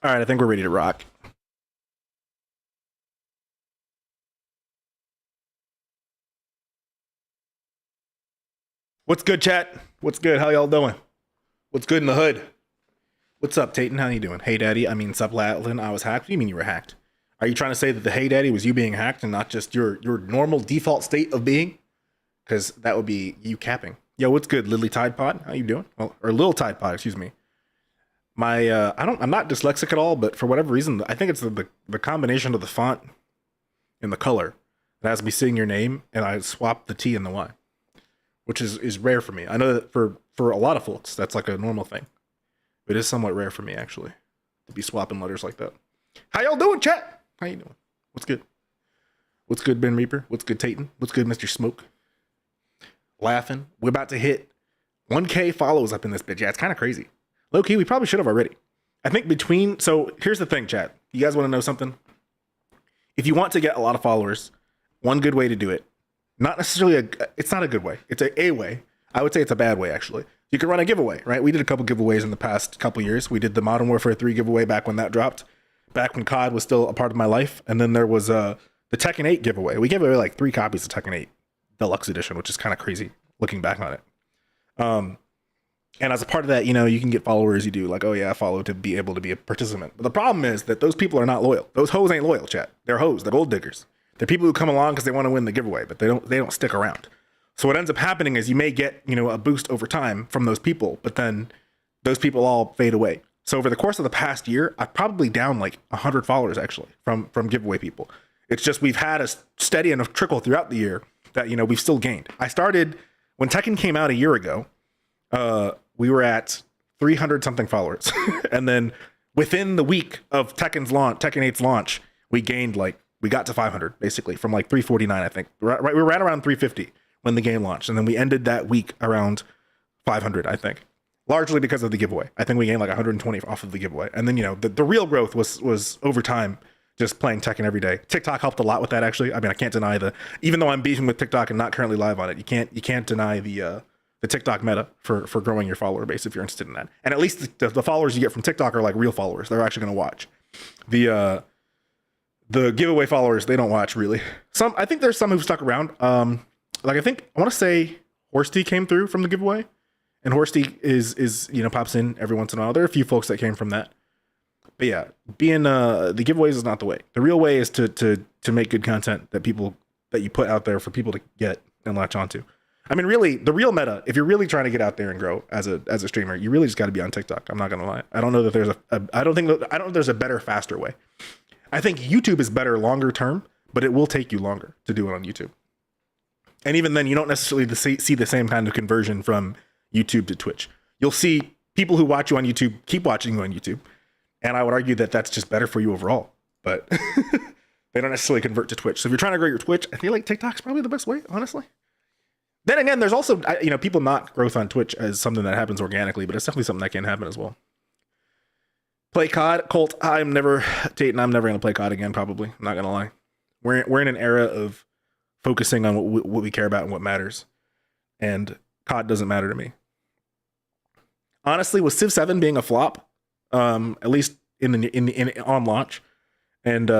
All right, I think we're ready to rock. What's good, chat? What's good? How y'all doing? What's good in the hood? What's up, Tayton? How you doing? Hey, Daddy. I mean, sup, Latlin. I was hacked. What do you mean you were hacked? Are you trying to say that the Hey Daddy was you being hacked and not just your normal default state of being? Because that would be you capping. Yo, what's good, Lily Tide Pod? How you doing? Well, or Lil Tide Pod, excuse me. I'm not dyslexic at all, but for whatever reason, I think it's the combination of the font and the color that has me seeing your name, and I swapped the T and the Y, which is rare for me. I know that for a lot of folks, that's like a normal thing. It is somewhat rare for me actually to be swapping letters like that. How y'all doing, chat? How you doing? What's good? What's good, Ben Reaper? What's good, Tayton? What's good, Mr. Smoke? Laughing. We're about to hit 1K follows up in this bitch. Yeah, it's kind of crazy. Low key, we probably should have already. I think so here's the thing, chat. You guys want to know something? If you want to get a lot of followers, one good way to do it, not necessarily it's not a good way. It's a way. I would say it's a bad way, actually. You can run a giveaway, right? We did a couple giveaways in the past couple years. We did the Modern Warfare 3 giveaway back when that dropped, back when COD was still a part of my life. And then there was the Tekken 8 giveaway. We gave away like 3 copies of Tekken 8 Deluxe Edition, which is kind of crazy looking back on it. And as a part of that, you can get followers. You do like, oh yeah, follow to be able to be a participant. But the problem is that those people are not loyal. Those hoes ain't loyal, chat. They're hoes. They're gold diggers. They're people who come along because they want to win the giveaway, but they don't stick around. So what ends up happening is you may get, a boost over time from those people, but then those people all fade away. So over the course of the past year, I've probably down like 100 followers actually from giveaway people. It's just we've had a steady enough trickle throughout the year that, we've still gained. I started when Tekken came out a year ago. We were at 300 something followers. And then within the week of Tekken 8's launch, we got to 500 basically from like 349, I think. Right, we were at around 350 when the game launched. And then we ended that week around 500, I think. Largely because of the giveaway. I think we gained like 120 off of the giveaway. And then, the real growth was over time just playing Tekken every day. TikTok helped a lot with that actually. I mean, I can't deny even though I'm beefing with TikTok and not currently live on it, you can't deny the TikTok meta for growing your follower base if you're interested in that. And at least the followers you get from TikTok are like real followers. They're actually going to watch. The giveaway followers, they don't watch really. I think there's some who've stuck around. I want to say Horsty came through from the giveaway, and Horsty is pops in every once in a while. There are a few folks that came from that. But yeah, being the giveaways is not the way. The real way is to make good content that you put out there for people to get and latch onto. I mean, really, the real meta, if you're really trying to get out there and grow as a streamer, you really just got to be on TikTok. I'm not gonna lie. I don't know that there's a better, faster way. I think YouTube is better longer term, but it will take you longer to do it on YouTube. And even then, you don't necessarily see the same kind of conversion from YouTube to Twitch. You'll see people who watch you on YouTube keep watching you on YouTube, and I would argue that that's just better for you overall. But they don't necessarily convert to Twitch. So if you're trying to grow your Twitch, I feel like TikTok's probably the best way, honestly. Then again, there's also, people knock growth on Twitch as something that happens organically, but it's definitely something that can happen as well. Play COD, Colt. I'm never going to play COD again, probably. I'm not going to lie. We're in an era of focusing on what we care about and what matters. And COD doesn't matter to me. Honestly, with Civ 7 being a flop, at least on launch, and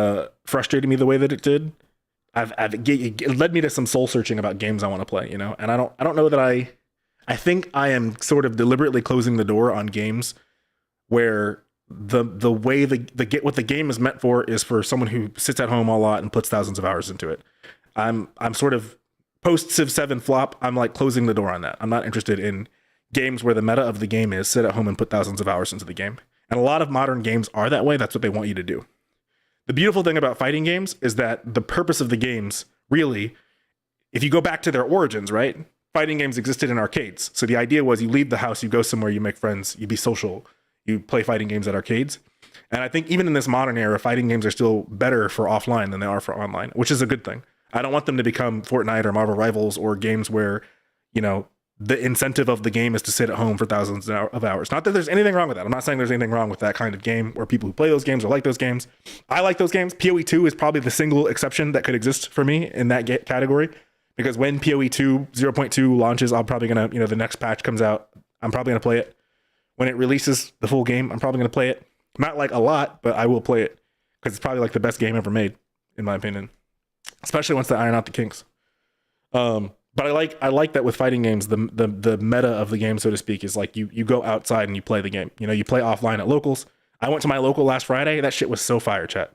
frustrating me the way that it did, it led me to some soul searching about games I want to play, and I don't know that I think I am sort of deliberately closing the door on games where the way what the game is meant for is for someone who sits at home a lot and puts thousands of hours into it. I'm sort of post Civ 7 flop. I'm like closing the door on that. I'm not interested in games where the meta of the game is sit at home and put thousands of hours into the game. And a lot of modern games are that way. That's what they want you to do. The beautiful thing about fighting games is that the purpose of the games, really, if you go back to their origins, right? Fighting games existed in arcades. So the idea was you leave the house, you go somewhere, you make friends, you be social, you play fighting games at arcades. And I think even in this modern era, fighting games are still better for offline than they are for online, which is a good thing. I don't want them to become Fortnite or Marvel Rivals or games where, the incentive of the game is to sit at home for thousands of hours. Not that there's anything wrong with that. I'm not saying there's anything wrong with that kind of game or people who play those games or like those games. I like those games. PoE 2 is probably the single exception that could exist for me in that category, because when PoE 2 0.2 launches, I'm probably going to, the next patch comes out, I'm probably going to play it. When it releases the full game, I'm probably going to play it. Not like a lot, but I will play it because it's probably like the best game ever made, in my opinion. Especially once they iron out the kinks. But I like that with fighting games, the meta of the game, so to speak, is like you go outside and you play the game. You know, you play offline at locals. I went to my local last Friday. That shit was so fire, chat.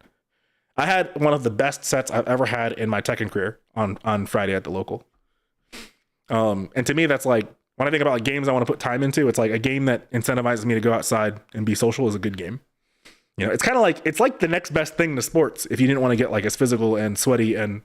I had one of the best sets I've ever had in my Tekken career on Friday at the local. And to me, that's like, when I think about like games I want to put time into, it's like a game that incentivizes me to go outside and be social is a good game. You know, it's kind of like, it's like the next best thing to sports. If you didn't want to get like as physical and sweaty and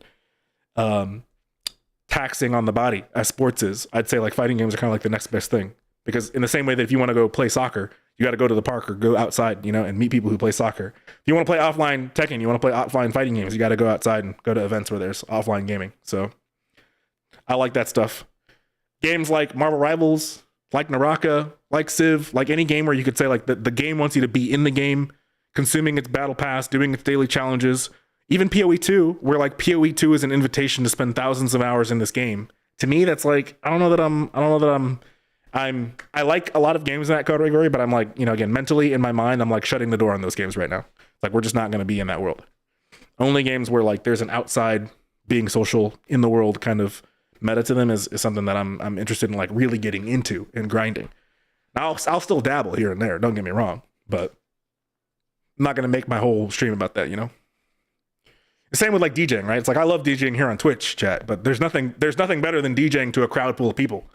taxing on the body as sports is, I'd say like fighting games are kind of like the next best thing. Because in the same way that if you want to go play soccer, you got to go to the park or go outside, you know, and meet people who play soccer. If you want to play offline Tekken, you want to play offline fighting games, you got to go outside and go to events where there's offline gaming. So I like that stuff. Games like Marvel Rivals, like Naraka, like Civ, like any game where you could say like the game wants you to be in the game, consuming its battle pass, doing its daily challenges. Even PoE 2, where like PoE 2 is an invitation to spend thousands of hours in this game. To me, that's like, I like a lot of games in that category, but I'm like, you know, again, mentally in my mind, I'm like shutting the door on those games right now. Like, we're just not going to be in that world. Only games where like there's an outside being social in the world kind of meta to them is something that I'm interested in like really getting into and grinding. Now I'll still dabble here and there, don't get me wrong, but I'm not going to make my whole stream about that, you know? The same with like DJing, right? It's like I love DJing here on Twitch, chat, but there's nothing better than DJing to a crowd full of people,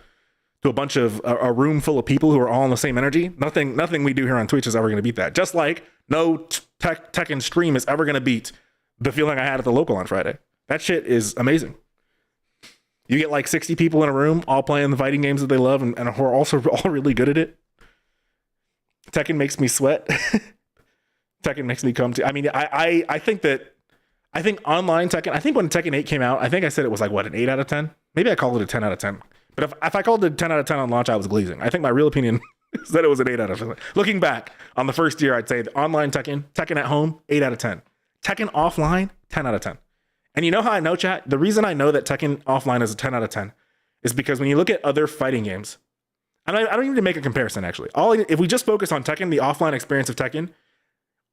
to a bunch of a room full of people who are all in the same energy. Nothing we do here on Twitch is ever going to beat that. Just like no Tekken stream is ever going to beat the feeling I had at the local on Friday. That shit is amazing. You get like 60 people in a room all playing the fighting games that they love and who are also all really good at it. Tekken makes me sweat. Tekken makes me come to. I mean, I think online Tekken, I think when Tekken 8 came out, I think I said it was like, what, an 8 out of 10? Maybe I called it a 10 out of 10. But if I called it a 10 out of 10 on launch, I was glazing. I think my real opinion is that it was an 8 out of 10. Looking back on the first year, I'd say the online Tekken at home, 8 out of 10. Tekken offline, 10 out of 10. And you know how I know, chat? The reason I know that Tekken offline is a 10 out of 10 is because when you look at other fighting games, and I don't need to make a comparison, actually. If we just focus on Tekken, the offline experience of Tekken,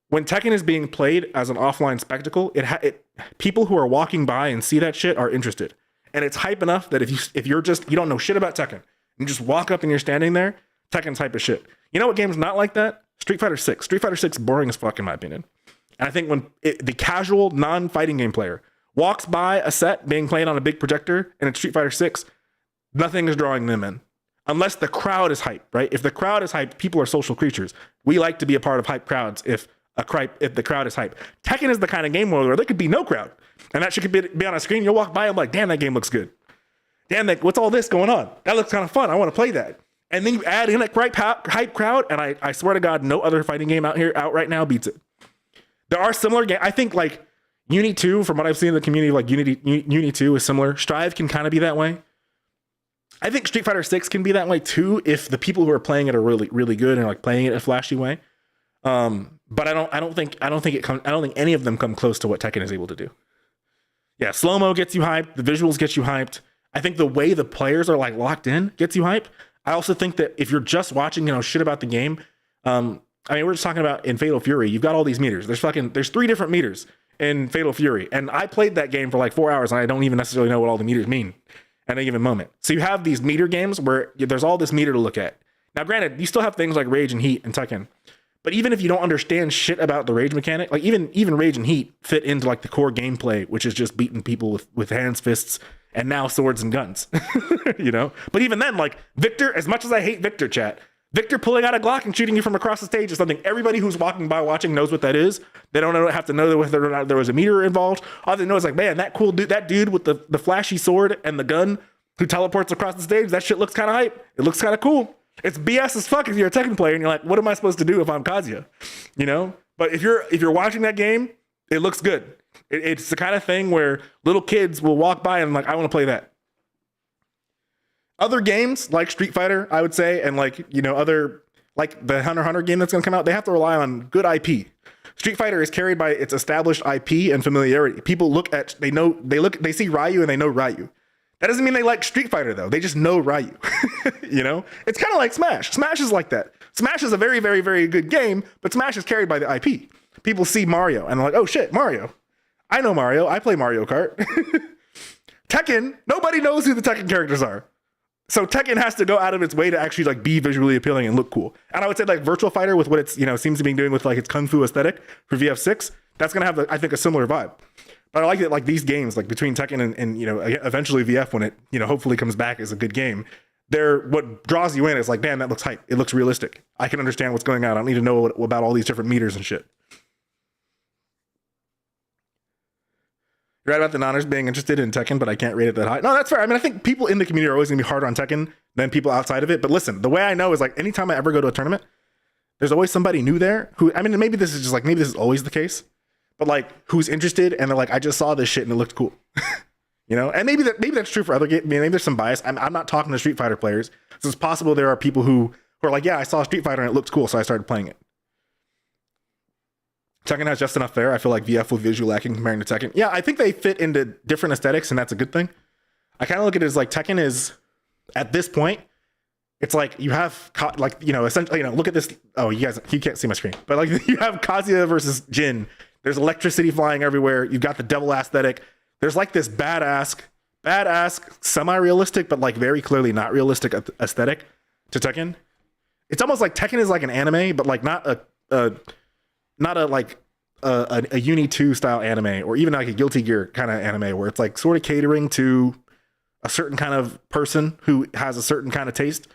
when Tekken is being played as an offline spectacle, people who are walking by and see that shit are interested. And it's hype enough that if you don't know shit about Tekken, you just walk up and you're standing there, Tekken's hype as shit. You know what game's not like that? Street Fighter 6. Street Fighter 6 boring as fuck in my opinion. And I think when the casual non-fighting game player walks by a set being played on a big projector and it's Street Fighter 6, nothing is drawing them in. Unless the crowd is hyped, right? If the crowd is hyped, people are social creatures. We like to be a part of hype crowds if the crowd is hyped. Tekken is the kind of game where there could be no crowd. And that shit could be on a screen. You'll walk by and like, damn, that game looks good. Damn, what's all this going on? That looks kind of fun. I want to play that. And then you add in that hype crowd, and I swear to God, no other fighting game out right now beats it. There are similar games. I think like Uni 2, from what I've seen in the community, like Uni 2 is similar. Strive can kind of be that way. I think Street Fighter 6 can be that way too if the people who are playing it are really, really good and like playing it in a flashy way. But I don't think any of them come close to what Tekken is able to do. Yeah, slow-mo gets you hyped, the visuals get you hyped. I think the way the players are like locked in gets you hyped. I also think that if you're just watching, you know, shit about the game, I mean, we're just talking about in Fatal Fury, you've got all these meters. There's 3 different meters in Fatal Fury. And I played that game for like 4 hours and I don't even necessarily know what all the meters mean at any given moment. So you have these meter games where there's all this meter to look at. Now, granted, you still have things like Rage and Heat and Tekken. But even if you don't understand shit about the rage mechanic, like even Rage and Heat fit into like the core gameplay, which is just beating people with hands, fists, and now swords and guns, you know? But even then, like Victor, as much as I hate Victor, chat, Victor pulling out a Glock and shooting you from across the stage is something everybody who's walking by watching knows what that is. They don't have to know whether or not there was a meter involved. All they know is like, man, that cool dude, that dude with the flashy sword and the gun who teleports across the stage, that shit looks kind of hype. It looks kind of cool. It's BS as fuck if you're a Tekken player and you're like, what am I supposed to do if I'm Kazuya? You know? But if you're watching that game, it looks good. It's the kind of thing where little kids will walk by and like, I want to play that. Other games like Street Fighter, I would say, and like, you know, other like the Hunter x Hunter game that's going to come out, they have to rely on good IP. Street Fighter is carried by its established IP and familiarity. People they see Ryu and they know Ryu. That doesn't mean they like Street Fighter though. They just know Ryu. You know? It's kind of like Smash. Smash is like that. Smash is a very, very, very good game, but Smash is carried by the IP. People see Mario and they're like, oh shit, Mario. I know Mario. I play Mario Kart. Tekken, nobody knows who the Tekken characters are. So Tekken has to go out of its way to actually like be visually appealing and look cool. And I would say like Virtual Fighter with what it's, seems to be doing with like its Kung Fu aesthetic for VF6, that's going to have, I think, a similar vibe. But I like that like these games, like between Tekken and eventually VF when it, hopefully comes back as a good game, what draws you in is like, damn, that looks hype. It looks realistic. I can understand what's going on. I don't need to know about all these different meters and shit. You're right about the nonners being interested in Tekken, but I can't rate it that high. No, that's fair. I mean, I think people in the community are always going to be harder on Tekken than people outside of it. But listen, the way I know is like anytime I ever go to a tournament, there's always somebody new there who, I mean, maybe this is always the case, but like who's interested and they're like, I just saw this shit and it looked cool. And maybe that's true for other games. I mean, maybe there's some bias. I'm not talking to Street Fighter players. So it's possible there are people who are like, yeah, I saw Street Fighter and it looked cool, so I started playing it. Tekken has just enough there. I feel like VF with visual lacking comparing to Tekken. Yeah, I think they fit into different aesthetics, and that's a good thing. I kind of look at it as like Tekken is, at this point, it's like you have, essentially, look at this. Oh, you can't see my screen. But like you have Kazuya versus Jin. There's electricity flying everywhere. You've got the devil aesthetic. There's like this badass, semi-realistic, but like very clearly not realistic aesthetic to Tekken. It's almost like Tekken is like an anime, but like not a Uni 2 style anime, or even like a Guilty Gear kind of anime where it's like sort of catering to a certain kind of person who has a certain kind of taste.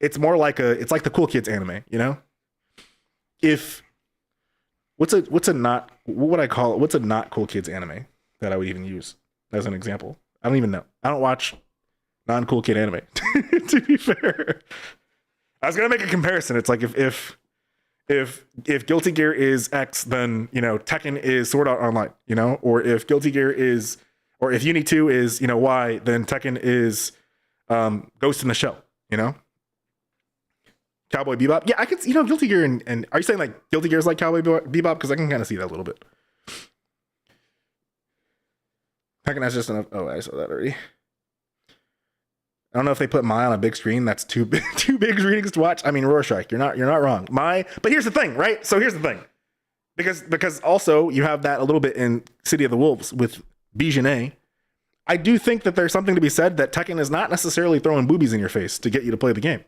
It's more like it's like the cool kids anime, what's a not cool kids anime that I would even use as an example? I don't even know. I don't watch non-cool kid anime to be fair. I was gonna make a comparison. It's like if Guilty Gear is X, then Tekken is Sword Art Online, or if Guilty Gear is, or if Uni 2 is Y, then Tekken is Ghost in the Shell, Cowboy Bebop. Yeah, I could, Guilty Gear and are you saying like Guilty Gear is like Cowboy Bebop? Because I can kind of see that a little bit. Tekken has just enough. Oh, I saw that already. I don't know if they put Mai on a big screen. That's too big readings to watch. I mean, Rorschach, you're not wrong. But here's the thing, right? So here's the thing, because also you have that a little bit in City of the Wolves with Bijane. I do think that there's something to be said that Tekken is not necessarily throwing boobies in your face to get you to play the game.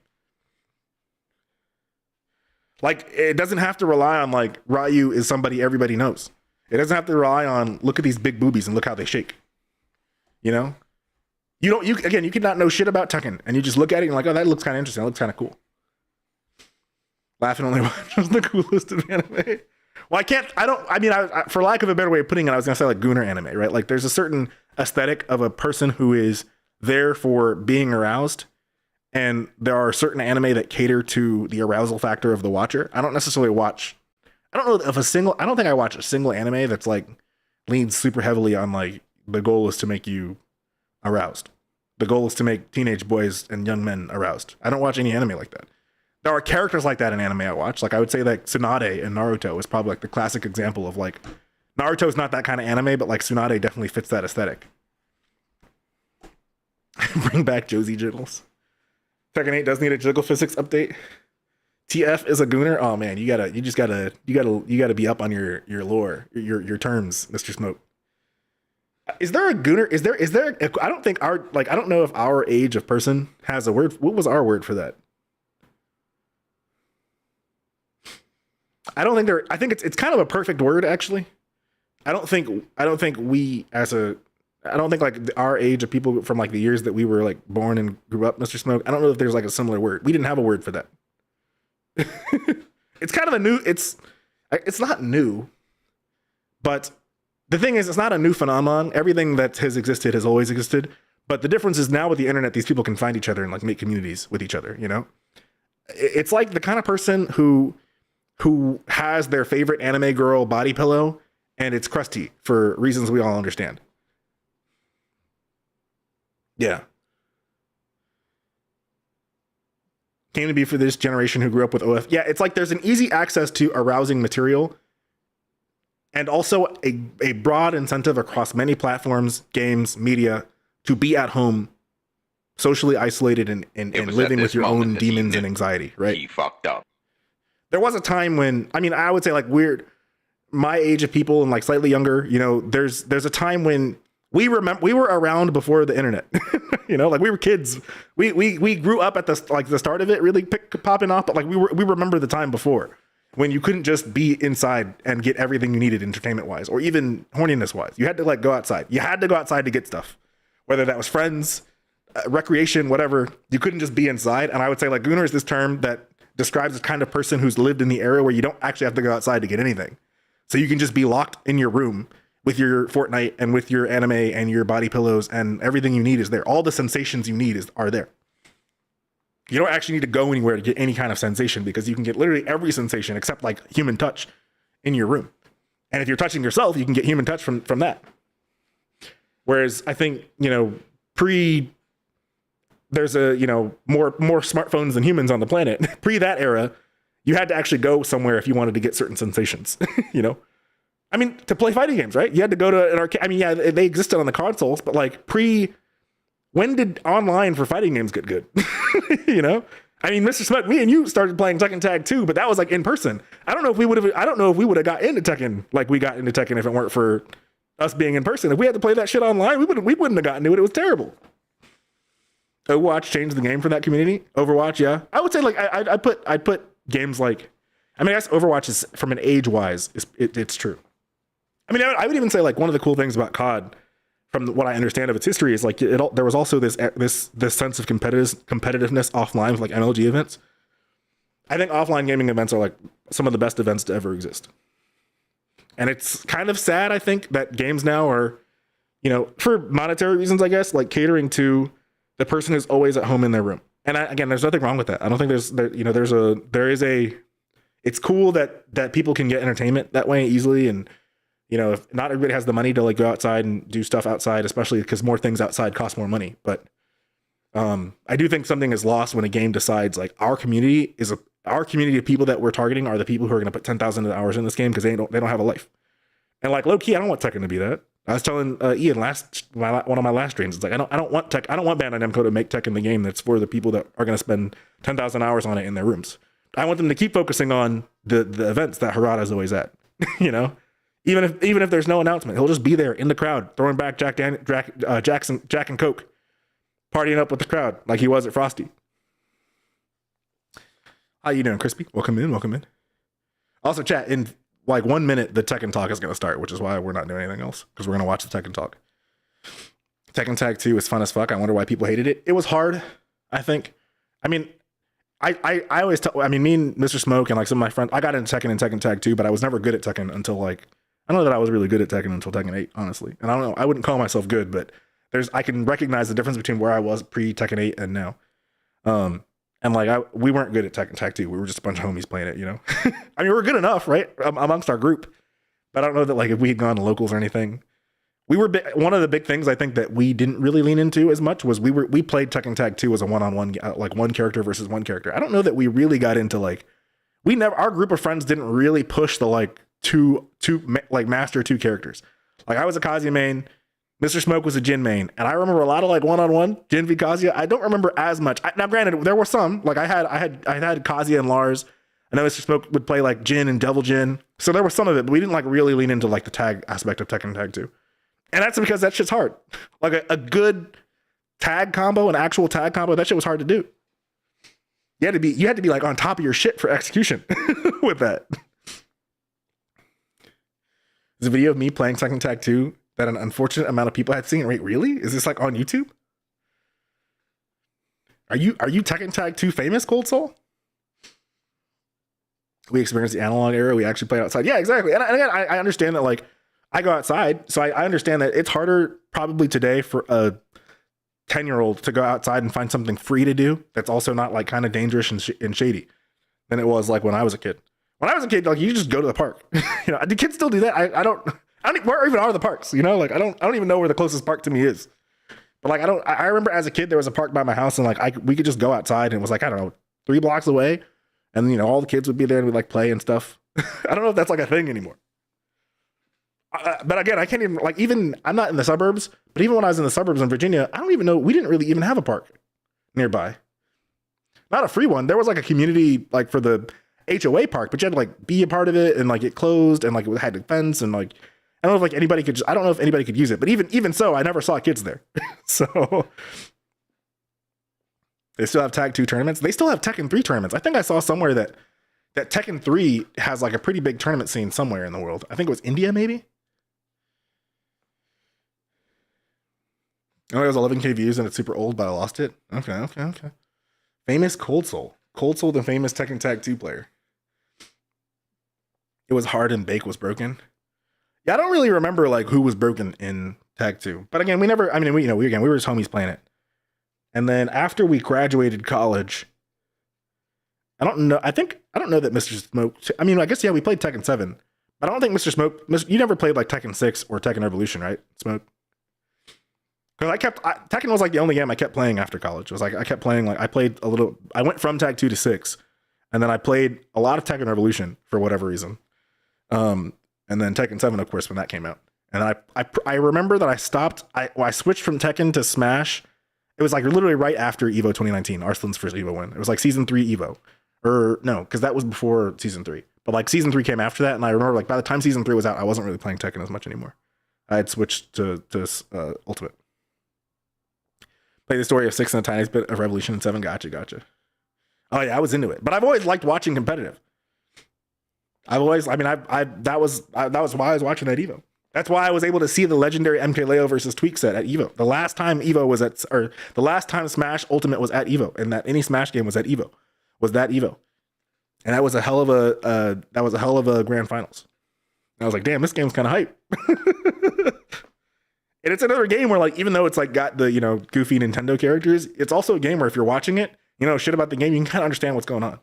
Like, it doesn't have to rely on like Ryu is somebody everybody knows. It doesn't have to rely on look at these big boobies and look how they shake. You could not know shit about Tekken, and you just look at it and you're like, oh, that looks kind of interesting. That looks kind of cool. Laughing only watches the coolest of anime. Well, I for lack of a better way of putting it, I was going to say like Gooner anime, right? Like there's a certain aesthetic of a person who is there for being aroused, and there are certain anime that cater to the arousal factor of the watcher. I don't necessarily watch, I don't think I watch a single anime that's like leans super heavily on like the goal is to make you aroused. The goal is to make teenage boys and young men aroused. I don't watch any anime like that. There are characters like that in anime I watch. Like I would say that Tsunade in Naruto is probably like the classic example of like Naruto's not that kind of anime, but like Tsunade definitely fits that aesthetic. Bring back Josie Jiggles. Tekken 8 does need a jiggle physics update. TF is a gooner. Oh man, you gotta be up on your lore, your terms, Mr. Smoke. Is there a gooner? Is there? I don't think I don't know if our age of person has a word. What was our word for that? I don't think there. I think it's kind of a perfect word actually. I don't think like our age of people from like the years that we were like born and grew up, Mr. Smoke. I don't know if there's like a similar word. We didn't have a word for that. It's kind of a new. It's not new, but. The thing is, it's not a new phenomenon. Everything that has existed has always existed. But the difference is now with the internet, these people can find each other and like make communities with each other, It's like the kind of person who has their favorite anime girl body pillow and it's crusty for reasons we all understand. Yeah. Came to be for this generation who grew up with OF. Yeah, it's like there's an easy access to arousing material. And also a broad incentive across many platforms, games, media, to be at home, socially isolated and living with your own demons and anxiety, right? He fucked up. there was a time when, I mean, I would say like my age of people and like slightly younger, you know, there's a time when we were around before the internet, you know, like we were kids. We grew up at the start of it really popping off, but like we remember the time before when you couldn't just be inside and get everything you needed entertainment wise, or even horniness wise. You had to like go outside. You had to go outside to get stuff, whether that was friends, recreation, whatever. You couldn't just be inside. And I would say like Gooner is this term that describes the kind of person who's lived in the era where you don't actually have to go outside to get anything. So you can just be locked in your room with your Fortnite and with your anime and your body pillows, and everything you need is there. All the sensations you need are there. You don't actually need to go anywhere to get any kind of sensation, because you can get literally every sensation except like human touch in your room. And if you're touching yourself, you can get human touch from that. Whereas I think, you know, there's a, you know, more smartphones than humans on the planet. Pre that era, you had to actually go somewhere if you wanted to get certain sensations, you know? I mean, to play fighting games, right? You had to go to an arcade. I mean, yeah, they existed on the consoles, but like when did online for fighting games get good? You know? I mean, Mr. Smoke, me and you started playing Tekken Tag 2, but that was like in person. I don't know if we would have got into Tekken like we got into Tekken if it weren't for us being in person. If we had to play that shit online, we wouldn't have gotten into it. It was terrible. Overwatch changed the game for that community. Overwatch, yeah. I would say like I'd put games like, I mean, I guess Overwatch is, from an age wise, it's true. I mean, I would even say like one of the cool things about COD, from what I understand of its history, is like there was also this sense of competitiveness offline with like MLG events. I think offline gaming events are like some of the best events to ever exist. And it's kind of sad, I think, that games now are, you know, for monetary reasons, I guess, like catering to the person who's always at home in their room. And again, there's nothing wrong with that. I don't think it's cool that people can get entertainment that way easily. And, you know, if not everybody has the money to like go outside and do stuff outside, especially because more things outside cost more money. But I do think something is lost when a game decides like our community of people that we're targeting are the people who are going to put 10,000 hours in this game because they don't have a life. And like low key, I don't want Tekken to be that. I was telling Ian one of my last streams, it's like I don't want Bandai Namco to make Tekken the game that's for the people that are going to spend 10,000 hours on it in their rooms. I want them to keep focusing on the events that Harada's always at. You know, even if there's no announcement, he'll just be there in the crowd throwing back Jack and Coke, partying up with the crowd like he was at Frosty. How you doing, Crispy? Welcome in. Also, chat, in like 1 minute, the Tekken Talk is going to start, which is why we're not doing anything else, because we're going to watch the Tekken Talk. Tekken Tag 2 is fun as fuck. I wonder why people hated it. It was hard, I think. I mean, I always tell, I mean, me and Mr. Smoke and like some of my friends, I got into Tekken and Tekken Tag 2, but I was never good at Tekken until like, I don't know that I was really good at Tekken until Tekken 8, honestly. And I don't know, I wouldn't call myself good, but I can recognize the difference between where I was pre-Tekken 8 and now. And like, we weren't good at Tekken Tag 2. We were just a bunch of homies playing it, you know? I mean, we were good enough, right? Amongst our group. But I don't know that like if we had gone to locals or anything. One of the big things I think that we didn't really lean into as much was we played Tekken Tag 2 as a one-on-one, like one character versus one character. I don't know that we really got into like, our group of friends didn't really push the like two like master two characters. Like I was a Kazuya main, Mr. Smoke was a Jin main, and I remember a lot of like one-on-one Jin v Kazuya. I don't remember as much. Now, granted, there were some. Like I had Kazuya and Lars. I know Mr. Smoke would play like Jin and Devil Jin, so there was some of it, but we didn't like really lean into like the tag aspect of Tekken Tag 2, and that's because that shit's hard. Like a good tag combo, an actual tag combo, that shit was hard to do. You had to be like on top of your shit for execution with that. There's a video of me playing Tekken Tag 2 that an unfortunate amount of people had seen. Wait, really? Is this like on YouTube? Are you Tekken Tag 2 famous, Cold Soul? We experienced the analog era. We actually played outside. Yeah, exactly. And again, I understand that like I go outside, so I understand that it's harder probably today for a 10-year-old to go outside and find something free to do that's also not like kind of dangerous and shady than it was like when I was a kid. When I was a kid, like you just go to the park. You know, do kids still do that? I don't where even are the parks? You know, like I don't even know where the closest park to me is. But like I remember as a kid there was a park by my house and like we could just go outside and it was like, I don't know, 3 blocks away, and you know all the kids would be there and we'd like play and stuff. I don't know if that's like a thing anymore. But again, I can't even like, even I'm not in the suburbs, but even when I was in the suburbs in Virginia, I don't even know, we didn't really even have a park nearby. Not a free one. There was like a community like for the HOA park, but you had to like be a part of it and like it closed and like it had a fence and like I don't know if like anybody could. I don't know if anybody could use it, but even so, I never saw kids there. So they still have Tag 2 tournaments. They still have Tekken 3 tournaments. I think I saw somewhere that Tekken 3 has like a pretty big tournament scene somewhere in the world. I think it was India, maybe. Oh, it was 11K views and it's super old, but I lost it. Okay. Famous Cold Soul. Cold Soul, the famous Tekken Tag 2 player. It was hard and Bake was broken. Yeah, I don't really remember like who was broken in Tag 2. But again, we were just homies playing it. And then after we graduated college, I don't know that Mr. Smoke, I mean, I guess, yeah, we played Tekken 7, but I don't think Mr. Smoke, you never played like Tekken 6 or Tekken Revolution, right, Smoke? Because Tekken was like the only game I kept playing after college. It was like, I kept playing, like, I went from Tag 2 to 6, and then I played a lot of Tekken Revolution for whatever reason. And then Tekken 7, of course, when that came out. And I remember that I switched from Tekken to Smash. It was like literally right after EVO 2019, Arslan's first EVO win. It was like season 3 EVO. Or no, because that was before season 3. But like season 3 came after that, and I remember like by the time season 3 was out, I wasn't really playing Tekken as much anymore. I had switched to Ultimate. Play the story of 6 and a tiny bit of Revolution and 7. Gotcha. Oh yeah, I was into it. But I've always liked watching competitive. That was why I was watching that EVO. That's why I was able to see the legendary MK Leo versus Tweak set at EVO. The last time Smash Ultimate was at EVO, and that any Smash game was at EVO, was that EVO. And that was a hell of a grand finals. And I was like, damn, this game's kind of hype. And it's another game where like, even though it's like got the, goofy Nintendo characters, it's also a game where if you're watching it, shit about the game, you can kind of understand what's going on.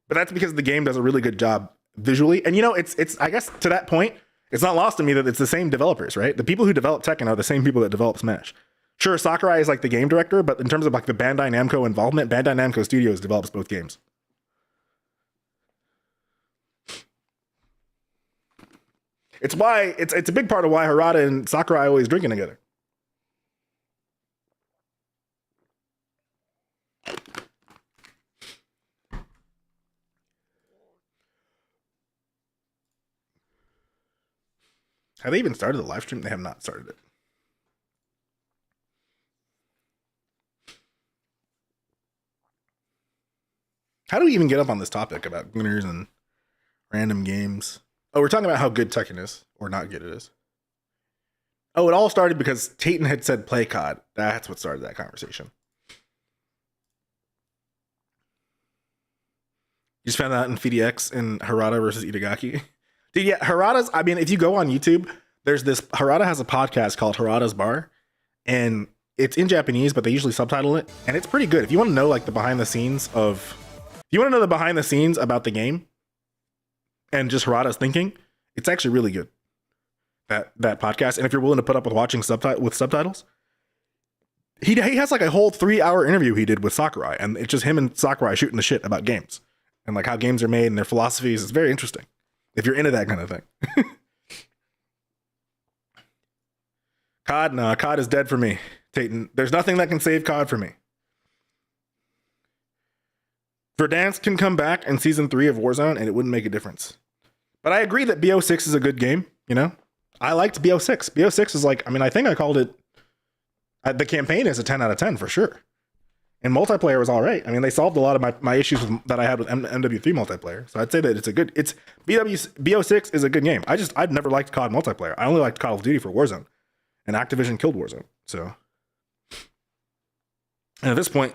But that's because the game does a really good job visually. And it's I guess to that point, it's not lost to me that it's the same developers, right? The people who develop Tekken are the same people that develop Smash. Sure, Sakurai is like the game director, but in terms of like the Bandai Namco involvement, Bandai Namco Studios develops both games. It's why it's a big part of why Harada and Sakurai are always drinking together. Have they even started the live stream? They have not started it. How do we even get up on this topic about winners and random games? Oh, we're talking about how good Tekken is, or not good it is. Oh, it all started because Tayton had said play COD. That's what started that conversation. You just found out in FDX in Harada versus Itagaki. Dude, yeah, Harada's, I mean, if you go on YouTube, Harada has a podcast called Harada's Bar, and it's in Japanese, but they usually subtitle it, and it's pretty good. If you want to know like the behind the scenes about the game and just Harada's thinking, it's actually really good. That podcast, and if you're willing to put up with watching with subtitles, he has like a whole 3-hour interview he did with Sakurai, and it's just him and Sakurai shooting the shit about games and like how games are made and their philosophies. It's very interesting if you're into that kind of thing. COD is dead for me, Tayton. There's nothing that can save COD for me. Verdansk can come back in season 3 of Warzone and it wouldn't make a difference. But I agree that BO6 is a good game, I liked BO6. BO6 is like, I mean, I think I called it, the campaign is a 10 out of 10 for sure. And multiplayer was all right. I mean, they solved a lot of my issues that I had with MW3 multiplayer. So I'd say that BO6 is a good game. I've never liked COD multiplayer. I only liked Call of Duty for Warzone. And Activision killed Warzone. So, and at this point,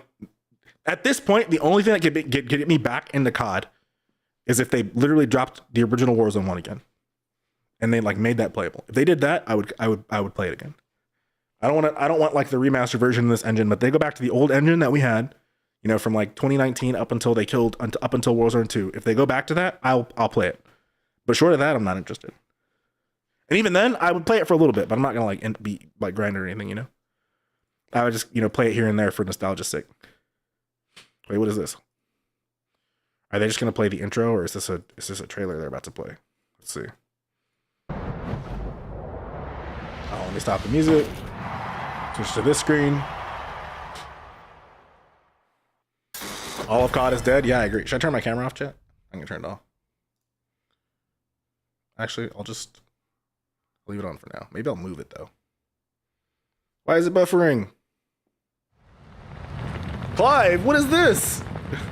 the only thing that could get me back into COD is if they literally dropped the original Warzone 1 again. And they like made that playable. If they did that, I would play it again. I don't want like the remastered version of this engine, but they go back to the old engine that we had, from like 2019 up until Warzone 2. If they go back to that, I'll play it. But short of that, I'm not interested. And even then, I would play it for a little bit, but I'm not gonna like be like grind or anything, I would just play it here and there for nostalgia's sake. Wait, what is this? Are they just gonna play the intro, or is this a trailer they're about to play? Let's see. Oh, let me stop the music. Switch to this screen. All of COD is dead. Yeah, I agree. Should I turn my camera off, chat? I'm gonna turn it off. Actually, I'll just leave it on for now. Maybe I'll move it though. Why is it buffering? Clive, what is this?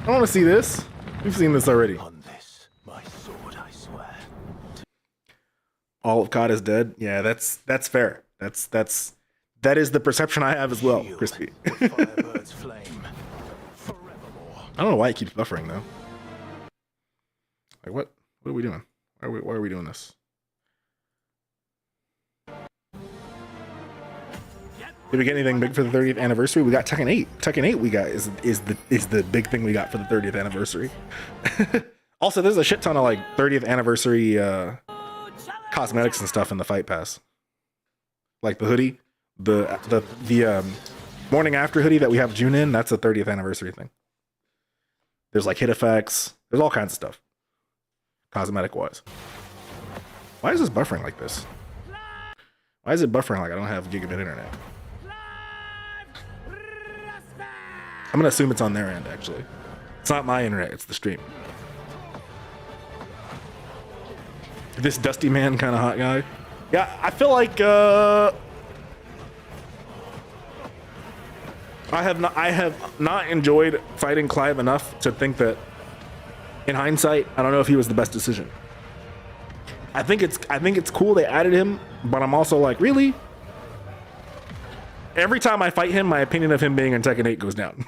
I want to see this. We've seen this already. On this, my sword, I swear. All of COD is dead. Yeah, that's fair. That is the perception I have as well, Crispy. Firebird's flame. Forevermore. I don't know why it keeps buffering though. Like what? What are we doing? Why are we doing this? Did we get anything big for the 30th anniversary? We got Tekken 8. Tekken 8 we got is the big thing we got for the 30th anniversary. Also, there's a shit ton of like 30th anniversary cosmetics and stuff in the Fight Pass. Like the hoodie, the morning after hoodie that we have June in, that's a 30th anniversary thing. There's like hit effects. There's all kinds of stuff. Cosmetic wise. Why is this buffering like this? Why is it buffering like I don't have gigabit internet? I'm gonna assume it's on their end, actually. It's not my internet, it's the stream. This dusty man kind of hot guy. Yeah, I feel like I have not enjoyed fighting Clive enough to think that in hindsight, I don't know if he was the best decision. I think it's cool they added him, but I'm also like, really? Every time I fight him, my opinion of him being in Tekken 8 goes down.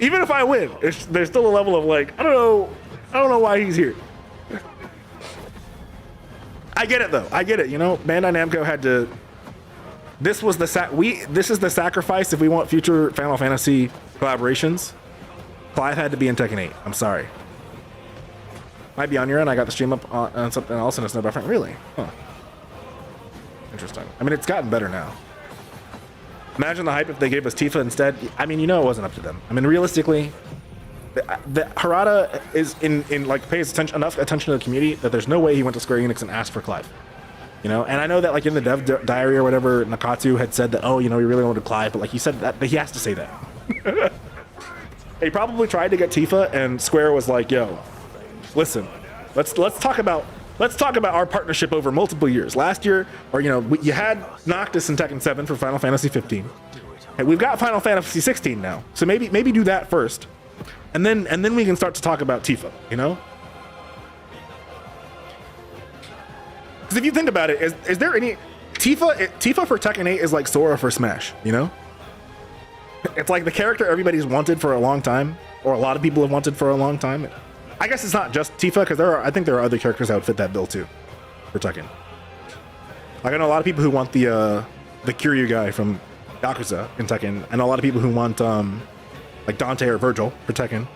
Even if I win, there's still a level of like, I don't know why he's here. I get it though. I get it. You know, Bandai Namco had to. This is the sacrifice if we want future Final Fantasy collaborations. Clive had to be in Tekken 8. I'm sorry. Might be on your end. I got the stream up on something else and it's no buffering. Really? Huh. Interesting. I mean, it's gotten better now. Imagine the hype if they gave us Tifa instead. I mean, you know, it wasn't up to them. I mean, realistically, the Harada is in like pays enough attention to the community that there's no way he went to Square Enix and asked for Clive. You know, and I know that like in the dev diary or whatever, Nakatsu had said that, oh, you know, we really wanted Clive, but like he said that he has to say that. He probably tried to get Tifa, and Square was like, yo, listen, let's talk about our partnership over multiple years. Last year, or you know, you had Noctis in Tekken 7 for Final Fantasy 15. And we've got Final Fantasy 16 now. So maybe do that first. And then we can start to talk about Tifa, you know? Because if you think about it, is there any Tifa for Tekken 8 is like Sora for Smash, you know? It's like the character everybody's wanted for a long time, or a lot of people have wanted for a long time. I guess it's not just Tifa, because I think there are other characters that would fit that bill too, for Tekken. Like I know a lot of people who want the Kiryu guy from Yakuza in Tekken. I know a lot of people who want like Dante or Virgil for Tekken.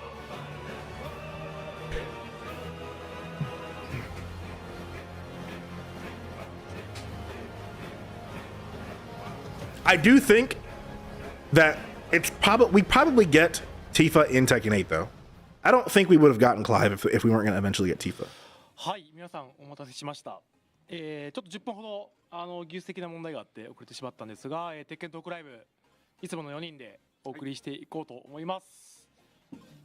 I do think that we probably get Tifa in Tekken 8 though. I don't think we would have gotten Clive if we weren't going to eventually get Tifa. はい、皆さんお待たせしました。ちょっと10分ほど技術的な問題があって遅れてしまったんですが、鉄拳トークライブいつもの4人でお送りしていこうと思います。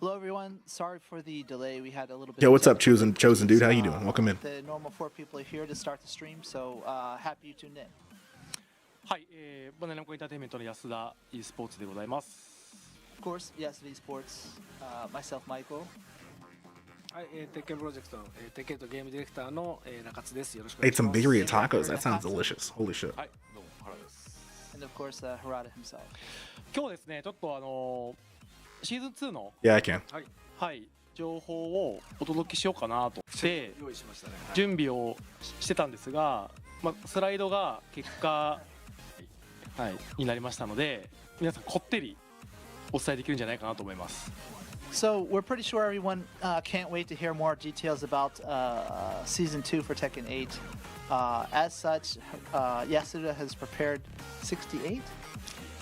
Hello everyone, sorry for the delay. We had a little bit. Yo, what's up, chosen dude? How you doing? Welcome in. The normal 4 people are here to start the stream, so happy you tuned in. はい、バナナコエンターテインメントの安田 e スポーツでございます。Of course, yesterday sports. Myself, Michael. はい、鉄拳プロジェクト、鉄拳とゲームディレクターの中津です。よろしくお Ate 願いし some ます。 birria tacos. That sounds delicious. Holy shit. はい、どうも原です。And of course, Harada himself. 今日ですね、ちょっとシーズン2の Yeah, I can. はい情報をお届けしようかなとして用意しましたね。準備をしてたんですが、スライドが結果になりましたので、皆さんこってりお伝えできるんじゃないかなと思います。 So we're pretty sure everyone can't wait to hear more details about season 2 for Tekken 8. As such, Yasuda has prepared 68?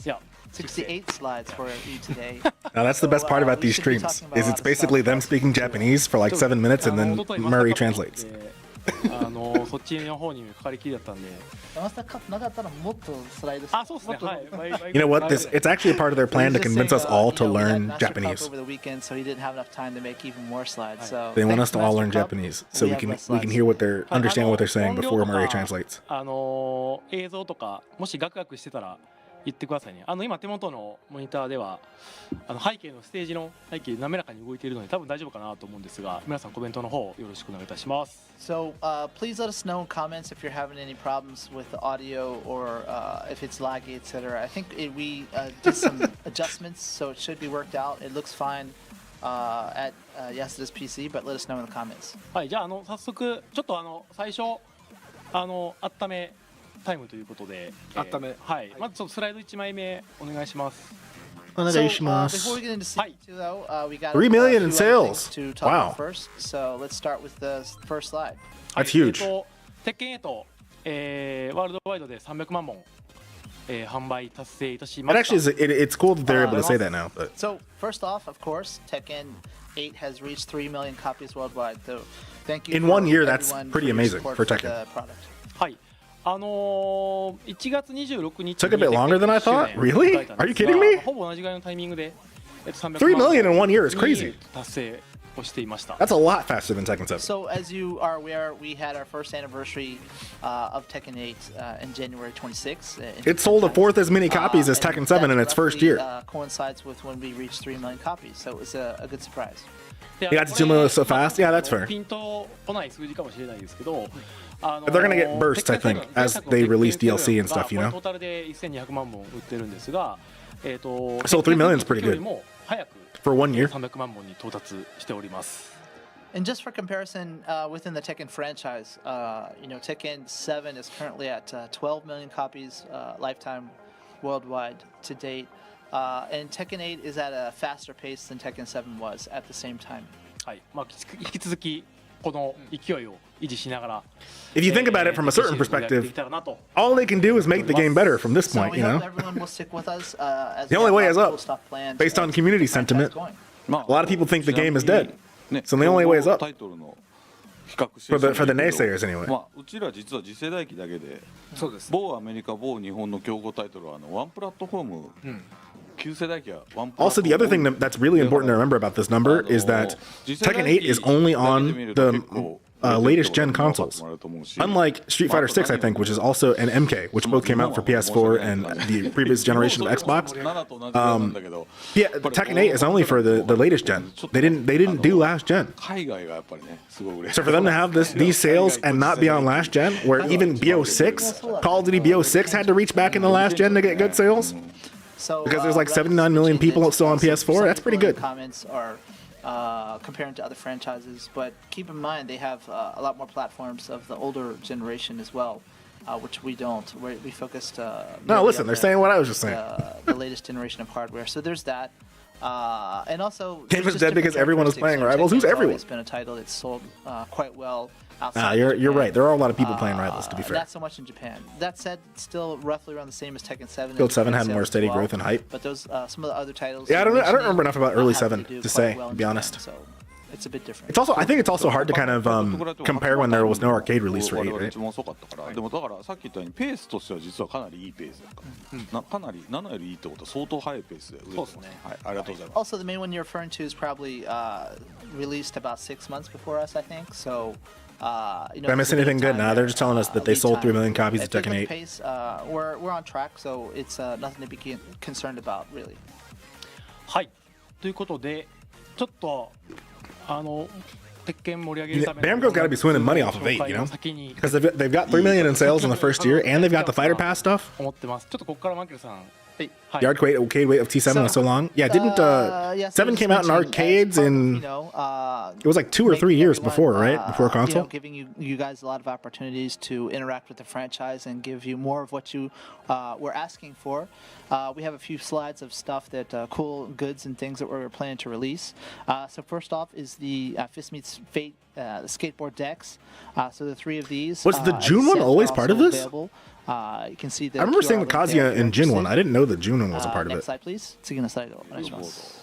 いや 68 slides for you today. Now that's the best part about these streams is it's basically them speaking Japanese for like 7 minutes and then Murray translates. そっちの方にかかりきりだったんで。山下カップなかったらもっとスライドして。あ、そうですね。はい。You know what? It's actually a part of their plan to convince us all to learn Japanese. Over the weekend, so he didn't have enough time to make even more slides. So They want us thanks to all learn Master Cup. Japanese so we have can less we can slides. hear what they're はい understand what they're saying 音量 before とか Murray translates. 映像とかもしガクガクしてたら言ってくださいね。今手元のモニターでは背景のステージの背景滑らかに動いているので多分大丈夫かなと思うんですが、皆さんコメントの方よろしくお願いいたします。So please let us know in comments if you're having any problems with the audio or if it's laggy, etc. I think we did some adjustments, so it should be worked out. It looks fine at Yasuda's PC, but let us know in the comments. はい、じゃあ早速ちょっと最初温めタイムということで、温めはい、まずちょっとスライド1枚目お願いします。So before we get into season 2, though, we got 3 million in a few other sales. things to talk Wow. about first. So let's start with the first slide. That's huge. 鉄拳8、ワールドワイドで300万本、販売達成いたしま It した。 actually is. It's cool that they're able to say that now. But So first off, of course, Tekken 8 has reached 3 million copies worldwide. So thank you. In for one year, that's everyone pretty for your amazing support for the Tekken. product. はい。1月26日に Took a bit longer than I thought? 鉄拳1周年 Really? を迎えたん Are you ですが kidding me? ほぼ同じぐらいのタイミングで300 3 million in 1 year is に crazy. 達成をしていました。 That's a lot faster than Tekken 7. So as you are aware, we had our first anniversary of Tekken 8 in January 26. It sold a fourth as many copies as Tekken 7 in its first year. Coincides with when we reached 3 million copies, so it was a good surprise. で You got to 2 million so fast? Yeah, that's fair. ピンとこない数字かもしれないですけど、 But they're gonna get bursts, I think, as they release DLC and stuff, you know? トータルで1200万本売ってるんですが、So 3 million is pretty good. よりも早く For 1 year. 300万本に到達しております。 And just for comparison, within the Tekken franchise, Tekken 7 is currently at 12 million copies lifetime worldwide to date. And Tekken 8 is at a faster pace than Tekken 7 was at the same time. はい、引き続きこの勢いを維持しながら、 If you think about it from a certain でき perspective, たらなと。 all they can do is make the game better from this So point, we you hope know? everyone will stick with us as The we only have way a is lot of up, cool stuff planned based to on keep community the franchise sentiment. going. A lot of people think the game is dead. So the only way is up. For the naysayers, anyway. まあ、うちら実は次世代機だけでそうです某アメリカ某日本の競合タイトルはワンプラットフォーム、旧世代機はワンプラット Also, フォーム the other thing that's really important to remember about this number is that Tekken 8 is only on the latest gen consoles. Unlike Street Fighter 6, I think, which is also an MK, which both came out for PS4 and the previous generation of Xbox. Yeah, Tekken 8 is only for the latest gen. They didn't do last gen. 海外がやっぱりねすごい嬉しい So for them to have these sales and not be on last gen, where even BO6, Call of Duty BO6 had to reach back in the last gen to get good sales. So, Because there's like 79 million people still on PS4. That's pretty good. Comments are comparing to other franchises, but keep in mind they have a lot more platforms of the older generation as well, which we don't. We focused. No, mainly listen, on they're saying what I was just saying. The latest generation of hardware. So there's that. And also, Game there's is just dead because different everyone was characteristics. playing Rivals. Who's Tekken's everyone? always been a title that's sold quite well outside. Ah, of you're Japan. right. There are a lot of people playing Rivals, to be fair. Not so much in Japan. That said, it's still roughly around the same as Tekken 7. Guild 7 had sales more as steady well. growth and hype. But those some of the other titles. Yeah, I don't you're remember mentioning, enough about early have 7 do to quite say, well to in be Japan, honest. So it's a bit different. It's also, I think it's also hard to kind of compare when there was no arcade release for 8, 我々 right? 一番遅かったからでもだからさっき言ったようにペースとしては実はかなりいいペースだから、かなり7よりいいってことは相当速いペースで売れてますね。はい、ありがとうございます。 Also, the main one you're referring to is probably released about 6 months before us, I think. So. Did I miss anything good? Nah, they're just telling us that they sold 3 million copies of Tekken 8. Pace, we're on track, so it's nothing to be concerned about, really. はい。ということで、ちょっと鉄拳盛り上げるため Bamco's gotta be swinging money off of 8, you know? 先に Because they've got 3 million in sales in the first year, and they've got the Fighter Pass stuff. 思ってます。ちょっとここからマイケルさん。はい。 The arcade wait of T7 was so long. Yeah, didn't yeah, so 7 just came out in mentioning, arcades as part of, in it was like 2 or 3 years before, right? Before console. Giving you guys a lot of opportunities to interact with the franchise and give you more of what you were asking for. We have a few slides of stuff that cool goods and things that we're planning to release. So first off is the Fist Meets Fate the skateboard decks. So the 3 of these. Was the June one sets always are part of also this? available. You can see the I remember QR seeing the link there Kazuya if you're and Jin one. interested. I didn't know the June one was a part of Next it. slide, please. 次のスライドお願いします。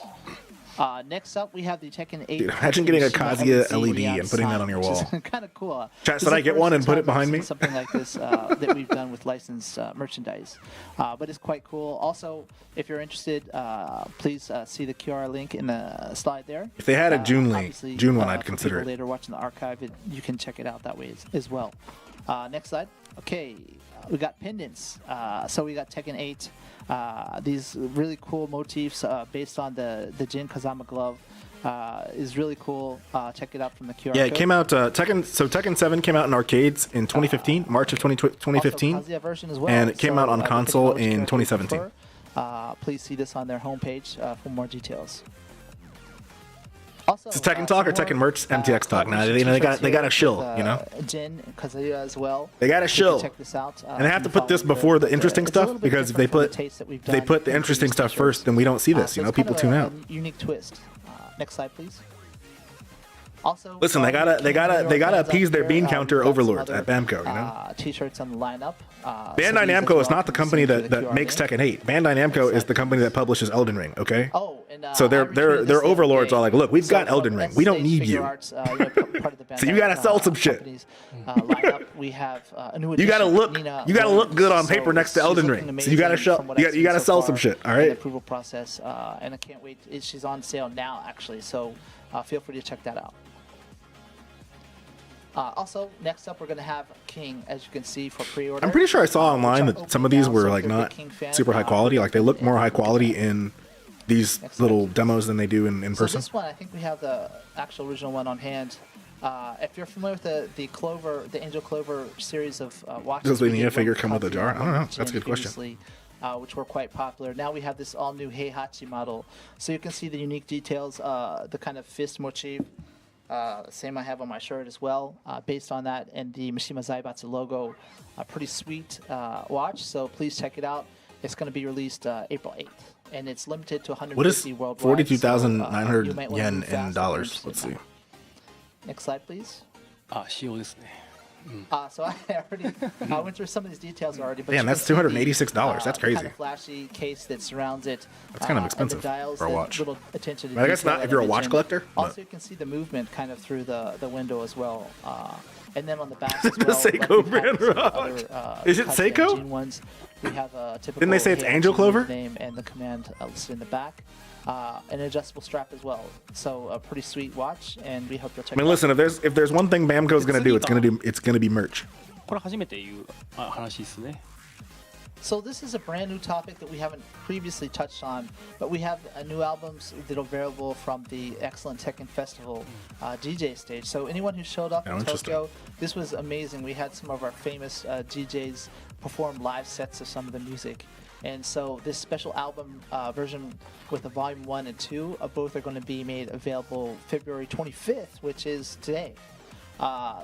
Next up, we have the Tekken 8. Dude, imagine getting a Kazuya Mishima LED neon and putting that sign, on your which is wall. kind of cool. Chat, This should is I the get first one and put time it behind we've me? seen something like this that we've done with licensed merchandise. But it's quite cool. Also, if you're interested, please see the QR link in the slide there. If they had a June link, Obviously, June one, I'd for consider people it. later watching the archive, you can check it out that way as well. Next slide. Okay, we got pendants. So we got Tekken 8. These really cool motifs based on the Jin Kazama glove. Is really cool. Check it out from the QR Yeah, it code. came out. Tekken 7 came out in arcades in 2015, March of 2015. Also, Kazuya version as well. and it came out on depending console which in character you 2017. prefer, please see this on their homepage for more details. Also, Is it Tekken Talk or some Tekken more, merch? MTX Talk. Nah, collaboration they got t-shirts a here shill, with, you know. Jin and Kazuya as well. They got a You can shill. Check this out. And they have to if you put this follow before the but, interesting it's a little stuff, bit because if different they from the put taste that we've they done put the in interesting previous stuff t-shirts. first, then we don't see this. So You know, it's kind people of tune a out. Unique twist. Next slide, please. Also, Listen, they gotta appease their bean counter overlords at Bamco, you know? T-shirts on the lineup. Bandai Namco is not the company that makes Tekken 8. Bandai Namco is the company that publishes Elden Ring, okay? Oh, and So I their retweeted this the other overlords day. are like, look, we've got So, Elden Ring. We don't Stage need Figure you. Arts, part of the So you Bandai, gotta sell some shit. company's, lineup. We have a new You gotta addition, look Nina you gotta look Williams. good on So paper next to she's Elden looking Ring. So you gotta amazing show from what I've you seen gotta so sell far some shit, all in the right? approval process, and I can't wait. She's on sale now, actually. So feel free to check that out. Also, next up, we're going to have King, as you can see, for pre-order. I'm pretty sure I saw online which are that some of opening these now, were so if like you're a not big King fan, super high quality. Like they look more high quality in these Next little slide. demos than they do in So person. this one, I think we have the actual original one on hand. If you're familiar with the Angel Clover series of watches, Does the we did Nia one figure with come with a Kazuya jar? I don't know. and That's a Jin good question. previously, which were quite popular. Now we have this all-new Heihachi model. So you can see the unique details, the kind of fist motif. Same I have on my shirt as well, based on that, and the Mishima Zaibatsu logo. A pretty sweet watch, so please check it out. It's going to be released April 8th, and it's limited to 150 What is worldwide. 42,900 you might wanna yen move fast in if you're dollars? interested Let's in see. that. Next slide, please. あ、仕様ですね。 So I already went through some of these details already. But Damn, you that's can see the, $286. That's the crazy. Kind of flashy case that surrounds it. That's kind of and the expensive dials for a that watch. little attention to I guess detail not if that you're I a watch mentioned. collector, but- Also, you can see the movement kind of through the window as well. And then on the back as The well, Seiko like we've had brand with some watch. other, Is it Kazuya Seiko? Jin ones, we have a typical Didn't they say it's Heihachi Angel Clover? name and the command listed in the back. An adjustable strap as well. So a pretty sweet watch, and we hope you'll check I mean, it out. listen, if there's one thing Bamco's gonna do, it's gonna be merch. これ初めて言う話ですね。 So this is a brand new topic that we haven't previously touched on, but we have new albums that are available from the excellent Tekken Festival DJ stage. So anyone who showed up Oh, in interesting. Tokyo, this was amazing. We had some of our famous DJs perform live sets of some of the music. And so this special album version with the volume 1 and 2, both are going to be made available February 25th, which is today.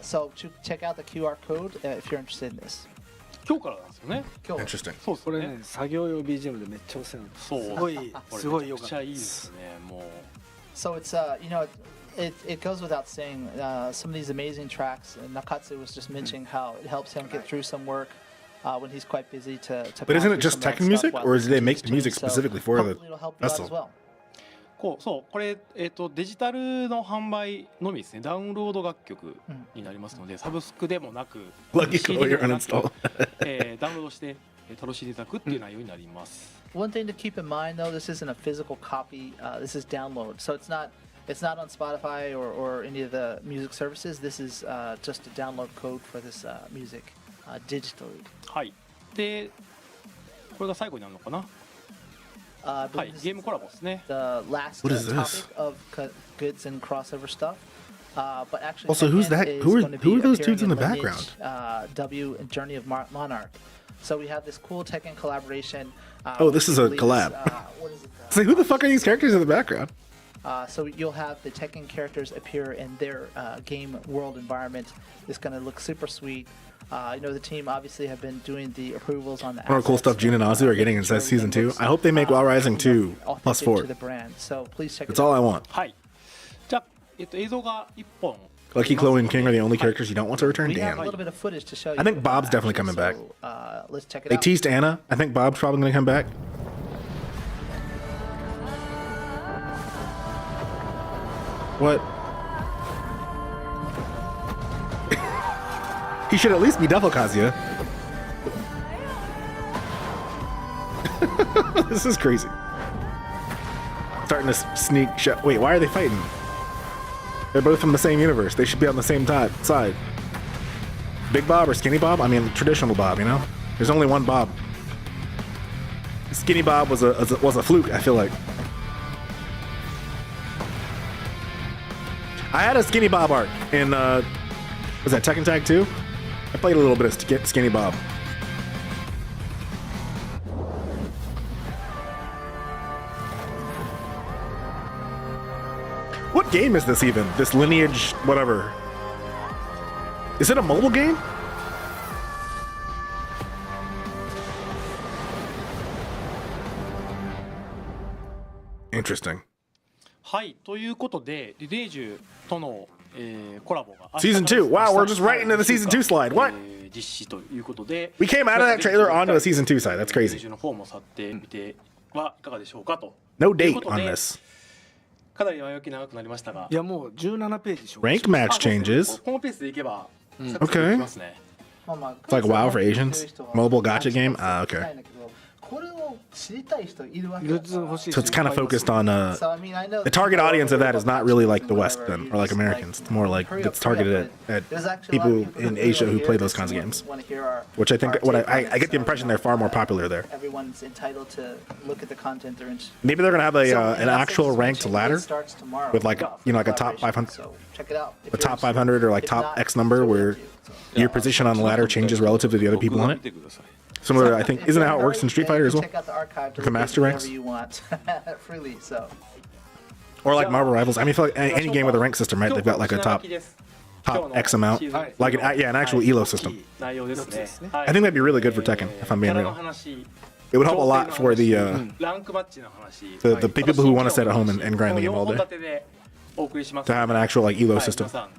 So check out the QR code if you're interested in this. 今日からなんですよね。 Cool. Interesting. そうですねこれね。作業用 BGM でめっちゃ押せるのそう。すごいこれすごい良かっためちゃくちゃいいですね。もう。 So it's it goes without saying some of these amazing tracks. And Nakatsu was just mentioning how it helps him get through some work when he's quite busy to But isn't pound it just through some of that Tekken music, stuff while or do they listening to make his the music tunes. So specifically for the hopefully it'll help you out as festival? well. これデジタルの販売のみですね。ダウンロード楽曲になりますので、サブスクでもなく、Lucky CD Chloe でもなく uninstalled. ダウンロードして楽しんでいただくっていう内容になります。 One thing to keep in mind though, this isn't a physical copy. This is download. So it's not on Spotify or any of the music services. This is just a download code for this music digitally. はい。で、これが最後になるのかな。 I は believe い。 this ゲームコラボですね。 the last What is this? topic of goods and crossover stuff. But actually, Also, who's Tekken that- is who are- going to who be are those appearing dudes in the Lineage, background? W and Journey of Monarch. So we have this cool Tekken collaboration. Oh, this is a release, collab. What is it? So who the fuck are these characters in the background? So you'll have the Tekken characters appear in their game world environment. It's going to look super sweet. The team obviously have been doing the approvals on the More cool assets, stuff Jin and Azu are getting in making sure season everything 2. looks, I hope they make WoW Rising 2 authentic plus to 4. the brand. So please check That's it all out. I want. はい。じゃあ、映像が1本。 Lucky Chloe and King are the only characters you don't want to return? We have a Damn. little bit of footage to show you. I think from Bob's that, definitely coming back. So, let's check it They out. teased Anna. I think Bob's probably going to come back. What? He should at least be Devil Kazuya. This is crazy. Starting to sneak shot. Wait, why are they fighting? They're both from the same universe. They should be on the same side. Big Bob or Skinny Bob? I mean, traditional Bob, you know? There's only one Bob. Skinny Bob was a fluke, I feel like. I had a Skinny Bob arc in, was that Tekken Tag 2? I played a little bit of Skinny Bob. What game is this even? This Lineage, whatever. Is it a mobile game? Interesting. はいということでリレージュとの、コラボが Season 2. Wow, we're just right into the Season 2 slide. What? 実施ということで We came out of that trailer onto the Season 2 side. That's リレー crazy. ジュの方も去ってみてはいかがでしょうかと No という date こと on で this. かなり前置き長くなりましたがいやもう17ページ紹 Rank 介し match あそうですね changes. このペースでいけば Okay. いきますね It's like WoW for Asians. Mobile gacha game. Ah, okay. これを知りたい人いるわけグッズ欲しい So it's kind of focused on So, I mean, I know the target audience of that is not really like the West then, or like Americans. It's more like it's targeted at people in Asia who play those kinds of games. Which I think what I get the impression they're far more popular there. Everyone's entitled to look at the content they're interested in. Maybe they're gonna have a So, an and actual that's ranked it ladder starts tomorrow. with like you know like a top 500, So check it out. If a you're top interested. 500 or like If top not, X number it's where up to you. So- your position on the ladder changes relative to the other people on it. Similar, to, I think, isn't that how it works in Street Fighter as well? Check out the archive to The look at master ranks? whatever you want freely. So Or like Marvel Rivals. I mean, I feel like any game with a rank system, right? They've got like a top X amount, like an actual ELO system. 内容ですね I think that'd be really good for Tekken, if I'm being キャラの real. 話 It would help a lot for the ランクマッチの話 the people who want to sit at home and grind the game all この day 4本立てでお送りします to have an actual like ELO はい system. 皆さん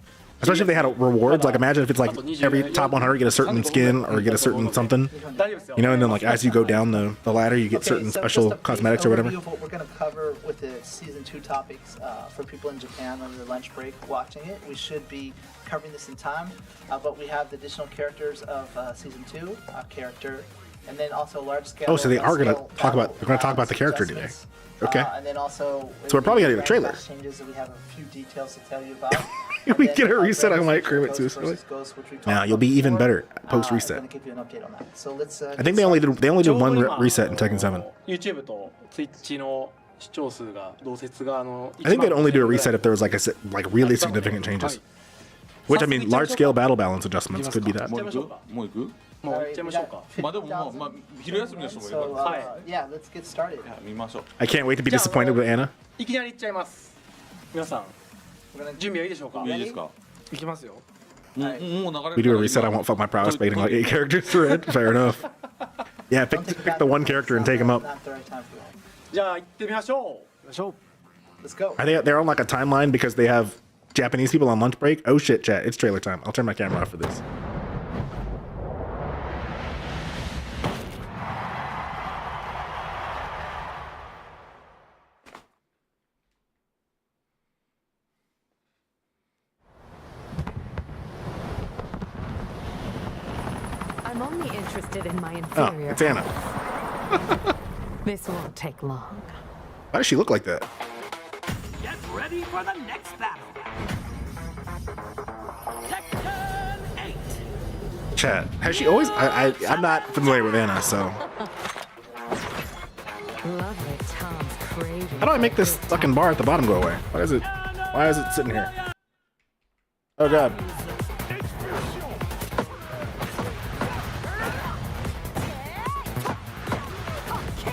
Especially if they had rewards. Like imagine if it's like every top 100 get a certain skin or get a certain something, 大丈夫ですよ you know, and then like as you go down the ladder, you get certain so special just a brief cosmetics or whatever. overview of what we're going to cover with the season 2 topics for people in Japan on their lunch break watching it. We should be covering this in time, but we have the additional characters of season 2 character, and then also large scale. Oh, so they are gonna scale talk about- battle, they're gonna talk about the character today. adjustments. Okay. And then also. So we're probably gonna get a trailer. Changes that we have a few details to tell you about. We get a reset on my Kermit Ghost too, really. versus Ghost, which we talked Now you'll about be even before. better post I'm reset. gonna give you an update on that. So let's, I think they only did ちょうど one 今 reset in Tekken 7. YouTube と Twitch の視聴数が同説が I think they'd only do a reset if there was like like really significant changes. Which I mean, large scale battle balance adjustments could be that. もう行くもう行くもう行っちゃいましょうかまあでももう、まあ、昼休みの人もいる So から、 yeah, let's get started. いや見ましょう I can't wait to be disappointed with Anna. いきなり行っちゃいます皆さん We're gonna 準備はいいでしょうかいいですかいきますよもう流れ We do a reset. I won't fuck my prowess baiting like 8 characters for it. Fair enough. Yeah, don't take it pick back the to one us. character and It's take him up. not the right time for that. じゃあ行ってみましょうよいしょ Let's go. Are they're on like a timeline because they have Japanese people on lunch break? Oh shit, chat. It's trailer time. I'll turn my camera off for this. I'm only interested in my Oh, inferior. it's Anna. This won't take long. Why does she look like that? Get ready for the next battle. Tekken 8. Chat. Has she always? I'm not familiar with Anna, so Lovely Tom's craving. how do I make this fucking bar at the bottom go away? Why is it sitting here? Oh god.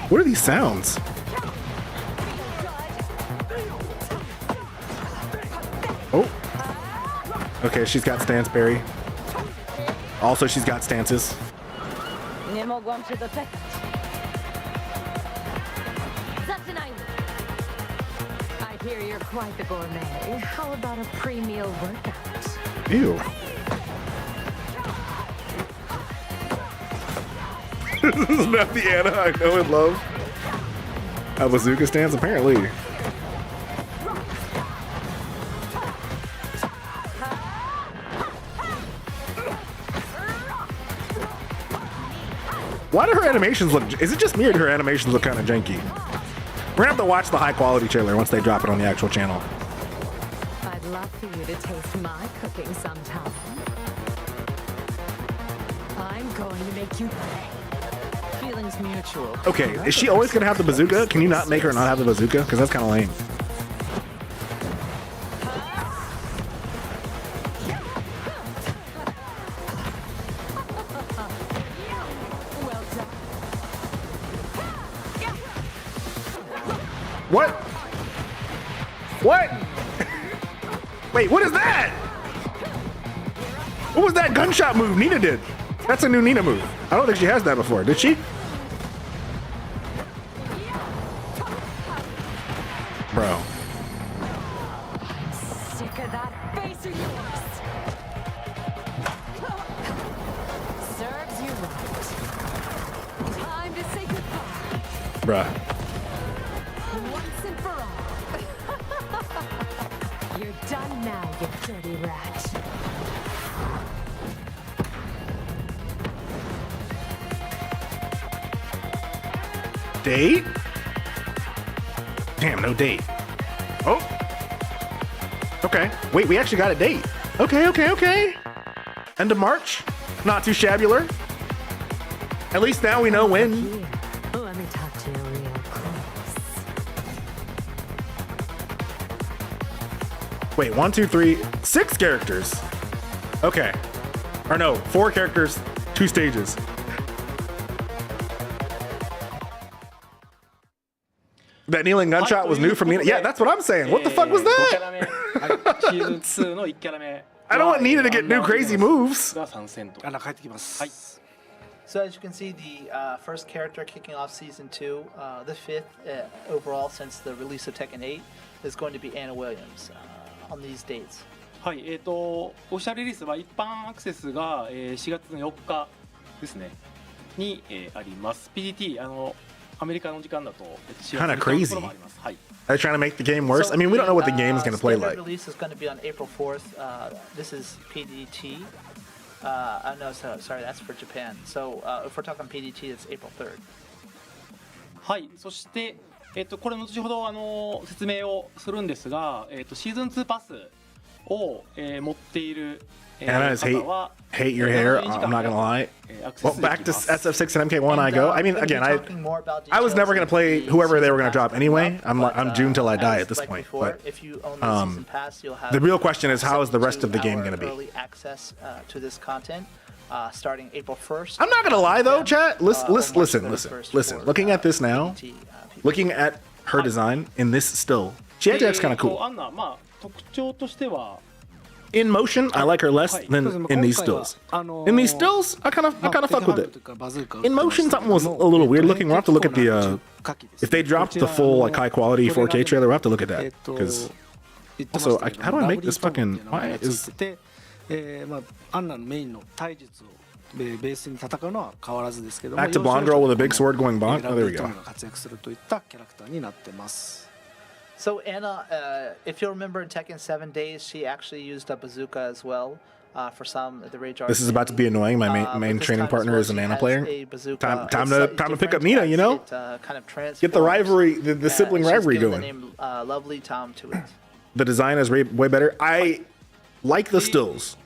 What are these sounds? Oh. Okay, she's got stance berry. Also, she's got stances. Nie mogłam się doczekać. Zaczynajmy. I hear you're quite the gourmet. How about a pre-meal workout? Ew. This is not the Anna I know and love. A bazooka stance, apparently. Why do her animations look? Is it just me or do her animations look kind of janky? We're gonna have to watch the high quality trailer once they drop it on the actual channel. I'd love for you to taste my cooking sometime. I'm going to make you pay. Feelings mutual. Okay, is she always gonna have the bazooka? Can you not make her not have the bazooka? Because that's kind of lame. Well done. What? What? Wait, what is that? What was that gunshot move Nina did? That's a new Nina move. I don't think she has that before. Did she? Bro. Sick of that face of yours. Serves you right. Time to say goodbye. Bruh. Once and for all. You're done now, you dirty rat. Date? Damn, no date. Oh. Okay. Wait, we actually got a date. Okay. End of March. Not too shabular. At least now we know when. Here, let me talk to you real close. Wait, 1, 2, 3, 6 characters. Okay. Or no, 4 characters, 2 stages. That kneeling gunshot was new from Nina. Yeah, that's what I'm saying. What the fuck was 5キャ that? ラ目、はい、シーズン2の1キャラ目 I don't want Nina to get new crazy moves. が参戦と。アンナ帰ってきます。はい。 So as you can see, the first character kicking off season 2, the 5th overall since the release of Tekken 8, is going to be Anna Williams on these dates. はい、オフィシャルリリースは一般アクセスが、4月の4日ですねに、あります。PDT アメリカの時間だと、4月 Kinda の crazy. ところもあります。はい。 Are they trying to make the game worse? I mean, we don't know what the game is going to play standard like. Release is going to be on April 4th. This is PDT. No, sorry, that's for Japan. So if we're talking PDT, it's April 3rd. はい、そして、これ後ほど説明をするんですが、シーズン2パスを、持っている、Anna's 方は hate your hair. I'm not gonna lie. アクセ Well, スで back き to ます。 SF6 and MK1 I go. I mean, we're gonna be again, I talking more about I was never details gonna play of the whoever they were season gonna drop pass anyway. coming up, I'm June till I die as at this like point. before, But if you own the season pass, you'll have the real question is, how is the rest of the game 72-hour gonna be? early access to this content starting April 1st. I'm not gonna lie though, chat. Listen. or March 31st for, Looking at this now, PDT, people. looking at her design in this still, she actually looks kind of cool. アンナ、まあ特徴としては。 In motion, I like her less than in these stills. In these stills, I kind of fuck with it. In motion, something was a little weird looking. We'll have to look at the if they dropped the full like high quality 4K trailer. We'll have to look at that because also, how do I make this fucking? Why is まあアンナのメインの体術をベースに戦うのは変わらずですけども、 back to blonde girl with a big sword going bonk? Oh, there we ラ go. ブリートムが活躍するといったキャラクターになってます。 So Anna, if you remember in Tekken 7 Days, she actually used a bazooka as well for some of the Rage This is about to be annoying. My main training partner is an Anna player. Time to pick up Nina. You know, get the rivalry, the sibling rivalry going. The name Lovely Tom to it. The design is way better. I like the stills.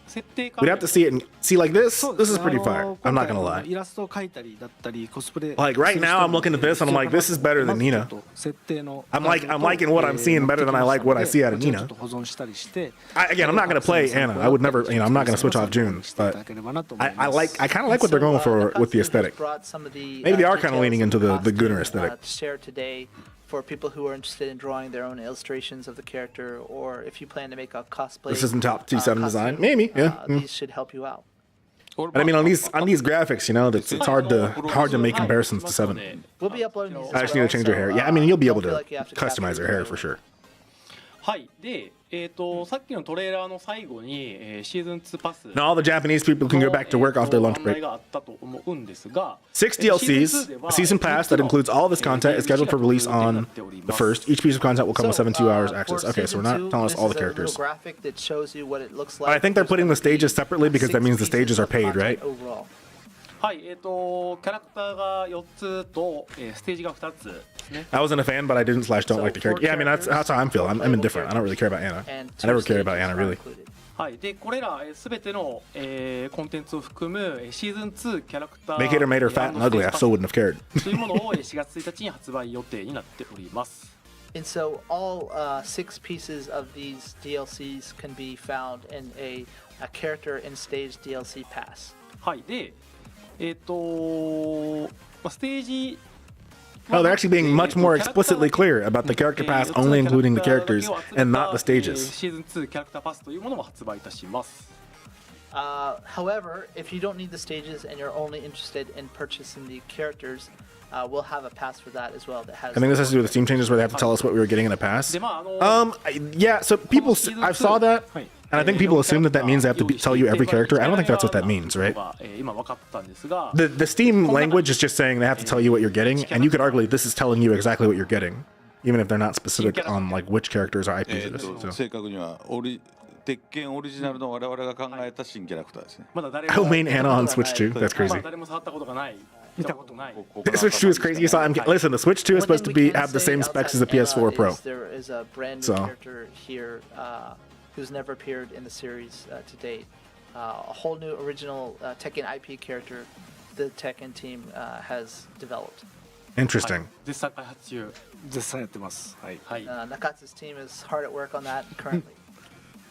設定か We'd have to see it and see like this. そうで This す is ね pretty fire. I'm not gonna 今 lie. 回イラストを描いたりだったりコスプレ Like right now, I'm looking at this and I'm like, this is better than Nina. 設定の I'm liking what I'm seeing better than I like what I see out of ちょ Nina. っと保存したりして Again, I'm not gonna play Anna. I would never, I'm not gonna switch off June. But I kind of like what they're going for with the aesthetic. Maybe they are kind of leaning into the Gunnar aesthetic. Share today for people who are interested in drawing their own illustrations of the character, or if you plan to make a cosplay. This isn't top T7 costume, design. Maybe, yeah. These should help you out. But I mean, on these graphics, you know, it's hard to make comparisons to 7. We'll be uploading these. I just need to change her hair. Yeah, I mean, you'll be able to customize her hair for sure. はいでさっきのトレーラーの最後に、シーズン2パス Now all the Japanese people can go back to work off their lunch 案内 break. があったと思うんですが 6 DLCs, a season pass that includes all this content is scheduled for release on the 1st. Each piece of content will come with 72 hours access. Okay, so we're not telling us all the characters. But I think they're putting the stages separately because that means the stages are paid, right? はい、キャラクターが4つと、ステージが2つですね。 I wasn't a fan, but I didn't slash don't like the character. Yeah, I mean that's how I'm feeling. I'm indifferent. I don't really care about Anna. I never cared about Anna really. はい、でこれらすべての、コンテンツを含むシーズン2キャラクター Make it or made her fat and ugly. I still wouldn't have cared. というものを4月1日に発売予定になっております。And so all 6 pieces of these DLCs can be found in a character and stage DLC pass. はい、でステージ Oh, they're actually being much more explicitly clear about the character pass only including the characters and not the stages. シーズン2キャラクターパスというものも発売いたします。However, if you don't need the stages and you're only interested in purchasing the characters, we'll have a pass for that as well. That has. I think this has to do with the Steam changes where they have to tell us what we were getting in the pass. でYeah, so people, I saw that, and I think people assume that that means they have to tell you every character. I don't think that's what that means, right? 今分かったんですが、 The Steam language is just saying they have to tell you what you're getting, and you could argue this is telling you exactly what you're getting, even if they're not specific on like which characters or IPs it is. So. 正確には鉄拳オリジナルの我々が考えた新キャラクターですね。まだ誰 Oh, main Anna on Switch 2? That's ま crazy. だ誰も触ったことがない、見たことない。 The Switch 2 is crazy. You saw him. Listen, the Switch 2 is supposed to be have the same specs as the PS4 Pro. There is a brand new So. character here who's never appeared in the series to date. A whole new original Tekken IP character the Tekken team has developed. Interesting. 絶賛開発中。絶賛やってます。はい。はい。 Nakatsu's team is hard at work on that currently.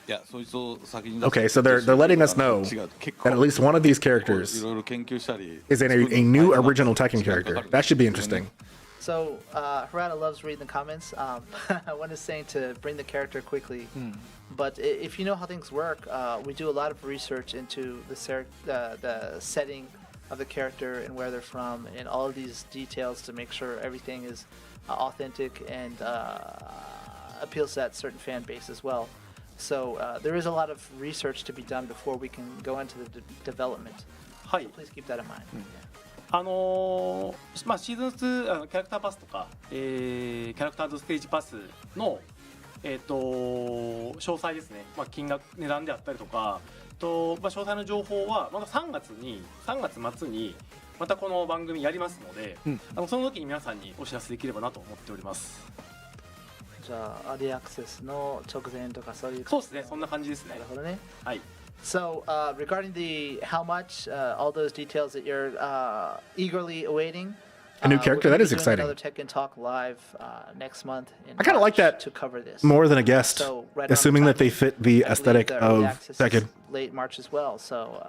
いや、そいつを先に Okay, so they're letting us know that at least one of these い characters ろいろ研究したり is in a new original Tekken character. That should be interesting. So Harada loves reading the comments. One is saying to bring the character quickly, but if you know how things work, we do a lot of research into the setting of the character and where they're from, and all of these details to make sure everything is authentic and appeals to that certain fan base as well. So there is a lot of research to be done before we can go into the development. はい So please keep that in mind. まあ、シーズン2キャラクターパスとか、キャラクターズステージパスの、詳細ですね、まあ、金額値段であったりとかと、まあ、詳細の情報はまた3月末にまたこの番組やりますので、その時に皆さんにお知らせできればなと思っております。じゃあアーリーアクセスの直前とかそういう。そうですね、そんな感じですね。なるほどね。はい。So regarding the how much, all those details that you're eagerly awaiting. A new character, that is exciting. Another Tekken Talk live next month. I kind of like that to cover this. more than a guest, So right assuming on that they fit the I believe aesthetic the early of access is Tekken. late March as well. So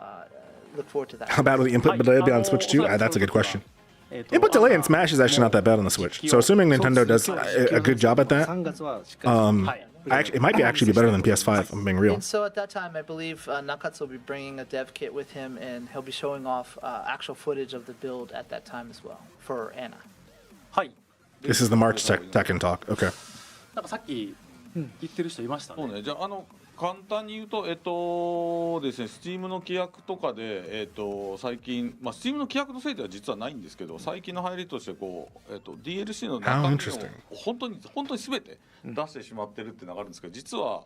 look forward to that. How bad will the input delay be on Switch 2? That's a good question. Input delay in Smash is actually not that bad on the Switch. So assuming Nintendo does a good job at that, 3月はしっかり。it might be actually be better than PS5. If I'm being real. And so at that time, I believe Nakatsu will be bringing a dev kit with him, and he'll be showing off actual footage of the build at that time as well for Anna. はい。 This is the March Tekken talk. Okay. なんかさっき言ってる人いましたね。そうね、じゃあ簡単に言うとですね、Steam の規約とかで最近Steam の規約のせいでは実はないんですけど、最近の入りとしてDLC の中身を本当に全て出してしまってるっていうのがあるんですけど、実は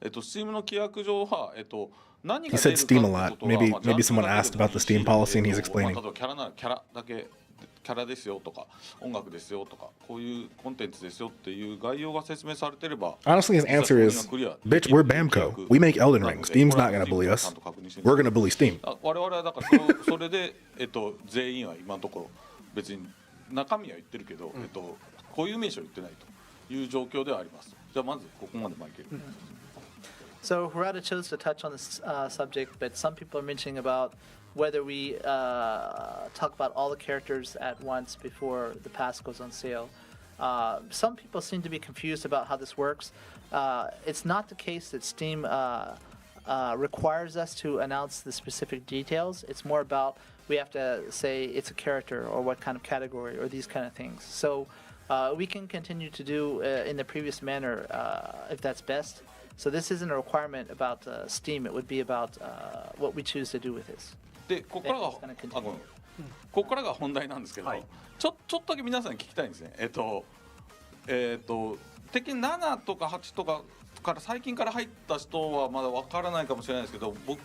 Steam の規約上は何が He said Steam a lot. Maybe someone asked about the Steam policy and he's explaining. 例えばキャラならキャラだけ。キャラですよとか音楽ですよとかこういうコンテンツですよっていう概要が説明されてれば Honestly, his answer is, bitch, we're Bamco. We make Elden Ring. Steam's not gonna bully us. We're gonna bully Steam. 我々はだからそれで全員は今のところ別に中身は言ってるけどこういう名称言ってないという状況ではあります。じゃあまずここまでマイケル。So Harada chose to touch on this subject, but some people are mentioning about whether we talk about all the characters at once before the pass goes on sale. Some people seem to be confused about how this works. It's not the case that Steam requires us to announce the specific details. It's more about we have to say it's a character or what kind of category or these kind of things. So we can continue to do in the previous manner if that's best. So this isn't a requirement about Steam. It would be about what we choose to do with this. でここからが本題なんですけど、はい、ちょっとだけ皆さんに聞きたいんですね。鉄拳7とか8とかから最近から入った人はまだわからないかもしれないですけど、僕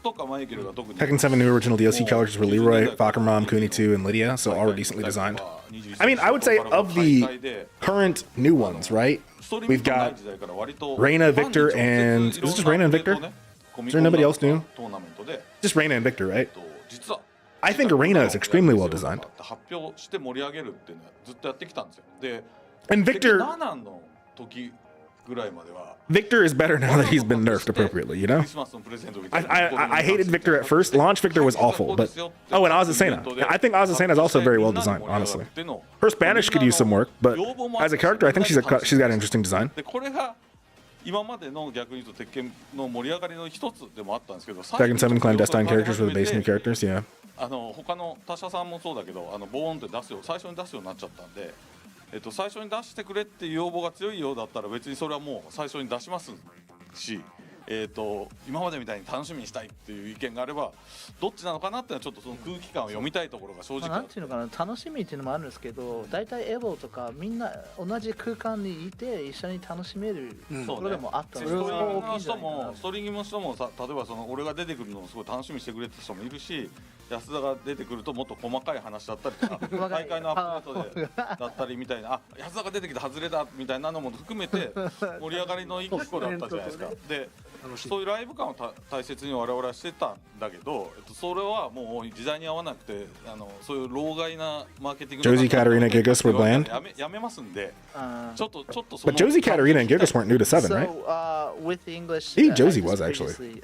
とかマイケルが特に Tekken 7 new original DLC characters were Leroy, Fakermom, Kuni 2, and Lydia, so all decently designed. I mean, I would say of the current new ones, right? We've got Reina, Victor, and is it just Reina and Victor? Is there nobody else new? Just Reina and Victor, right? I think Reina is extremely well designed. 発表して盛り上げるっていうのはずっとやってきたんですよ。で、 And Victor 7の時ぐらいまでは Victor is better now that he's been nerfed appropriately, you know? クリスマスのプレゼントみたいな I hated Victor at first. Launch Victor was awful, but oh, and Azucena. I think Azucena is also very well designed, honestly. Her Spanish could use some work, but as a character, I think she's got an interesting design. でこれが今までの逆に言うと鉄拳の盛り上がりの一つでもあったんですけど、 Tekken 7 clandestine characters were the base new characters, yeah. 他の他社さんもそうだけど、ボーンって出すよ、最初に出すようになっちゃったんで、最初に出してくれっていう要望が強いようだったら別にそれはもう最初に出しますし、今までみたいに楽しみにしたいっていう意見があればどっちなのかなっていうのはちょっとその空気感を読みたいところが正直なんていうのかな、楽しみっていうのもあるんですけど、大体エボとかみんな同じ空間にいて一緒に楽しめるところでもあったので、ストリーミングの人もストリーミングの人もさ、例えばその俺が出てくるのをすごい楽しみにしてくれてた人もいるし、安田が出てくるともっと細かい話だったりとか大会のアップデートでだったりみたいな、あ、安田が出てきて外れだみたいなのも含めて盛り上がりの一個だったじゃないですか。で、そういうライブ感を大切に我々はしてたんだけど、それはもう時代に合わなくて、そういう老害なマーケティング Josie, Katarina, Gigas were bland. やめますんで、ちょっとそ But の Josie, Katarina, and Gigas weren't new to 7, right? So, with the English, I think Josie as was, actually. previously,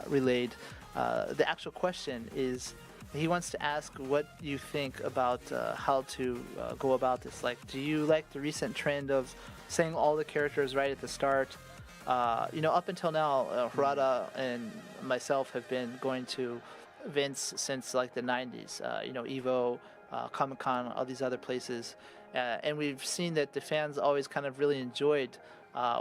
relayed, the actual question is, he wants to ask what you think about how to go about this. Like, do you like the recent trend of saying all the characters right at the start? Up until now, Harada and myself have been going to events since like the 90s. Evo, Comic-Con, all these other places. And we've seen that the fans always kind of really enjoyed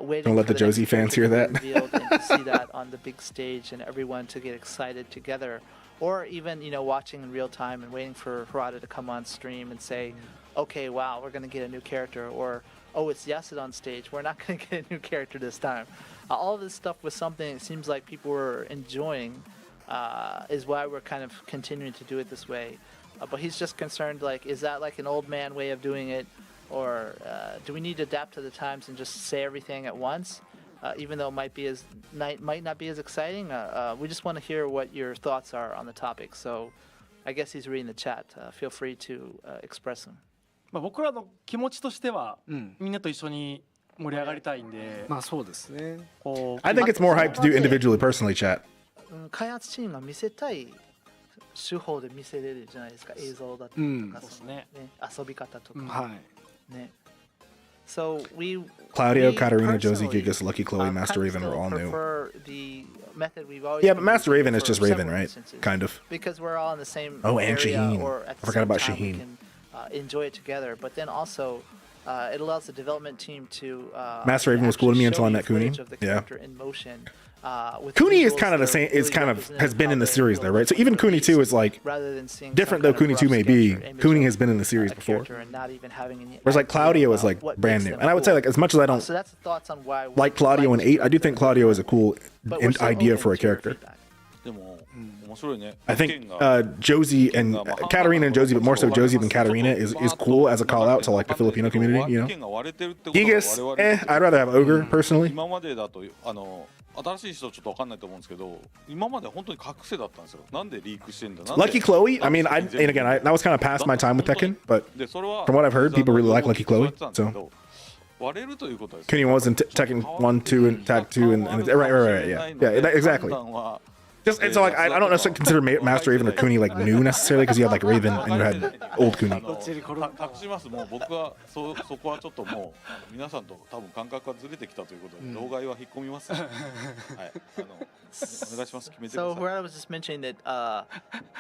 waiting Don't let for the Josie next fans character hear to that. be revealed and to see that on the big stage and everyone to get excited together. Or even, watching in real time and waiting for Harada to come on stream and say, okay, wow, we're going to get a new character. Or, oh, it's Yasuda on stage. We're not going to get a new character this time. All of this stuff was something it seems like people were enjoying, is why we're kind of continuing to do it this way. But he's just concerned, like, is that like an old man way of doing it? Or do we need to adapt to the times and just say everything at once? Even though it might not be as exciting, we just want to hear what your thoughts are on the topic. So I guess he's reading the chat. Feel free to express them. 僕らの気持ちとしては、みんなと一緒に盛り上がりたいんで、まあそうですね。こう I think it's more hype to do individually, personally, chat. 開発チームが見せたい手法で見せれるじゃないですか。映像だったりとか、そうですね。遊び方とか、はいね。So Claudio, we Katarina, Josie, personally, Gigas, Lucky Chloe, Master kind of Raven were all still new. prefer the method we've always Yeah, been but Master using Raven is for just Raven, several right? instances. Kind of. Because we're all in the same Oh, and area, Shaheen. or at I the forgot same about time we Shaheen. can enjoy it together. But then also, it allows the development team to Master Raven was cool to me actually until I show met you Cooney. footage of the Yeah. character in motion. With Cooney is visuals kind of the that same. really Is kind of represent has been how in the they series will though, right? So be even Cooney 2 is like rather than seeing different some though kind Cooney of 2 rough may sketch be. or image Cooney of has been in the series a before. character and not even having any Whereas like idea Claudio is about like what brand makes new, them and I would say cool. like as much as I don't So that's the thoughts on why we like Claudio in 8, I do think Claudio is a cool but we're still idea open for a to your character. feedback. でも面白いね。 I think Josie and Katarina and Josie, but more so Josie than Katarina, is cool as a call out to like the Filipino community. You know, Gigas, I'd rather have Ogre personally. 今までだと新しい人ちょっと分かんないと思うんですけど、今まで本当に隠せだったんですよ。なんでリークしてんだ。 Lucky Chloe, I mean, and again, that was kind of past my time with Tekken, but from what I've heard, people really like Lucky Chloe. So 割れるということです。 Cooney was in Tekken 1, 2, and Tag 2, and right, yeah, exactly. Just and so like I don't necessarily consider Master Raven or Cooney like new necessarily because you had like Raven and you had old Cooney. 託します。もう僕はそこはちょっともう皆さんと多分感覚がずれてきたということで、老害は引っ込みます。はい。お願いします。決めてくだ So さい。 where I was just mentioning that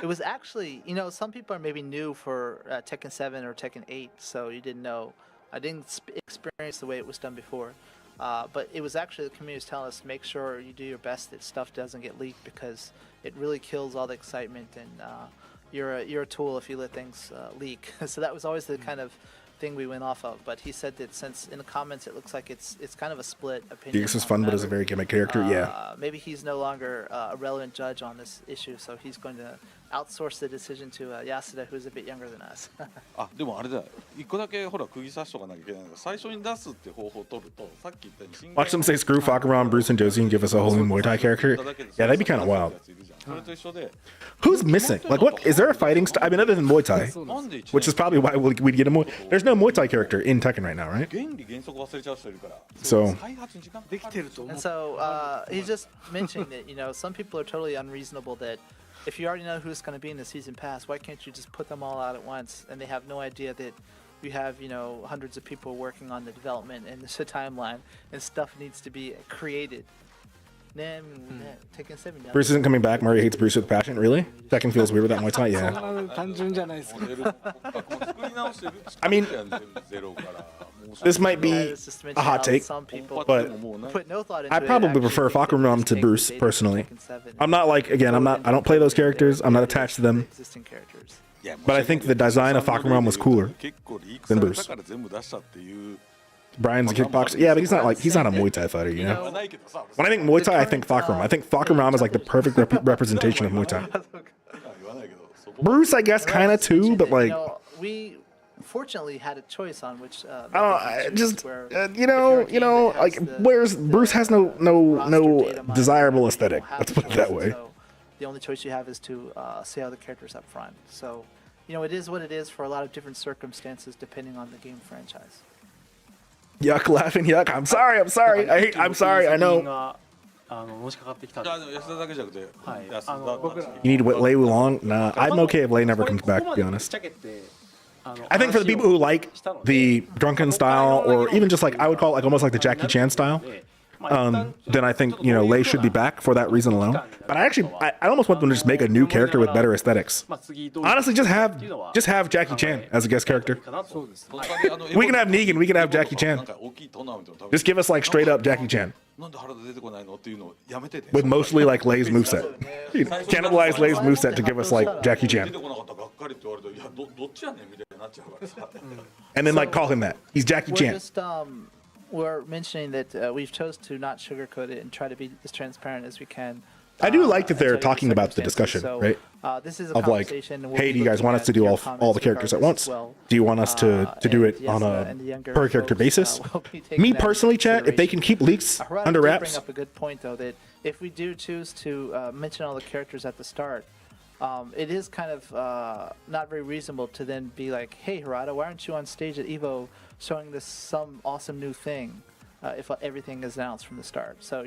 it was actually, some people are maybe new for Tekken 7 or Tekken 8, so you didn't know. I didn't experience the way it was done before. But it was actually the community was telling us to make sure you do your best that stuff doesn't get leaked because it really kills all the excitement and you're a tool if you let things leak. So that was always the kind of thing we went off of. But he said that since in the comments it looks like it's kind of a split opinion. Geeks is on fun, the but is a matter. very gimmick character. Yeah. Maybe he's no longer a relevant judge on this issue, so he's going to outsource the decision to Yasuda, who's a bit younger than us. あでもあれだ一個だけほら釘刺しとかなきゃいけないのが最初に出すって方法を取るとさっき言ったように新 Watch them say screw Fakuram, Bruce, and Josie and give us a whole new Muay Thai character. Yeah, that'd be kind of wild. それと一緒で Who's missing? Like, what is there a fighting style? I mean, other than Muay Thai, なんで which is probably why we'd get a Muay. There's no Muay Thai character in Tekken right now, right? 原理原則忘れちゃう人いるから So 開発に時間かかるできてると思 And う so he's just mentioning that, some people are totally unreasonable that if you already know who's going to be in the season pass, why can't you just put them all out at once? And they have no idea that you have, hundreds of people working on the development and there's a timeline and stuff needs to be created. Tekken 7. Bruce isn't coming back. Murray hates Bruce with passion. Really? Tekken feels weird with that Muay Thai. そ Yeah. んな単純じゃないですけど 作り直してる I mean, 全部ゼロからもう This might be It's just to mention a hot how take, some people but put no thought into I it, probably actually prefer think that Fakuram to Tekken Bruce Tekken personally. 7 I'm not like again. I don't play those characters. I'm not attached to them. existing characters. But I think the design of Fakuram was cooler 結構リーク than され Bruce. たから全部出したっていう Brian's a kickboxer. Yeah, but he's not a Muay Thai fighter, you know. ないけどさ When I think Muay Thai, I think Fakuram. I think Fakuram is like the perfect representation of Muay Thai. 言わないけどそこ Bruce, I guess, kind of too, but like we fortunately had a choice on which I don't know. I just where like where's Bruce has no desirable aesthetic. Let's put it that way. So the only choice you have is to see how the characters up front. So, it is what it is for a lot of different circumstances depending on the game franchise. Yuck, laughing, yuck. I'm sorry. I'm sorry. I know. のしかかってきたんじゃあです安田だけじゃなくてはい安田僕ら You need Lei Wulong? Nah, I'm okay if Lei never comes back. To be honest. I think for the people who like the drunken style, or even just like I would call it like almost like the Jackie Chan style, then I think Lei should be back for that reason alone. But I almost want them to just make a new character with better aesthetics. Honestly, just have Jackie Chan as a guest character. そうです We can have Negan. We can have Jackie な Chan. んか大きいトーナメントのため Just give us like straight up Jackie Chan なんで原田出てこないのっていうのをやめてて with mostly like Lei's moveset. Cannibalize Lei's moveset to give us like Jackie 出 Chan, てこなかったらがっかりって言われていやどっちやねんみたいになっちゃうからさ and then like call him that. He's Jackie We're Chan. just we're mentioning that we've chose to not sugarcoat it and try to be as transparent as we can. I do like that they're and tell you talking about the circumstances. discussion, So, right? This is a Of like, conversation. We'll hey, be do you guys looking want us at to do your all comments the characters at regardless once? as well. Do you want us to do And it on yes, a and the younger per character folks, basis? will be taking Me that into personally, chat, if they can keep leaks consideration. under Harada did wraps, bring up a good point though that if we do choose to mention all the characters at the start, it is kind of not very reasonable to then be like, hey Harada, why aren't you on stage at Evo showing this some awesome new thing if everything is announced from the start? So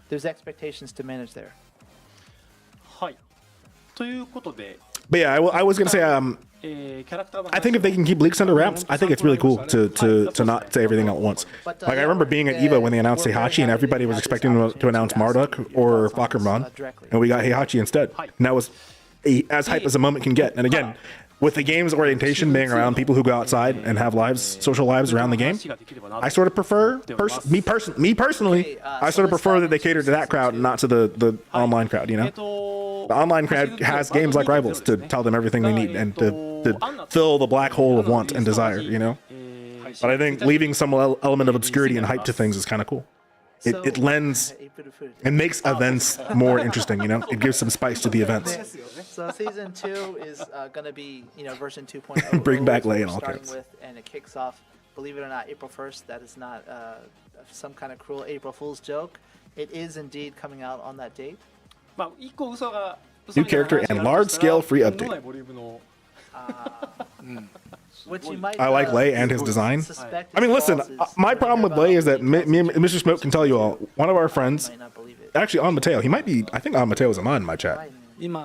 there's expectations to manage there. はいということで but yeah, I was gonna say, キャラクターの I think if they can keep leaks under wraps, I think it's really cool to not say everything all at once. Like I remember being at Evo when they announced Heihachi and everybody was expecting to announce Marduk or Fakuman, and we got Heihachi instead. And that was as hype as a moment can get. And again, with the game's orientation being around people who go outside and have lives, social lives around the game, I sort of prefer, me personally, I sort of prefer that they cater to that crowd and not to the online crowd, The online crowd has games like Rivals to tell them everything they need and to fill the black hole of want and desire, But I think leaving some element of obscurity and hype to things is kind of cool. It lends and makes events more interesting, It gives some spice to the events. So season 2 is going to be, version 2.0. Bring back Lei and all starting kinds. with, and it kicks off, believe it or not, April 1st. That is not some kind of cruel April Fool's joke. It is indeed coming out on that date. まあ一個嘘が New character and large-scale free update. とんでもないボリュームの Which you might, I like Lei and his design. suspect I mean, is listen, false is my problem with Lei is that about me and Mr. Smoke can tell you all, one of our friends, might not believe it. actually on Mateo, he might be, I think on Mateo is on in my chat. 今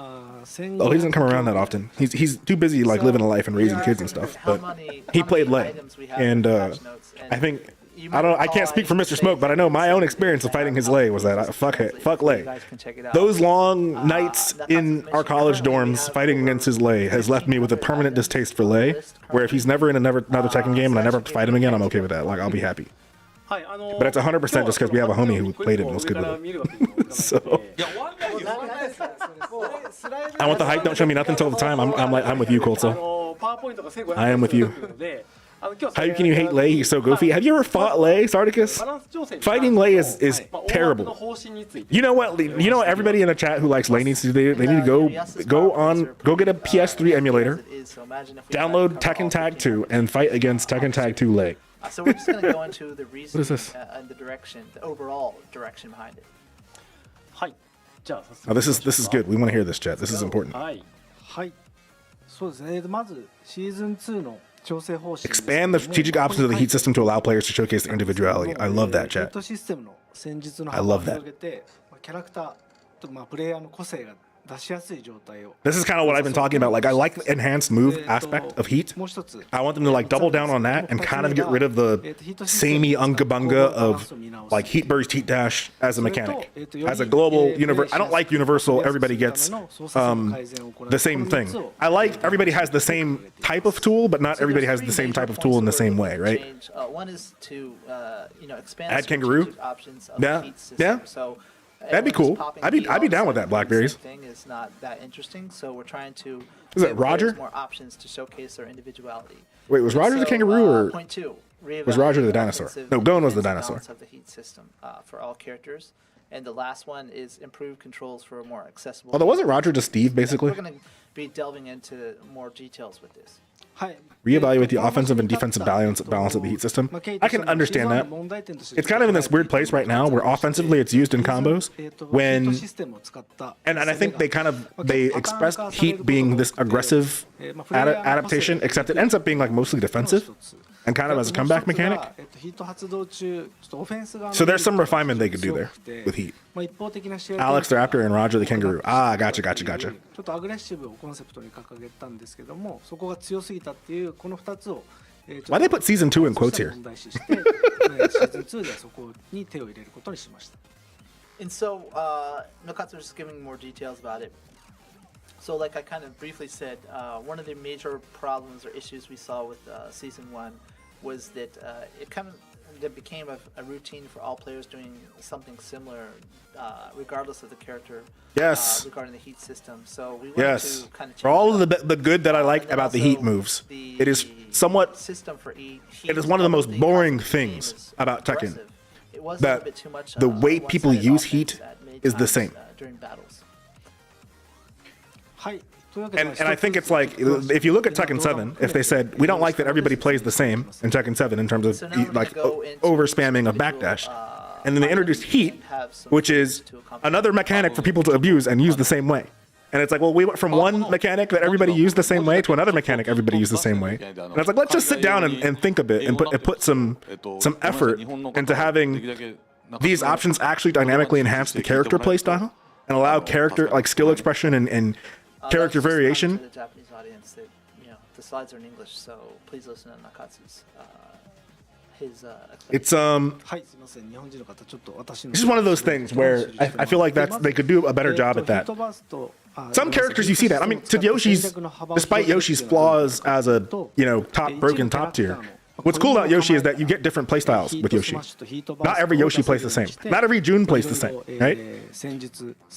Oh, he doesn't come around that often. He's too busy like living a life and raising kids and stuff. How But many he played Lei, items we have and in the patch notes, and I think you I might don't. I recall can't speak for used Mr. to Smoke, say but I know my own things experience of fighting his Lei was that fuck you Lei. guys can check it out. Those long nights in our college dorms fighting against his Lei has left me with a permanent distaste for Lei. Where if he's never in another Tekken game and I never have to fight him again, I'm okay with that. Like I'll be happy. はいBut it's 100% just because we have a homie who played it and was good with it. So いや終わんないよ I want the hype. Don't show me nothing till the time. I'm with you, あ Colso. のパワーポイントが1500 I am with you. ので How can you hate Lei? He's so goofy. Have you ever fought Lei, Sardicus? Fighting Lei is terrible. You know what? You know what? Everybody in the chat who likes Lei needs to do. They need to go get a PS3 emulator, download Tekken Tag 2, and fight against Tekken Tag 2 Lei. So we're just going to go into the reason What is this? and the direction, the overall direction behind it. はいじゃあ早速 Oh, this is good. We want to hear this, chat. This is important. はいはいそうですねまずシーズン2の調整方針 Expand the strategic options of the heat system to allow players to showcase their individuality. I love that, ヘッ chat. ドシステムの戦術の I 幅を love that. 広げてキャラクターとプレイヤーの個性が出しやすい状態を This is kind of what I've been talking about. Like, I like the enhanced move aspect of Heat. もう一つ I want them to like double down on that and kind of get rid of the samey unga bunga of like Heat Burst, Heat Dash as a mechanic. As a global universe, I don't like universal. Everybody gets the same thing. I like everybody has the same type of tool, but not everybody has the same type of tool in the same way, right? One is to expand Add the kangaroo? strategic options of Yeah, the heat system. yeah. So That'd be everyone's cool. popping I'd be heat all down of with a that, sudden. Blackberries. The same thing is not that interesting. So we're trying to Is it give players Roger? more options to showcase their individuality. Wait, was Roger the So, kangaroo or point two? was Roger the reevaluate dinosaur? offensive No, and Gon was the defensive dinosaur. balance of the heat system for all characters. And the last one is improved controls for a more accessible. Although wasn't Roger just Steve basically? We're going to be delving into more details with this. はい Reevaluate the offensive and defensive balance of the heat system. I can understand that. It's kind of in this weird place right now where offensively it's used in combos when and I think they express Heat being this aggressive adaptation, except it ends up being like mostly defensive and kind of as a comeback mechanic. So there's some refinement they could do there with Heat. Alex the Raptor and Roger the Kangaroo. Ah, gotcha. ちょっとアグレッシブをコンセプトに掲げたんですけどもそこが強すぎたっていうこの2つを Why they put season 2 in quotes here? 問題視してシーズン2ではそこに手を入れることにしました And so, Nakatsu was just giving more details about it. So, like I kind of briefly said, one of the major problems or issues we saw with Season 1 was that it kind of became a routine for all players doing something similar, regardless of the character. Yes. Regarding the heat system. So, we wanted Yes. to kind of For all of the good that I like And then about the also Heat moves, the it is somewhat system for heat it is one of the most probably boring caused the game things is about Tekken. aggressive. It was a That little bit too much, the way people one-sided use offense heat at many is the times, same. During battles. はいというわけで And I think it's like if you look at Tekken 7, if they said we don't like that everybody plays the same in Tekken 7 in terms of So now we're gonna like go into over spamming of individual, backdash, and then they introduced Heat, have some which is to accompany another mechanic for people to abuse and use the same way. And it's like, well, we went from one mechanic that everybody used the same way to another mechanic everybody used the same way. And it's like, let's just sit down and think a bit and put some effort into having these options actually dynamically enhance the character playstyle and allow character like skill expression and character that's just variation. for the Japanese audience that, the slides are in English, so please listen to Nakatsu's his It's はいすみません日本人の方ちょっと私の It's just one of those things where I feel like they could do a better job at that. Some characters you see that. I mean, to Yoshi's, despite Yoshi's flaws as a broken top tier, what's cool about Yoshi is that you get different playstyles with Yoshi. Not every Yoshi plays the same. Not every Jun plays the same, right?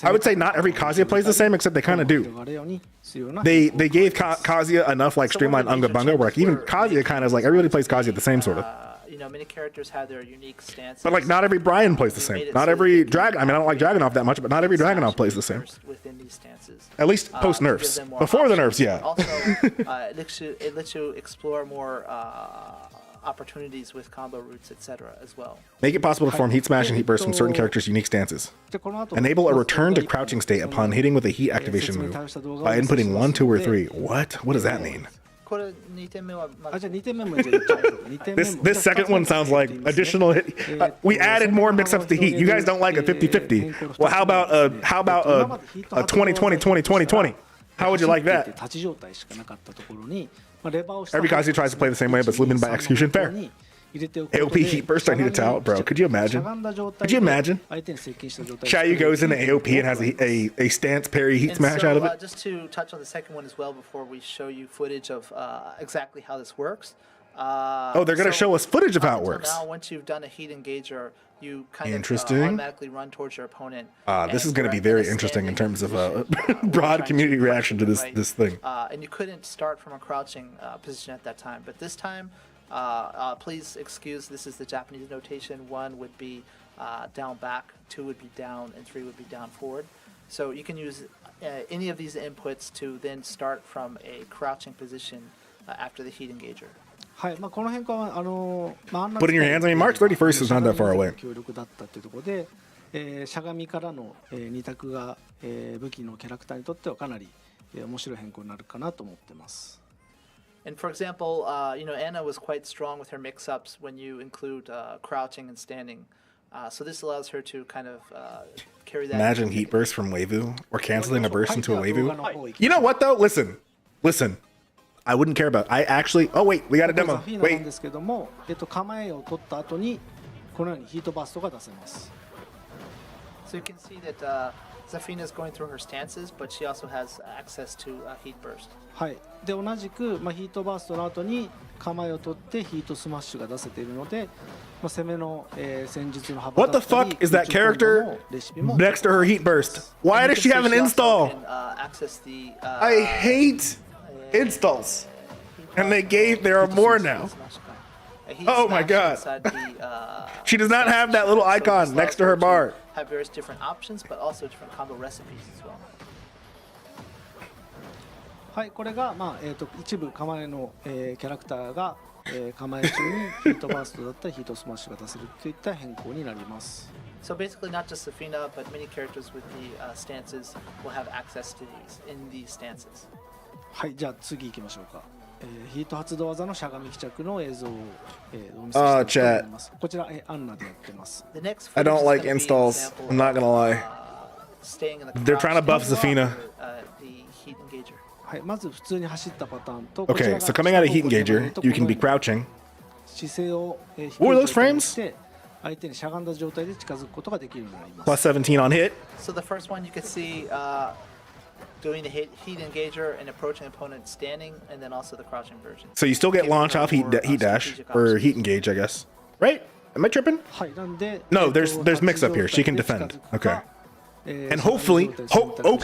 I would say not every Kazuya plays the same, except they kind of do. They gave Kazuya enough like streamlined Unga Bunga, where like even Kazuya kind of is like everybody plays Kazuya the same sort of. many characters have their unique stances. But like not every Brian plays the same. Not every Dragon. I mean, I don't like Dragunov that much, but not every Dragunov plays the same. Within these stances. At least post To give nerfs. them more Before the options. nerfs, yeah. Also, it lets you explore more opportunities with combo routes, etc. as well. Make it possible to form Heat Smash and Heat Burst from certain characters' unique stances. Enable a return to crouching state upon hitting with a Heat activation move by inputting 1, 2, or 3. What? What does that mean? これ2点目はまずあじゃあ2点目もじゃあ2点目も This second one sounds like additional hit. We added more mix-ups to Heat. You guys don't like a 50-50. Well, how about a 20-20-20-20-20? How would you like that? 立ち状態しかなかったところにレバーをした Every Kazuya tries to play the same way, but it's limited by execution. Fair. AOP Heat Burst, I need a towel, bro. Could you imagine? Could you imagine? 相手に接近した状態 Chayu goes into AOP and has a stance parry Heat And Smash so, out of it. just to touch on the second one as well before we show you footage of exactly how this works. Oh, they're going to show us footage of how it works. Now, once you've done a heat engager, you kind Interesting. of automatically run towards your opponent. This is and going to be you're very in a interesting in standing terms of position, broad trying community to reaction to right. this thing. And you couldn't start from a crouching position at that time, but this time Please excuse, this is the Japanese notation. 1 would be down back, 2 would be down, and 3 would be down forward. So you can use any of these inputs to then start from a crouching position after the heat engager. はい、この変化はPut in your hands. I mean, March 31st is not that far away. 強力だったっていうところで、しゃがみからの、2択が、武器のキャラクターにとってはかなり、面白い変更になるかなと思ってます。And for example, Anna was quite strong with her mix-ups when you include crouching and standing. So this allows her to kind of carry that. Imagine heat burst from Waivu or canceling a burst into a Waivu. You know what though? Listen. I wouldn't care about. I actually. Oh wait, we got a ザ demo. フィーナなん Wait. ですけども、構えを取った後にこのようにヒートバーストが出せます。So you can see that Zafina is going through her stances, but she also has access to heat burst. はい。で同じく、ヒートバーストの後に構えを取ってヒートスマッシュが出せているので、攻めの、戦術の幅 What だ the ったり fuck is that 宇宙コンボ character のレシピも next to her heat burst? Why And you does can she have see an also install? can, access the, I hate installs. And there are more now. Oh my God. She does not have that little icon next to her bar. Have various different options, but also different combo recipes as well. はい、これが、一部構えの、キャラクターが、構え中にヒートバーストだったりヒートスマッシュが出せるといった変更になります。So basically, not just Zafina, but many characters with the stances will have access to these in these stances. はい、じゃあ次行きましょうか。ヒート発動技のしゃがみ帰着の映像を、お見せしたいと思います。こちら、アンナでやってます。The next I don't footage is like gonna be an installs. example I'm not gonna lie. Staying in the They're trying to buff crouch Zafina. the heat engager. はい、まず普通に走ったパターンと、 Okay, so coming out of heat engager, you can be crouching. 姿勢を、低い What were those 状態に frames? して相手にしゃがんだ状態で近づくことができるようになります。 Plus 17 on hit. So the first one you can see doing the heat engager and approaching opponent standing, and then also the crouching version. So you still get launch off heat dash or heat engage, I guess. Right? Am I tripping? はい、なんで、 No, there's mix up here. She can defend. Okay. And hopefully,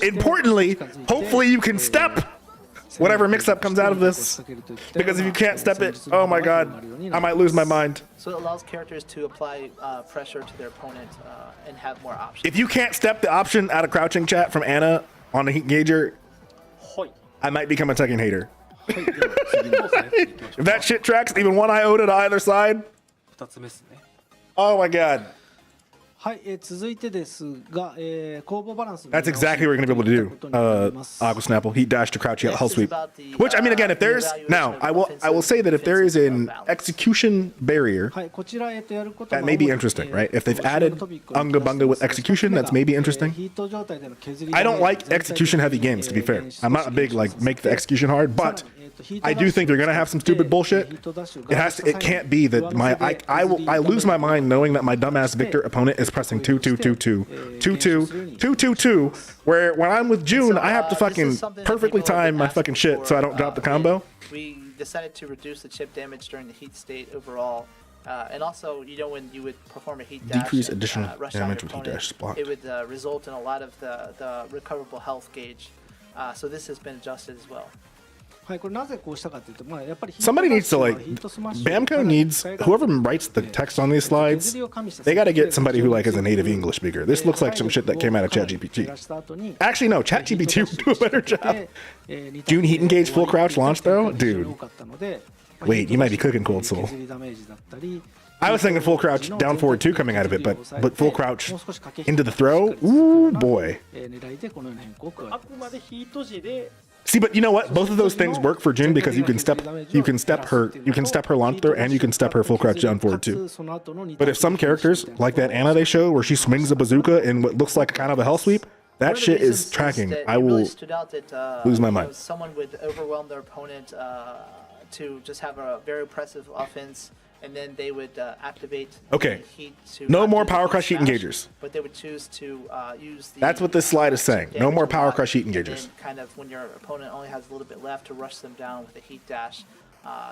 importantly, hopefully you can step whatever mix up comes out of this. Because if you can't step it, oh my god, I might lose my mind. So it allows characters to apply pressure to their opponent and have more options. If you can't step the option out of crouching chat from Anna on the heat engager, はい I might become a Tekken hater. はいでは次のスタイルに行きましょ If う that shit tracks even one iota to either side, 2つ目ですね oh my god. はい、続いてですが、攻防バランスの That's exactly what you're going to be able to do. ことになります Aqua Snapple, heat dash to crouch, Next hull is sweep. about the, Which I mean, again, if there's evaluation now, of I will say that if there is an offensive execution barrier, はい、こちらやること that may be interesting, right? If they've added Unga Bunga with execution, that's maybe interesting. ヒート状態での削り I don't like 全体的に execution heavy games, to be fair. I'm not a big like make the execution hard, but ヒート I do think they're gonna have some stupid bullshit. ヒートダッシュ It has to. It can't be that I lose my mind knowing that my dumbass Victor opponent is pressing 2-2-2-2, 2-2, 2-2-2, where when I'm with June, I have to fucking perfectly time my fucking shit so I don't drop the combo. We decided to reduce the chip damage during the heat state overall. And also, when you would perform a heat dash, Decrease and, additional rush down damage your with heat opponent, dash is blocked. It would result in a lot of the recoverable health gauge. So this has been adjusted as well. はい、これなぜこうしたかというと、やっぱり Somebody needs to like ヒートスマッシュ Bamco needs whoever writes the text on these slides. They got to get somebody who like is a native English speaker. This looks like some shit that came out of ChatGPT. Actually, no, ChatGPT would do a better job. June heat engage full crouch launch though, dude. Wait, you might be cooking, Cold Soul. I was thinking full crouch down forward too coming out of it, but full crouch into the throw. Ooh boy. あくまでヒート時で See, but you know what? Both of those things work for June because you can step her launch throw and you can step her full crouch down forward too. But if some characters like that Anna they show where she swings a bazooka in what looks like kind of a hell sweep, that shit is tracking. I will lose my mind. Someone would overwhelm their opponent to just have a very oppressive offense, and then they would activate Okay. the heat to No not more do the power heat crush heat dash, engagers. But they would choose to use the. That's what this slide is saying. No damage more a power lot, crush heat and engagers. then kind of when your opponent only has a little bit left to rush them down with a heat dash,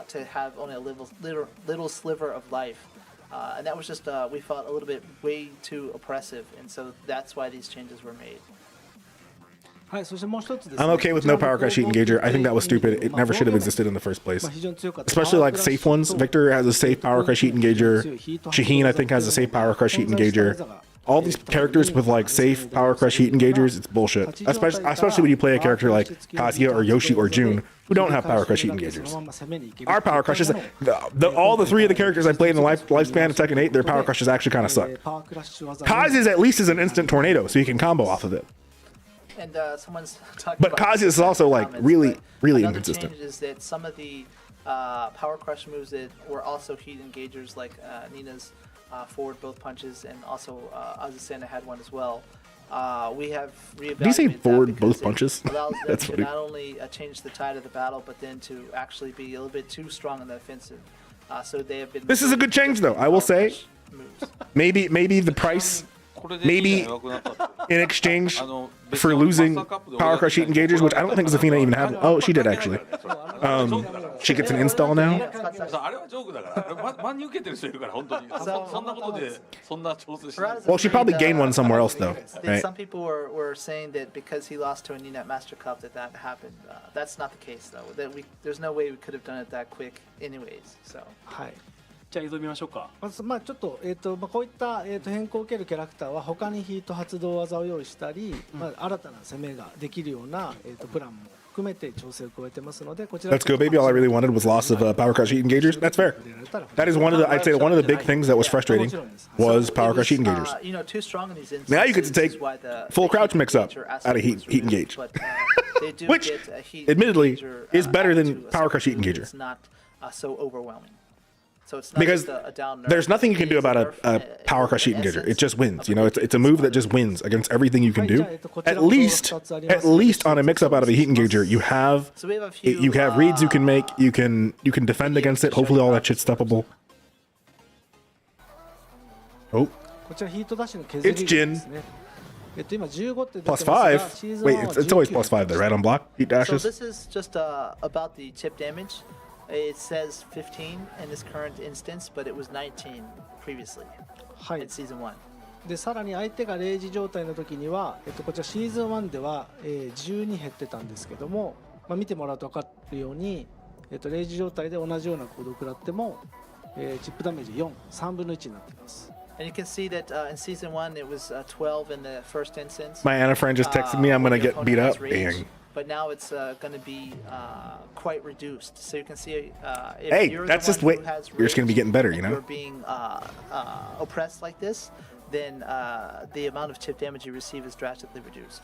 to have only a little sliver of life. And that was just we felt a little bit way too oppressive, and so that's why these changes were made. はい、そしてもう一つですね。 I'm okay with no power crush heat engager. I think that was stupid. It never should have existed in the first place. まあ非常に強かった Especially like safe ones. Victor has a safe power crush heat engager. Shaheen, I think, has a safe power crush heat engager. All these characters with like safe power crush heat engagers, it's bullshit. Especially when you play a character like Kazuya or Yoshi or Jun, who don't have power crush heat engagers. Our power crushes, all the three of the characters I played in the lifespan of Tekken 8, their power crushes actually kind of suck. Kazuya's at least is an instant tornado, so you can combo off of it. And someone's talking But about Kazuya is also like comments, really, but really another inconsistent. change is that some of the power crush moves that were also heat engagers, like Nina's forward both punches, and also Azucena had one as well. We have reevaluated. Did you say that forward because both punches? it allows them That's to funny. not only change the tide of the battle, but then to actually be a little bit too strong in the offensive. So they have been. This is a good change, though. I will say, maybe the price, maybe in exchange for losing power crush heat engagers, which I don't think Zafina even had. Oh, she did actually. She gets an install now. あれはジョークだから真に受けてる人いるから本当にそんなことでそんな調整しない Well, she probably gained one somewhere else though, right? Some people were saying that because he lost to a Nina at Master Cup that happened. That's not the case though. There's no way we could have done it that quick, anyways. So. はい。じゃあ映像見ましょうか。まあちょっとまあこういった変更を受けるキャラクターは他にヒート発動技を用意したり、まあ新たな攻めができるようなプランも含めて調整を加えてますので、こちら。 Let's go, baby. All I really wanted was loss of power crush heat engagers. That's fair. That is one of the, I'd say, one of the big things that was frustrating was power crush heat engagers. You know, too strong in these instances. Now you get to take is why the full crouch heat mix up engager out of aspect heat was engage. removed, but, they do Which, get a heat admittedly, engager, is better than added to a power crush heat certain move engager. that's not so overwhelming. So it's not Because just a down nerf. there's nothing you can do about a power crush heat engager. It just wins. You know, it's a move that just wins against everything you can do. At least on a mix up out of a heat engager, you have reads you can make. You can defend against it. Hopefully, all that shit's stoppable. Oh, こちらヒートダッシュの削り It's Jin. ですね。今15って出て plus ますが、 5. シーズン Wait, 1は it's always 19 plus 5 there, right? On block heat So dashes. this is just about the chip damage. It says 15 in this current instance, but it was 19 previously はい in。season 1. でさらに相手が0時状態の時には、こちらシーズン1では、12減ってたんですけども、まあ、見てもらうと分かるように、0時状態で同じような行動を食らっても、チップダメージ3分の1になっています。 And you can see that in season 1 it was 12 in the first instance. My Anna friend just texted me I'm when gonna the get beat opponent up. has rage. Dang. But now it's going to be quite reduced. So you can see if Hey, you're that's the just one who wait. has You're just gonna be rage getting better, you and know. You're being oppressed like this, then the amount of chip damage you receive is drastically reduced.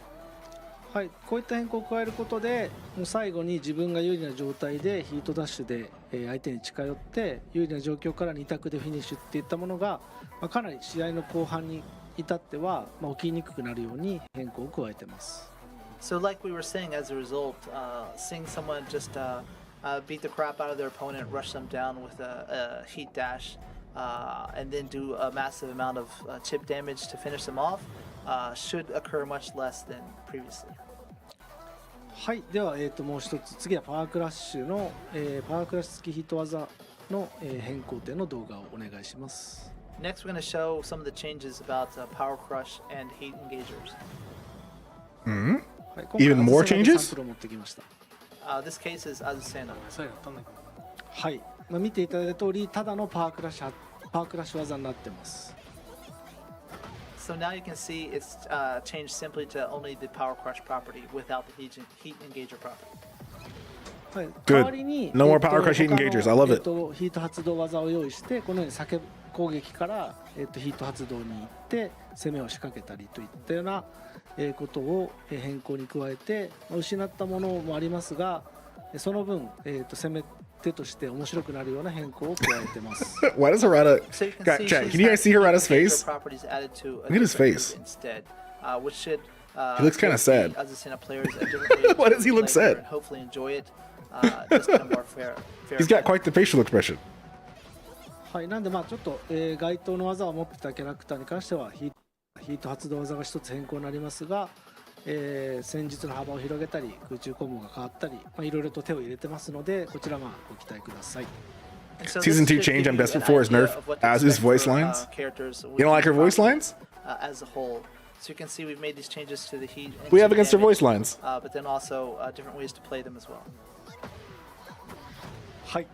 はい、こういった変更を加えることで、もう最後に自分が有利な状態でヒートダッシュで相手に近寄って有利な状況から2択でフィニッシュっていったものが、まあ、かなり試合の後半に至っては、まあ、起きにくくなるように変更を加えています。 So like we were saying, as a result, seeing someone just beat the crap out of their opponent, rush them down with a heat dash, and then do a massive amount of chip damage to finish them off, should occur much less than previously. はい、では、もう一つ次はパワークラッシュの、パワークラッシュ付きヒート技の、変更点の動画をお願いします。 Next, we're going to show some of the changes about Power Crush and Heat Engagers. はい、今回 Even more アズセナで changes? サンプルを持ってきました。 This case is Azucena. それやったんだけど。はい、まあ、見ていただいた通りただのパワークラッシュ技になってます。 So now you can see it's changed simply to only the Power Crush property without the Heat Engager property. はい、 Good. 代わりに No more power crush heat 他の engagers. I love it. ヒート発動技を用意してこのように避け攻撃から、ヒート発動に行って攻めを仕掛けたりといったような、ことを変更に加えて失ったものもありますがその分、攻め手として面白くなるような変更を加えてます。Why does Harada? So you can God, see chat, she's can you guys had see Harada's Heat Engager face? properties added to a Look at his different face. move instead, which should He looks kinda give sad. the Azucena players a different way Why to does he look play here sad? and hopefully enjoy it just in a more fair He's got manner. quite the facial expression. はい、なんでまあちょっと、該当の技を持ってたキャラクターに関してはヒート発動技が一つ変更になりますが、戦術の幅を広げたり空中コンボが変わったり、まあ、いろいろと手を入れてますのでこちらまあご期待ください。 And so Season this 2 should change give I'm you desperate an for is idea nerf of what to Az's expect voice for, lines. characters with You don't like her the voice property, lines? As a whole. So you can see we've made these changes to the heat. And We to have against their damage, voice lines. but then also different ways to play them as well. はい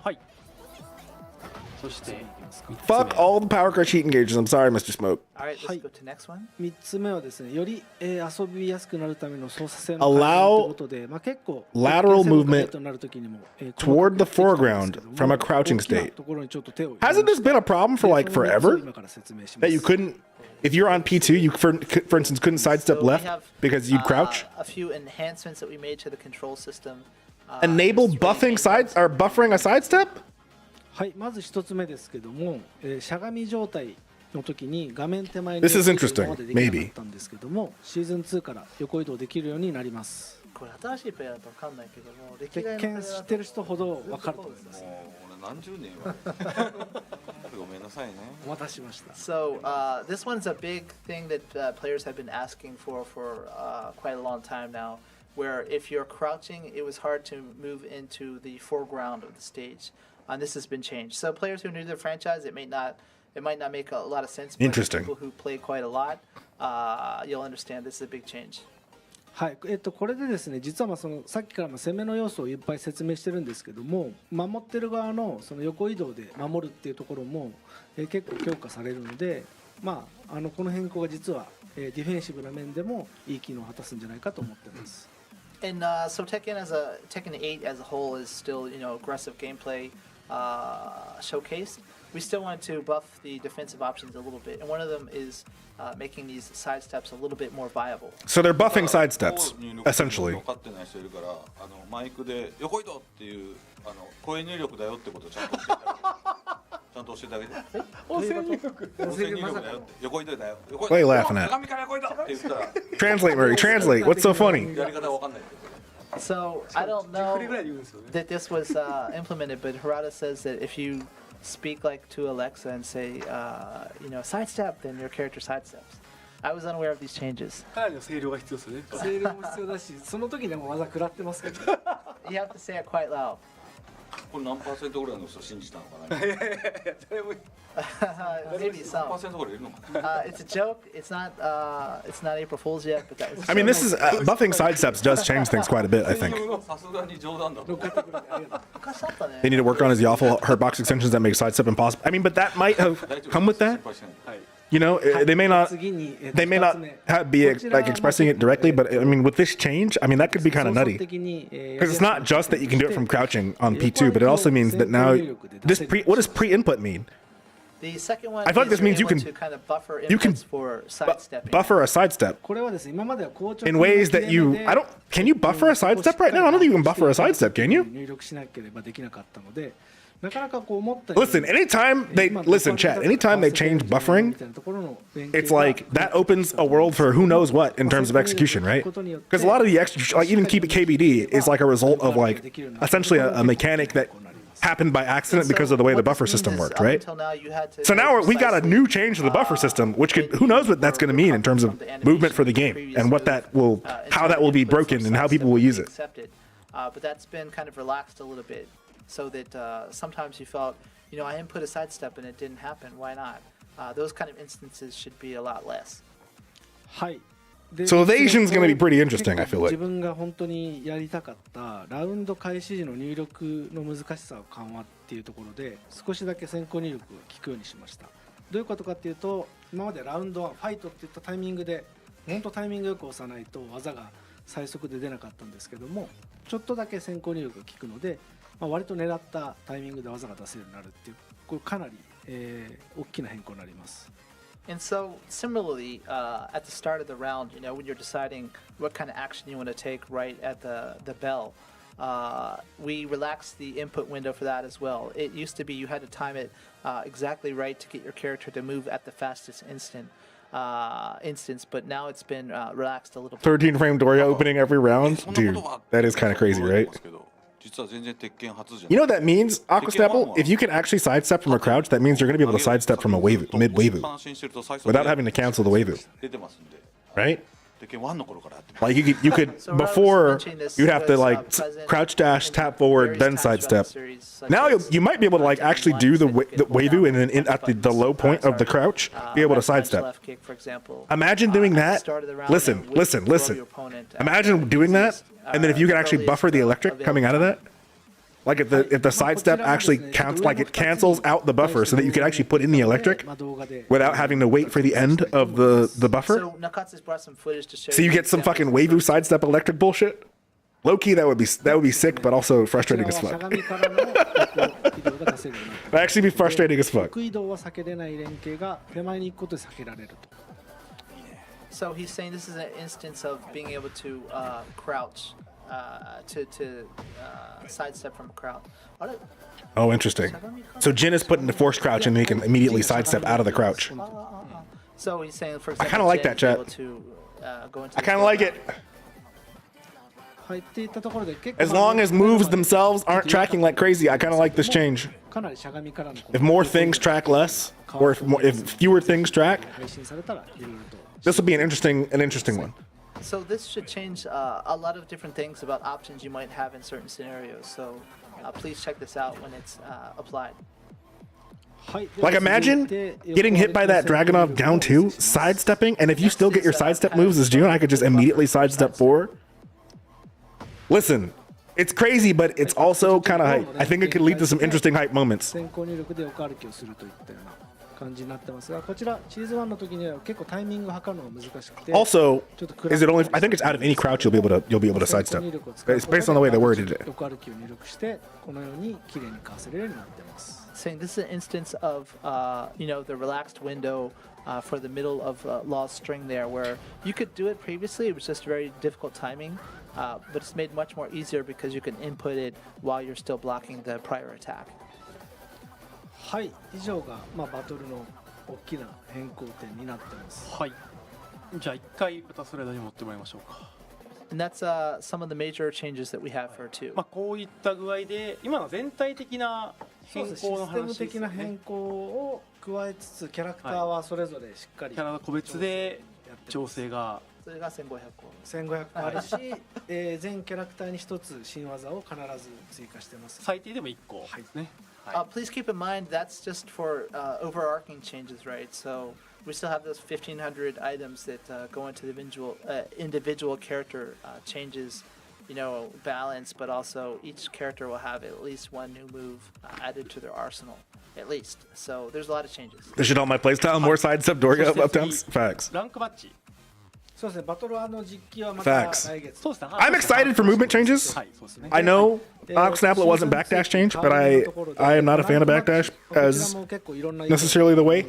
そして三つ目 Fuck all the power crush heat engages. I'm sorry, Mr. Smoke. All right, let's Hi. go to next one. 3つ目はですねより、遊びやすくなるための操作性の Allow 改善ということで、結構 lateral movement となる時にも、toward the 細かくなってきたんですけども foreground from a crouching 大きな state. ところにちょっと手を入れ Hasn't ま this した been a problem for like でその3つを forever? 今から説明します That you couldn't, if you're on P2, you for instance couldn't sidestep So we left have, because you'd crouch. A few enhancements that we made to the control system. Enable just really buffing made side things- or buffering a sidestep? はいまず1つ目ですけども、しゃがみ状態の時に画面手前に This is 横移動 interesting. 今までできなかったんですけどもシーズン2から横移動できるようになりますこれ新しいプレイヤーだと分かんないけども、歴鉄代のプレイヤーだと拳知ってる人ほど分かると思いますもう俺何十年はごめんなさいね。お待たせしました So this one's a big thing that players have been asking for quite a long time now. Where if you're crouching, it was hard to move into the foreground of the stage. And this has been changed. So players who are new to the franchise, it might not make a lot of sense. But Interesting. people who play quite a lot, you'll understand this is a big change. はいこれでですね実はそのさっきから攻めの要素をいっぱい説明してるんですけども守ってる側のその横移動で守るっていうところも、結構強化されるので、この変更が実は、ディフェンシブな面でもいい機能を果たすんじゃないかと思ってます。 And so Tekken 8 as a whole is still aggressive gameplay showcased. We still want to buff the defensive options a little bit, and one of them is making these side steps a little bit more viable. So they're buffing sidesteps, essentially. 分かってない人いるからマイクで横移動っていう声入力だよってことをちゃんと教えてあげて。音声入力音声入力だよって横移動だよ。 What are you laughing at? 鏡から横移動って言ったら Translate, Murray. Translate. What's so funny? やり方わかんないって。 So I don't know 10振りぐらいで言うんですよね that this was implemented, but Harada says that if you speak like to Alexa and say, sidestep, then your character sidesteps. I was unaware of these changes. かなりの声量が必要ですよね声量も必要だしその時でも技食らってますけど You have to say it quite loud. これ何パーセントぐらいの人信じたのかな。誰も Maybe 何パー some. セントぐらいいるのかな。 It's a joke. It's not April Fool's yet, but that was. I mean, this is buffing sidesteps does change things quite a bit. I think さすがに冗談だと。 they need to work on his awful hurtbox extensions that make sidestep impossible. I mean, but that might have come with that. 心配しない You know, they may not. 次に They may not be like expressing it directly, but I mean, with this change, I mean, that could be kind of nutty. Because it's not just that you can do it from crouching on P2, but it also means that now what does pre-input mean? The second one. I thought is this means you're you able can- to kind of buffer you can inputs for sidestepping. Buffer a sidestep これはですね今までは硬直 in ways that you. I don't. Can you buffer a sidestep right now? I don't think you can buffer a sidestep, can you? 入力しなければできなかったのでなかなかこう思ったように Listen, anytime they listen, chat. Anytime they change buffering, it's like that opens a world for who knows what in terms of execution, right? Because a lot of the extra, like even keep it KBD, is like a result of like essentially a mechanic that happened by accident because of the way the buffer system worked, right? So now we got a new change to the buffer system, which could who knows what that's going to mean in terms of movement for the game and what that will, how that will be broken and how people will use it. But that's been kind of relaxed a little bit, so that sometimes you felt, I input a sidestep and it didn't happen. Why not? Those kind of instances should be a lot less. はいで So evasion's gonna be pretty interesting, I feel like. 自分が本当にやりたかったラウンド開始時の入力の難しさを緩和っていうところで少しだけ先行入力が効くようにしました。どういうことかっていうと今までラウンドはファイトっていったタイミングで本当タイミングよく押さないと技が最速で出なかったんですけどもちょっとだけ先行入力が効くので、割と狙ったタイミングで技が出せるようになるっていうこれかなり、大きな変更になります。And so, similarly, at the start of the round, when you're deciding what kind of action you want to take right at the bell, we relaxed the input window for that as well. It used to be you had to time it exactly right to get your character to move at the fastest instance, but now it's been relaxed a little bit. 13 frame Doria opening every round, dude. That is kind of crazy, right? 実は全然鉄拳初じゃん You know what that means, Aquastapple? If you can actually sidestep from a crouch, that means you're going to be able to sidestep from a wave, mid wave, without having to cancel the wave, 出てますんで right? Tekken 1の頃からやってます。 Like you could So Rob was before mentioning this you'd have to was, like present crouch dash, in tap forward, various then times throughout sidestep. the series, such Now as, you might be able to like Tekken actually 1, do the so you could the hold wavy down and then at the buttons. low point of the crouch, be able to Right punch, sidestep. left kick, for example. Imagine doing At the that. start of the round, Listen, and listen, throw listen. your opponent at Imagine the doing that, easiest, and then if you could actually earliest, buffer the electric available coming out of time. that, like if the sidestep actually counts, like it cancels out the buffer, so that you could actually put in the electric without having to wait for the end of the buffer. So Nakatsu's brought some footage to show So you get some fucking waifu sidestep electric bullshit. Low key, that would be sick, but also frustrating as fuck. That'd actually be frustrating as fuck. 横移動は避けれない連携が手前に行くことで避けられると。 So he's saying this is an instance of being able to crouch, to sidestep from a crouch. Oh, interesting. So Jin is put into forced crouch, and then he can immediately sidestep out of the crouch. So he's saying, for example, kinda like Jin that, is able chat. to, go into I the kind of like third it. 入っていったところで結構 As long as moves themselves aren't tracking like crazy, I kind of like this change. かなりしゃがみからの If more things track less, or if fewer things track, 配信されたらいろいろと this will be an interesting one. So this should change a lot of different things about options you might have in certain scenarios. So please check this out when it's applied. はい Like imagine getting hit by that Dragunov down two, sidestepping, and if you still get your sidestep moves as June, I could just immediately sidestep forward. Listen, it's crazy, but it's also kind of hype. I think it could lead to some interesting hype moments. 先行入力で横歩きをするといったような感じになってますが、こちらシーズン1の時には結構タイミング測るのが難しくて Also, is it only? I think it's out of any crouch you'll be able to sidestep. It's based on the way they worded it. 横歩きを入力してこのように綺麗にかわせれるようになってます。 Saying this is an instance of the relaxed window for the middle of Law's string there, where you could do it previously. It was just very difficult timing, but it's made much more easier because you can input it while you're still blocking the prior attack. はい以上がバトルの大きな変更点になってます。はい。じゃあ一回またスライダーに持ってもらいましょうか。 And that's some of the major changes that we have for 2. こういった具合で今の全体的な変更のシステム話ですよね的な変。更を加えつつキャラクターはそれぞれしっかりキャラ個別で調整がそれが1500個。 1500個あるし、全キャラクターに一つ新技を必ず追加してます。最低でも1個ですね。 Please keep in mind that's just for overarching changes, right? So we still have those 1,500 items that go into the individual character changes, balance, but also each character will have at least one new move added to their arsenal, at least. So there's a lot of changes. This shit on my playstyle, more sidestep door up temps. Facts. ランクバッジ。そうですね、バトル実機はまた Facts. 来月。そうですね。 I'm excited for movement changes. はい、そうですね。 I know Oxnaplet wasn't backdash change, but I am not a fan of backdash as necessarily the way.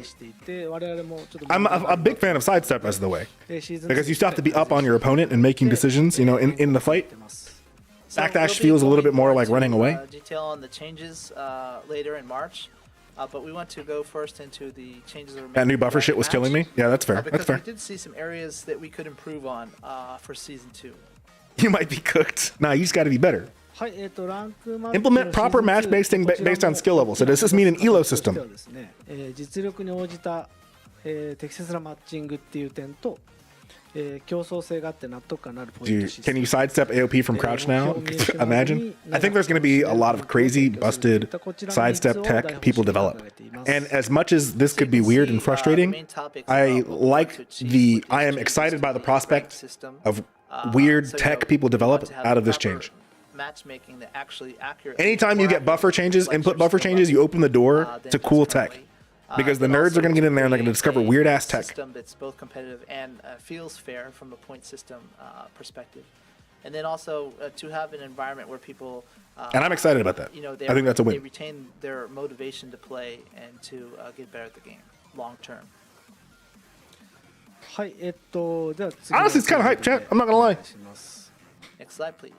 I'm a big fan of sidestep as the way because you still have to be up on your opponent and making decisions, in the fight. So Backdash we'll be feels a little bit going more like into, running away. Detail on the changes later in March. But we want to go first into the changes that were made. That new buffer shit was killing me. Yeah, that's fair. Because That's fair. we did see some areas that we could improve on for season 2. You might be cooked. Nah, you just got to be better. はい、ランクマッチ Implement proper match based on skill level. So does this mean an elo system? ですね、実力に応じた、適切なマッチングっていう点と、競争性があって納得感のあるポイン Dude, トシステ can ム you sidestep AOP from crouch now? Imagine. I think there's going to be a lot of crazy, busted sidestep tech people develop. And as much as this could be weird and frustrating, I am excited by the prospect of weird tech people develop out of this change. Matchmaking that actually accurate. Anytime you get buffer changes, input buffer changes, you open the door to cool tech. Because the nerds are going to get in there and they're going to discover weird ass tech. System that's both competitive and feels fair from a point system perspective, and then also to have an environment where people. And I'm excited about that. I think that's a They win. retain their motivation to play and to get better at the game long term. はい、では次の Honestly, it's kind of hype, chat. I'm not going to lie. Next slide, please.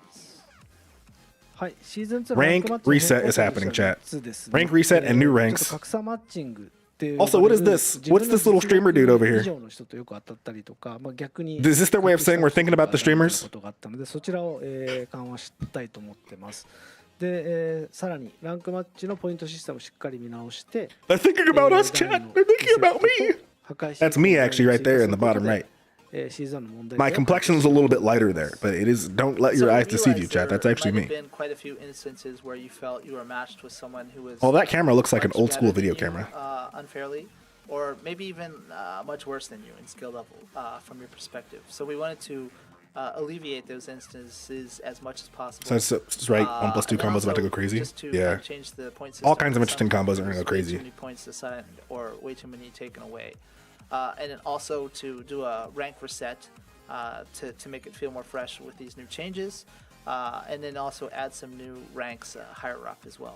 はい、シーズン2 Rank ランクマッチの reset is happening, chat. 3つですね Rank reset and new ちょっ ranks. と格差マッチングっていう Also, what is this? What's this little streamer dude over here? 以上の人とよく当たったりとか、逆に Is this their way of saying we're thinking about the streamers? ことがあったのでそちらを、緩和したいと思ってますで、さらにランクマッチのポイントシステムをしっかり見直して They're thinking about us, chat. They're thinking about me. That's me, actually, right there in the bottom right. シーズンの問題 My complexion is a little bit lighter there, but it is. Don't let your So eyes deceive realize you, chat. there That's actually might have me. been quite a few instances where you felt you were matched with someone who was Oh, that camera looks like an much old school better video than you, camera. unfairly, or maybe even much worse than you in skill level from your perspective. So we wanted to alleviate those instances as much as possible. So it's right. 1+2 And then combos about to also, go crazy. just to Yeah. change the point All system, kinds of interesting sometimes combos are gonna there's go way crazy. Too many points assigned or way too many taken away. And then also to do a rank reset to make it feel more fresh with these new changes. And then also add some new ranks higher up as well.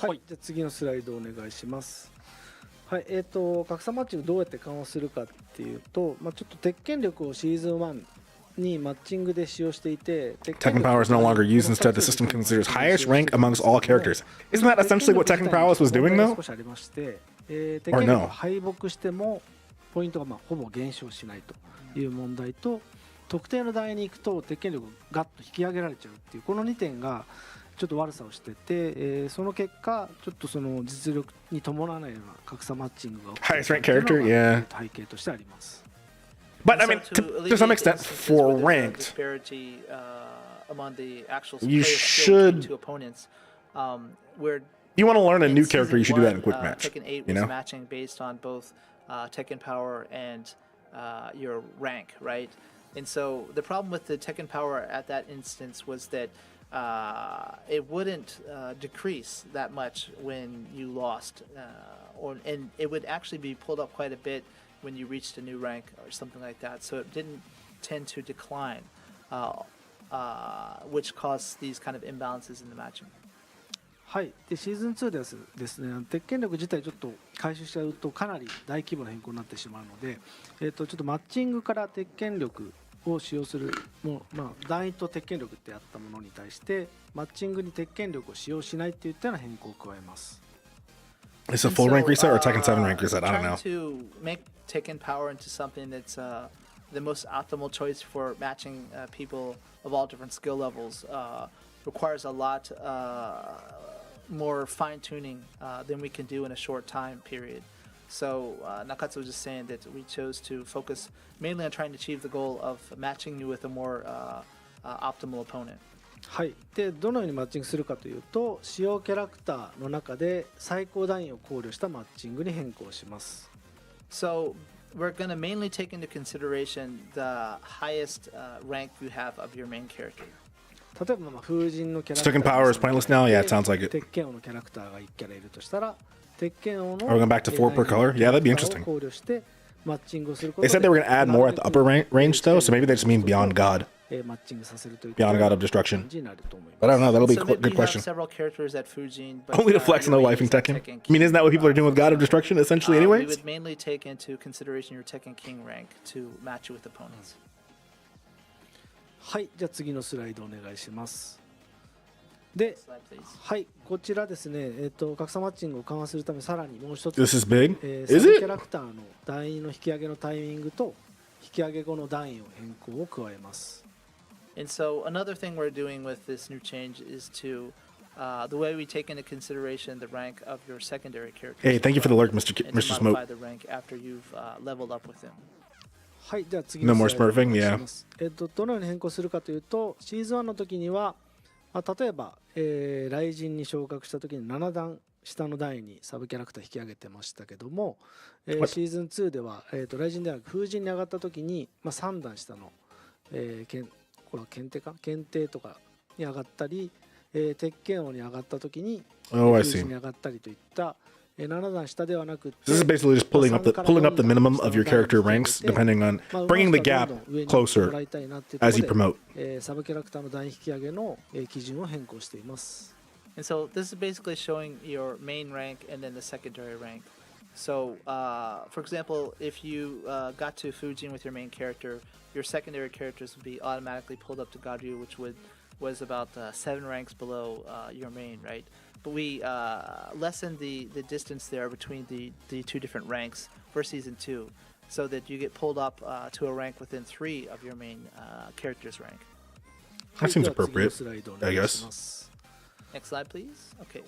はい、じゃあ次のスライドお願いします。はい、格差マッチングどうやって緩和するかっていうと、ちょっと鉄拳力をシーズン1にマッチングで使用していて、Tekken Power is no longer used. Instead, the system considers highest rank amongst all characters. Isn't that essentially what Tekken Prowess was doing, though? 少しありまして、鉄拳力が敗北してもポイントがほぼ減少しないという問題と、特定の台に行くと鉄拳力がガッと引き上げられちゃうっていうこの2点がちょっと悪さをしてて、その結果ちょっとその実力に伴わないような格差マッチングが起きている Highest ranked character, yeah. 背景としてあります。 But I mean, to some extent, for ranked, you should. You want to learn a new character, you should do that in quick match. Tekken 8 You was know. matching based on both Tekken Power and your rank, right? And so the problem with the Tekken Power at that instance was that it wouldn't decrease that much when you lost, and it would actually be pulled up quite a bit when you reached a new rank or something like that. So it didn't tend to decline, which caused these kind of imbalances in the matching. はい、でシーズン2ですね、鉄拳力自体ちょっと回収しちゃうとかなり大規模な変更になってしまうので、ちょっとマッチングから鉄拳力を使用するもう、段位と鉄拳力ってやったものに対してマッチングに鉄拳力を使用しないっていったような変更を加えます。It's a full rank reset or a Tekken 7 rank reset? I don't know. Trying to make Tekken Power into something that's the most optimal choice for matching people of all different skill levels requires a lot more fine-tuning than we can do in a short time period. So Nakatsu was just saying that we chose to focus mainly on trying to achieve the goal of matching you with a more optimal opponent. はい、でどのようにマッチングするかというと、使用キャラクターの中で最高段位を考慮したマッチングに変更します。So we're going to mainly take into consideration the highest rank you have of your main character. 例えば風神のキャラクター Tekken Power is pointless now? Yeah, it sounds like it. 鉄拳王のキャラクターが1キャラいるとしたら、鉄拳王の Are we going back to 4 per color? Yeah, that'd be interesting. 考慮してマッチングをすること They said they were going to add more at the upper range, though, so maybe they just mean Beyond God. マッチングさせるという Beyond God of Destruction. 感じになると思います。 But I don't know, that'll be a So maybe good you have question. several characters at Fujin, but Only to flex your no main life in is at Tekken. Tekken I mean, isn't that what people are doing with God of King. Destruction, essentially, We anyways? would mainly take into consideration your Tekken King rank to match you with opponents. はい、じゃあ次のスライドお願いします。で、 Slide, please. はい、こちらですね、格差マッチングを緩和するためさらにもう一つ、 This is big? サ Is ブキャ it? ラクターの段位の引き上げのタイミングと引き上げ後の段位を変更を加えます。 And so another thing we're doing with this new change is to the way we take into consideration the rank of your secondary characters. Hey, thank you for the lurk, Mr. And to Mr. modify Smoke. the rank after you've leveled up with them. はい、じゃあ次 No の more スライドお願い smurfing? します。どのように変更するかというと、シーズン1の時には、例えば、雷神に昇格した時に7段下の段位にサブキャラクター引き上げてましたけども、シーズン2では、雷神ではなく風神に上がった時に、3段下の、これは検定とかに上がったり、鉄拳王に上がった時に Oh, I 風 see. 神に上がったりといった7段下ではなくて This is basically just pulling up the minimum of your character ranks, depending on bringing the gap closer as you promote. サブキャラクターの段位引き上げの基準を変更しています。 And so this is basically showing your main rank and then the secondary rank. So, for example, if you got to Fujin with your main character, your secondary characters would be automatically pulled up to Gadryu, which was about 7 ranks below your main, right? But we lessened the distance there between the two different ranks for Season 2, so that you get pulled up to a rank within 3 of your main character's rank. That seems はい、では次の appropriate, スライドお I 願いし guess. ます。 Next slide, please. Okay.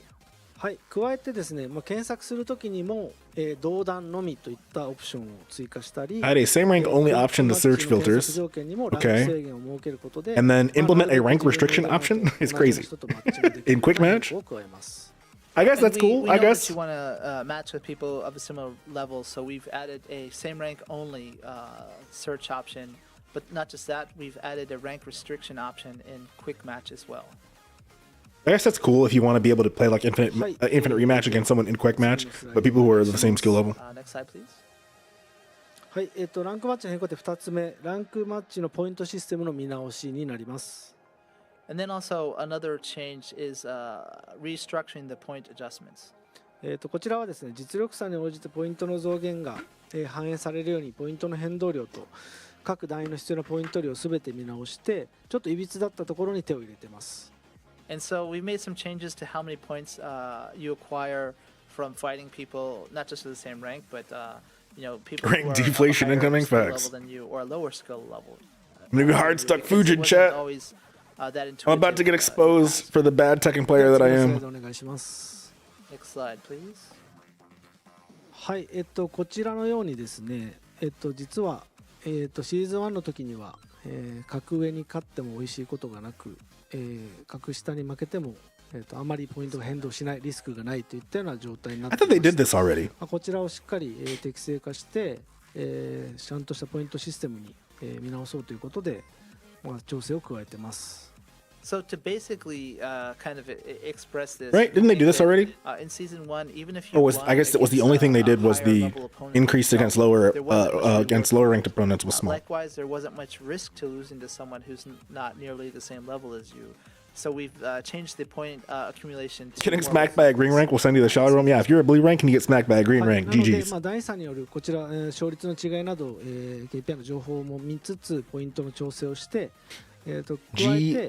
はい、加えてですね、検索するときにも、同段のみといったオプションを追加したり、 Add a same rank only option to search クイックマッチの検索 filters. 条件にもランク Okay. 制限を設けることで、 And then implement a なるべ rank く自分 restriction のレベル option? と It's 同じ crazy. 人とマッチングできる In quick ような match? 変更を加えます。 I guess And that's cool. we I know guess. that you want to match with people of a similar level, so we've added a same rank only search option. But not just that, we've added a rank restriction option in quick match as well. I guess that's cool if you want to be able to play like infinite rematch against someone in quick match, but people who are the same skill level. Next slide, please. はい、ランクマッチの変更で2つ目、ランクマッチのポイントシステムの見直しになります。 And then also another change is restructuring the point adjustments. こちらはですね、実力差に応じてポイントの増減が、反映されるようにポイントの変動量と各段位の必要なポイント量をすべて見直して、ちょっといびつだったところに手を入れてます。 And so we made some changes to how many points you acquire from fighting people, not just of the same rank, but people Rank who are deflation of a higher incoming skill facts. level than you or a lower skill level. Maybe hard stuck Because it Fujin wasn't chat. always, that I'm about to get intuitive, exposed for the bad Tekken player that I 次のスライ am. ドお願いします。 Next slide, please. はい、こちらのようにですね、実は、シーズン1の時には、格上に勝っても美味しいことがなく、格下に負けても、あまりポイントが変動しない、リスクがないといったような状態になっ I て thought い they ま did す。 this already. こちらをしっかり、適正化して、ちゃんとしたポイントシステムに、見直そうということで、調整を加えてます。 So to basically kind of express this, Right? Didn't they do this already? In season 1, even if you Or I guess it was the only thing they did was the increase against lower ranked opponents was small. Likewise, there wasn't much risk to losing to someone who's not nearly the same level as you. So we've changed the point accumulation to Getting more smacked by a green rank will send you the shadow room. Yeah, if you're a blue rank and you get smacked by a green はい、 rank, なので、 GG's. 第3によるこちら、勝率の違いなど、KPI の情報も見つつポイントの調整をして、加えて、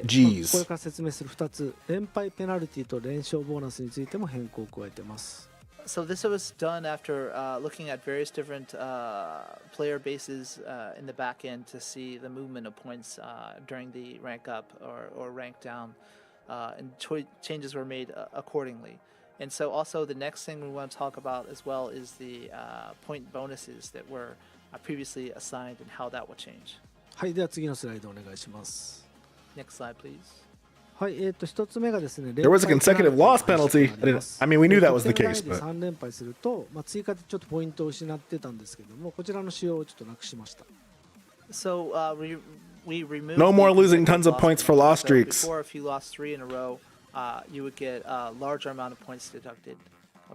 GG's これから説明する2つ、連敗ペナルティと連勝ボーナスについても変更を加えています。 So this was done after looking at various different player bases in the back end to see the movement of points during the rank up or rank down, and changes were made accordingly. And so also the next thing we want to talk about as well is the point bonuses that were previously assigned and how that will change. はい、では次のスライドお願いします。 Next slide, please. はい、1つ目がですね、 There was a consecutive loss penalty. I mean, we knew that was the case, but 3連敗すると、追加でちょっとポイントを失ってたんですけども、こちらの仕様をちょっとなくしました。 So we removed no more the losing consecutive tons of loss points for loss So streaks. Before, if you lost 3 in a row, you would get a larger amount of points deducted,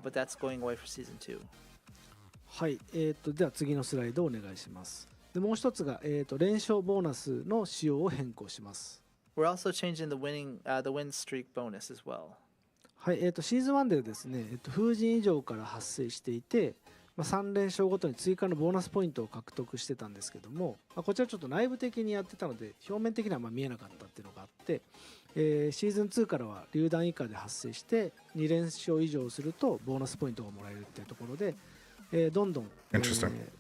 but that's going away for season 2. はい、では次のスライドをお願いします。でもう一つが、連勝ボーナスの仕様を変更します。 We're also changing the win streak bonus as well. はい、シーズン1でですね、風神以上から発生していて、3連勝ごとに追加のボーナスポイントを獲得してたんですけども、こちらちょっと内部的にやってたので表面的には見えなかったっていうのがあって、シーズン2からは榴弾以下で発生して2連勝以上するとボーナスポイントがもらえるっていうところで、どんどん、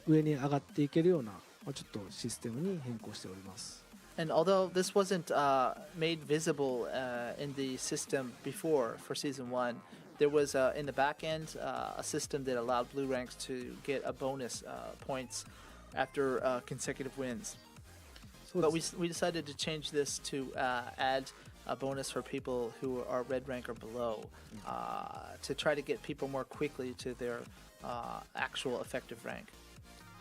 上に上がっていけるような、ちょっとシステムに変更しております。 And although this wasn't made visible in the system before for season 1, there was in the back end a system that allowed blue ranks to get a bonus points after consecutive wins. But we decided to change this to add a bonus for people who are red rank or below to try to get people more quickly to their actual effective rank.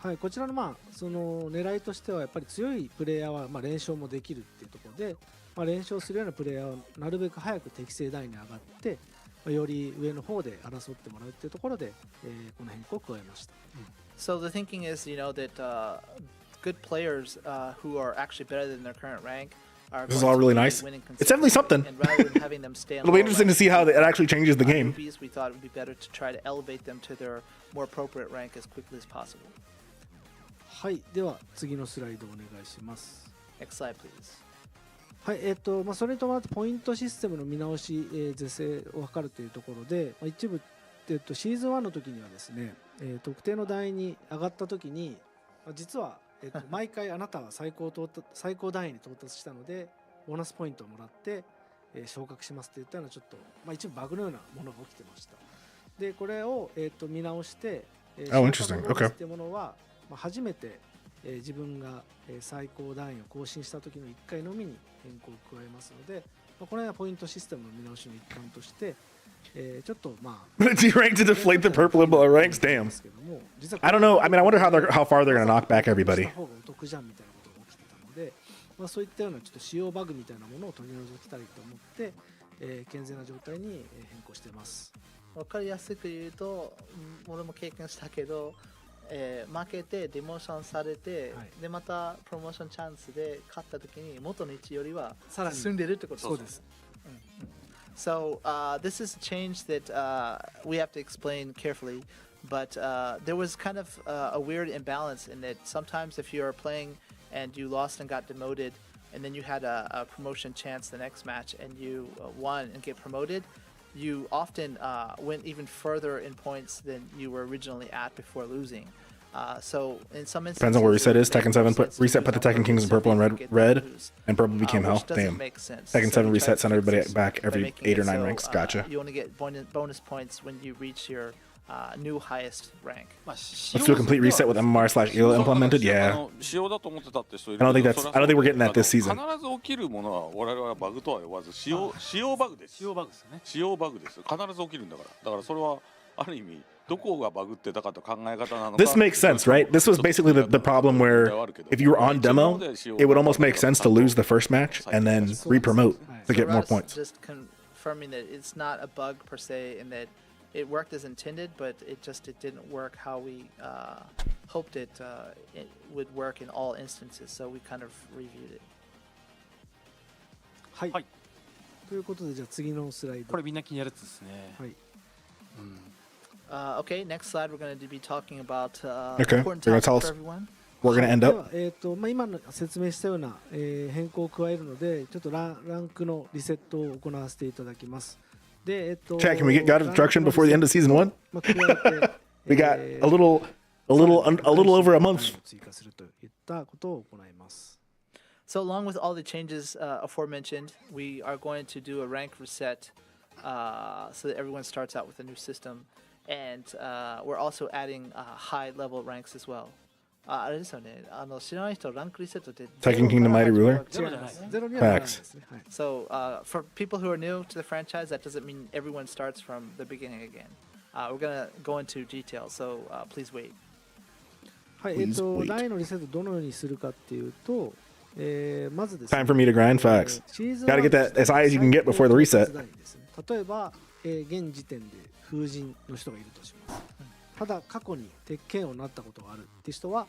はい、こちらのその狙いとしてはやっぱり強いプレイヤーは連勝もできるっていうところで、連勝するようなプレイヤーをなるべく早く適正台に上がって、より上の方で争ってもらうっていうところで、この変更を加えました。So the thinking is, that good players who are actually better than their current rank are This is all really nice. It's definitely something. And rather than having them stay on It'll be interesting to see how it actually changes the game. Newbies, we thought it would be better to try to elevate them to their more appropriate rank as quickly as possible. はい、では次のスライドお願いします。 Next slide, please. はい、それに伴ってポイントシステムの見直し、是正を図るというところで、一部、シーズン1の時にはですね、特定の段位に上がった時に、実は、毎回あなたは最高段位に到達したのでボーナスポイントをもらって、昇格しますっていったようなちょっと、一部バグのようなものが起きてました。でこれを、見直して、Oh, interesting. 昇格ボーナスっていうものは、初めて、自分が、最高段位を更新した時の1回のみに変更を加えますので、この辺はポイントシステムの見直しの一環として、ちょっとDerank to deflate the purple and blue ranks. Damn. I don't know. I mean, I wonder how far they're gonna knock back everybody. 方がお得じゃんみたいなことが起きてたので、そういったようなちょっと使用バグみたいなものを取り除きたいと思って、健全な状態に変更しています。わかりやすく言うと、俺も経験したけど、負けてデモーションされて、でまたプロモーションチャンスで勝った時に元の位置よりは進んでるってこと。そうです。So this is a change that we have to explain carefully, but there was kind of a weird imbalance in that sometimes if you are playing and you lost and got demoted, and then you had a promotion chance the next match and you won and get promoted, you often went even further in points than you were originally at before losing. So in some instances, Depends on where reset is. Tekken 7 put the Tekken Kings in purple and red, and purple became hell. Damn. Tekken 7 reset sent everybody back every 8 or 9 ranks. Gotcha. You only get bonus points when you reach your new highest rank. Let's do a complete reset with MMR/ELO implemented. Yeah. 仕様だと思ってたって人い I る don't think we're getting that this season. 必ず起きるものは我々はバグとは呼ばず使用バグです。使用バグですよね。使用バグです。必ず起きるんだから。だからそれはある意味どこがバグってたかと考え方なのか。This makes sense, right? This was basically the problem where if you were on demo, it would almost make sense to lose the first match and then re-promote to get more points. Just confirming that it's not a bug per se, and that it worked as intended, but it didn't work how we hoped it would work in all instances. So we kind of reviewed it. はい。はい。ということでじゃあ次のスライド。これみんな気になるやつですね。はい。Okay, next slide we're going to be talking about Okay, important you're gonna topics tell for us everyone. We're gonna end で up. は、今の説明したような、変更を加えるので、ちょっとランクのリセットを行わせていただきます。で、Chat, can we get God of Destruction before the end of season 1? 加えて We got a little over a month. 追加するといったことを行います。So along with all the changes aforementioned, we are going to do a rank reset so that everyone starts out with a new system. And we're also adding high-level ranks as well. あれですよね。知らない人ランクリセットって Tekken King the Mighty Ruler? 違います。ゼロにはならないですね。はい。 So for people who are new to the franchise, that doesn't mean everyone starts from the beginning again. We're gonna go into detail, so please wait. はい。ラインのリセットどのようにするかっていうと、まずですね。Time for me to grind. Facts. シーズン Gotta get that as high as you can get before the reset. 例えば、現時点で風神の人がいるとします。ただ過去に鉄拳王になったことがあるって人は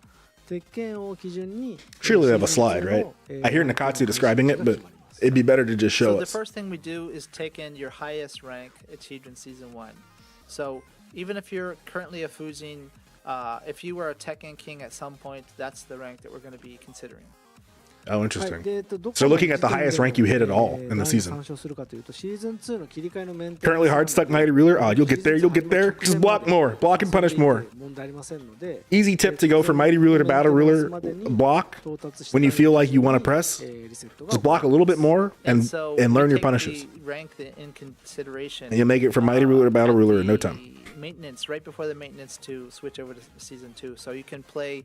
鉄拳王を基準に Surely they have a slide, right? I hear Nakatsu describing it, but it'd be better to just show So the us. first thing we do is take in your highest rank achieved in season 1. So even if you're currently a Fujin, if you were a Tekken King at some point, that's the rank that we're going to be considering. Oh, interesting. So looking at the highest rank you hit at all in the season. Currently hard stuck Mighty Ruler. Oh, you'll get there. You'll get there. Just block more. Block and punish more. Easy tip to go from Mighty Ruler to Battle Ruler block. When you feel like you want to press, just block a little bit more and learn your punishes. And you'll make it from Mighty Ruler to Battle Ruler in no time. Maintenance right before the maintenance to switch over to season 2, so you can play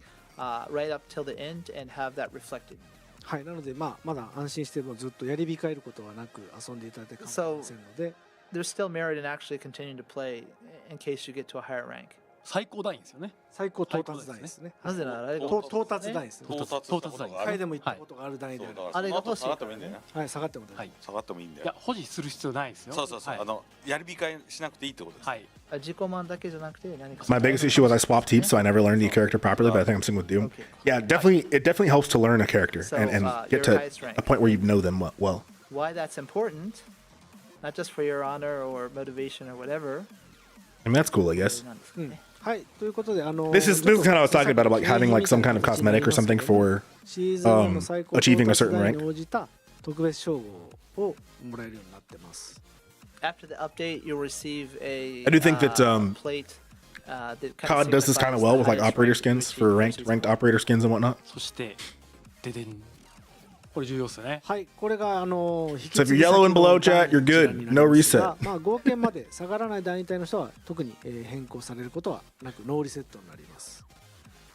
right up till the end and have that reflected. はい、なので、まだ安心してもずっとやり控えることはなく遊んでいただいて構いませんので、there's still merit in actually continuing to play in case you get to a higher rank. 最高段位ですよね。最高到達段位ですね。なぜならあれが到達段位ですね。到達段位。1回でも行ったことがある段位である。あれが欲しい下がってもいいんだよね。はい、下がってもいい。はい。下がってもいいんだよ。いや保持する必要ないですよ。そうそうそう。やり控えしなくていいってことです。はい。自己満だけじゃなくて何か。 My biggest issue was I swapped heaps, so I never learned the character properly. But I think I'm sticking with Doom. Yeah, it definitely helps to learn a character and get to a point where you know them well. Why that's important, not just for your honor or motivation or whatever. I mean, that's cool, I guess. はい、ということでThis is kind of what I was talking about like having like some kind of cosmetic or something for achieving a certain rank. 応じた特別称号をもらえるようになってます。 After the update, you'll receive a I do think that plate. That COD does this kind of well with like operator skins for ranked operator skins and whatnot. そしてででんこれ重要ですね。はい、これが引 So if you're yellow and below, chat, you're good. No reset. まあ合計まで下がらない団体の人は特に変更されることはなくノーリセットになります。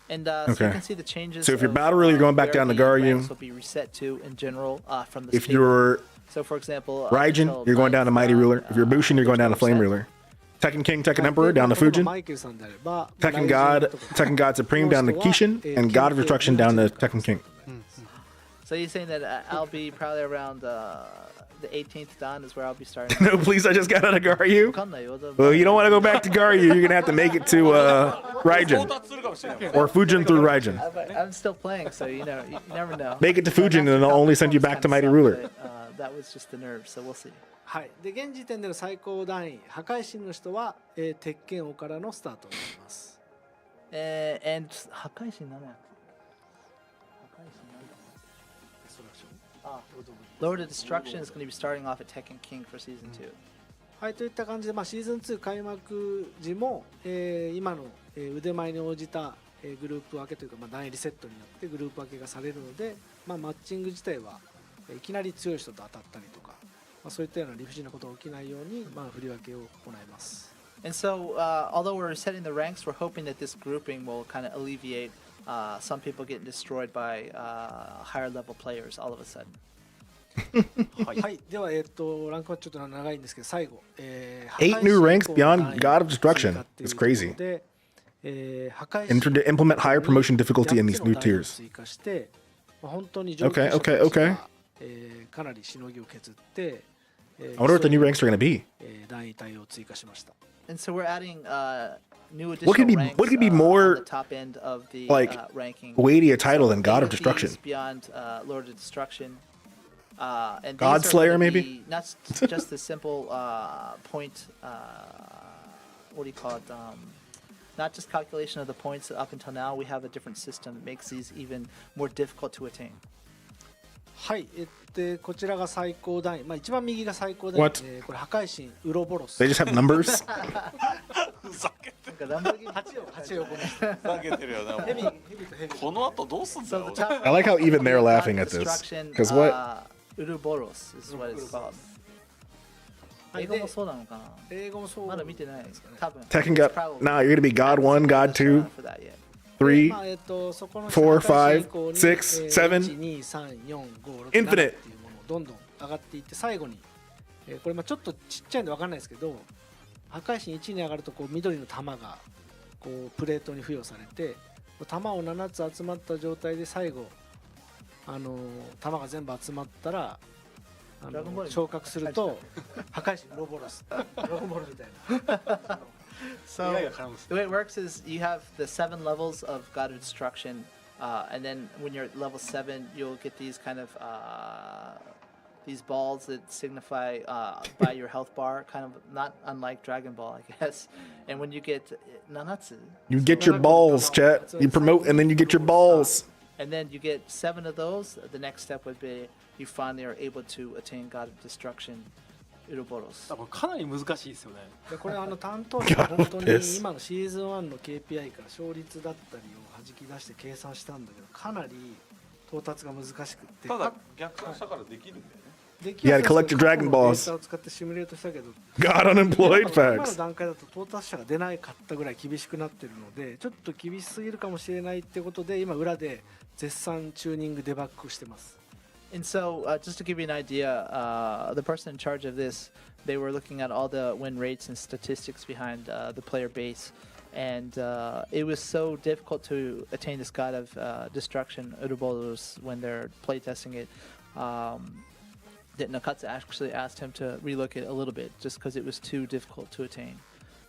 And so you Okay. can see the changes. So if you're of, battle royal, you're going back where down to the Garyu. ranks will be reset to in general from the If stable. you're So for example, Raijin, until you're going down to ninth Mighty round, Ruler. If you're Bushin, you're going down to Flame Ruler. Tekken King, Tekken Emperor, down to 例えば Fujin. マイケルさんであれば Tekken God, Tekken God Supreme, down to Kishin. And God of Destruction, down to Tekken King. So you're saying that I'll be probably around the 18th dan is where I'll be starting. No, please, I just got out of Garyu. わかんないよ。Well, you don't want to go back to Garyu. You're going to have to make it to 到 Raijin. 達するかもしれない。 Or Fujin through Raijin. I'm still playing, so you know, you never know. Make it to Fujin and they'll only send you back to Mighty Ruler. That was just the nerves, so we'll see. はい、で現時点での最高段位破壊神の人は、鉄拳王からのスタートになります。And 破壊神何やLord of Destruction is going to be starting off at Tekken King for Season 2. はいといった感じで、シーズン2開幕時も、今の、腕前に応じた、グループ分けというか、段位リセットになってグループ分けがされるので、マッチング自体はいきなり強い人と当たったりとか、そういったような理不尽なことが起きないように、振り分けを行います。And so, although we're setting the ranks, we're hoping that this grouping will kind of alleviate some people getting destroyed by higher level players all of a sudden. はい、では、ランクはちょっと長いんですけど、最後、8 new ranks beyond God of Destruction. It's crazy. And to implement higher promotion difficulty in these new tiers. 追加して、本当に Okay, okay, okay. かなりしのぎを削って、I wonder what the new ranks are going to be. 段位帯を追加しました。And so we're adding new additional What could be- ranks what could be on more, the top end of the like, ranking. weighty a title than So God of 8 these Destruction? beyond Lord of Destruction. And God these are Slayer, gonna maybe? be not just the simple point. What do you call it? Not just calculation of the points up until now. We have a different system that makes these even more difficult to attain. はい、こちらが最高段位、一番右が最高段位、 What? これ破壊神ウロボロス。 They just have numbers? なんかランボルギーニ8をこね。ふざけてるよね。ヘビとヘビ。この後どうすんだ So よ the。top I like how even they're God laughing at this. Destruction, Because what? Uroboros is what it's called. はい英語もそうなのかな。英語もそうまだ見てないですかね。多分。 Tekken got. Nah, you're going to be God 1, God 2, 3. そこの 4, 破壊神以 5, 降に6, 7. 1、2、3、4、5、6、7 Infinite っていうものをどんどん上がっていって最後に、これちょっとちっちゃいんで分かんないですけど、破壊神1に上がるとこう緑の玉がこうプレートに付与されて、玉を7つ集まった状態で最後玉が全部集まったらドラゴンボール昇格すると破壊神ウロボロス、ドラゴンボールみたいな。So the way it works is you have the 7 levels of God of Destruction, and then when you're at level 7, you'll get these kind of these balls that signify by your health bar, kind of not unlike Dragon Ball, I guess. And when you get Nanatsu, You get your balls, chat. You promote and then you get your balls. and then you get 7 of those, the next step would be you finally are able to attain God of Destruction, Uroboros. 多分かなり難しいですよね。でこれ担当者が本当に今のシーズン1の KPI から勝率だったりを弾き出して計算したんだけどかなり到達が難しくってただ逆算したからできるんだよね。できやすい You gotta collect your Dragon Balls. データを使ってシミュレートしたけど God unemployed 今の facts. 段階だと到達者が出なかったぐらい厳しくなってるのでちょっと厳しすぎるかもしれないってことで今裏で絶賛チューニングデバッグしてます。And so, just to give you an idea, the person in charge of this, they were looking at all the win rates and statistics behind the player base, and it was so difficult to attain this God of Destruction, Uroboros, when they're playtesting it, that Nakatsu actually asked him to relook it a little bit, just because it was too difficult to attain.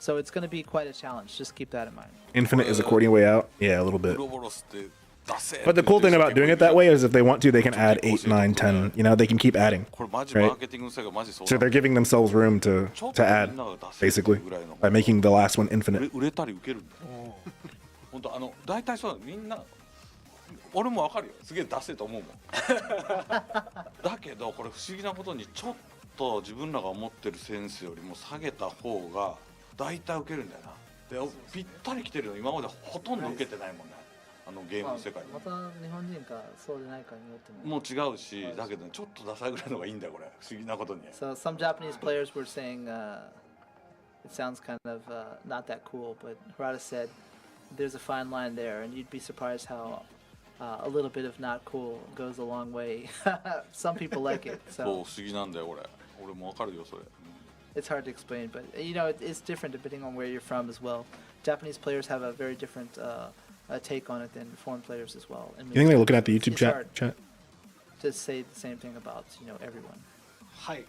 So it's going to be quite a challenge. Just keep that in mind. Infinite is a courting way out. Yeah, a little bit. ウロボロスって出せ。 But the cool thing about doing it that way is if they want to, they can add 8, 9, 10. You know, they can keep adding. これマジマーケティングの世界マジそう So だ。 they're giving themselves room to add, basically, by making the last one infinite. 売れたり受けるんだよ。本当大体そうだみんな俺もわかるよ。すげえ出せと思うもん。だけどこれ不思議なことにちょっと自分らが思ってるセンスよりも下げた方が大体受けるんだよな。でぴったり来てるの今までほとんど受けてないもんね。ゲームの世界また日本人かそうでないかによっても。もう違うし、だけど、ね、ちょっとダサいぐらいのがいいんだよこれ不思議なことに。 So some Japanese players were saying it sounds kind of not that cool, but Harada said there's a fine line there, and you'd be surprised how a little bit of not cool goes a long way. Some people like it, そう so 不思議なんだよこれ。俺もわかるよそれ。 it's hard to explain. But you know, it's different depending on where you're from as well. Japanese players have a very different take on it than foreign players as well. And You think they're looking at the YouTube it's chat? hard Chat. to say the same thing about everyone. はい、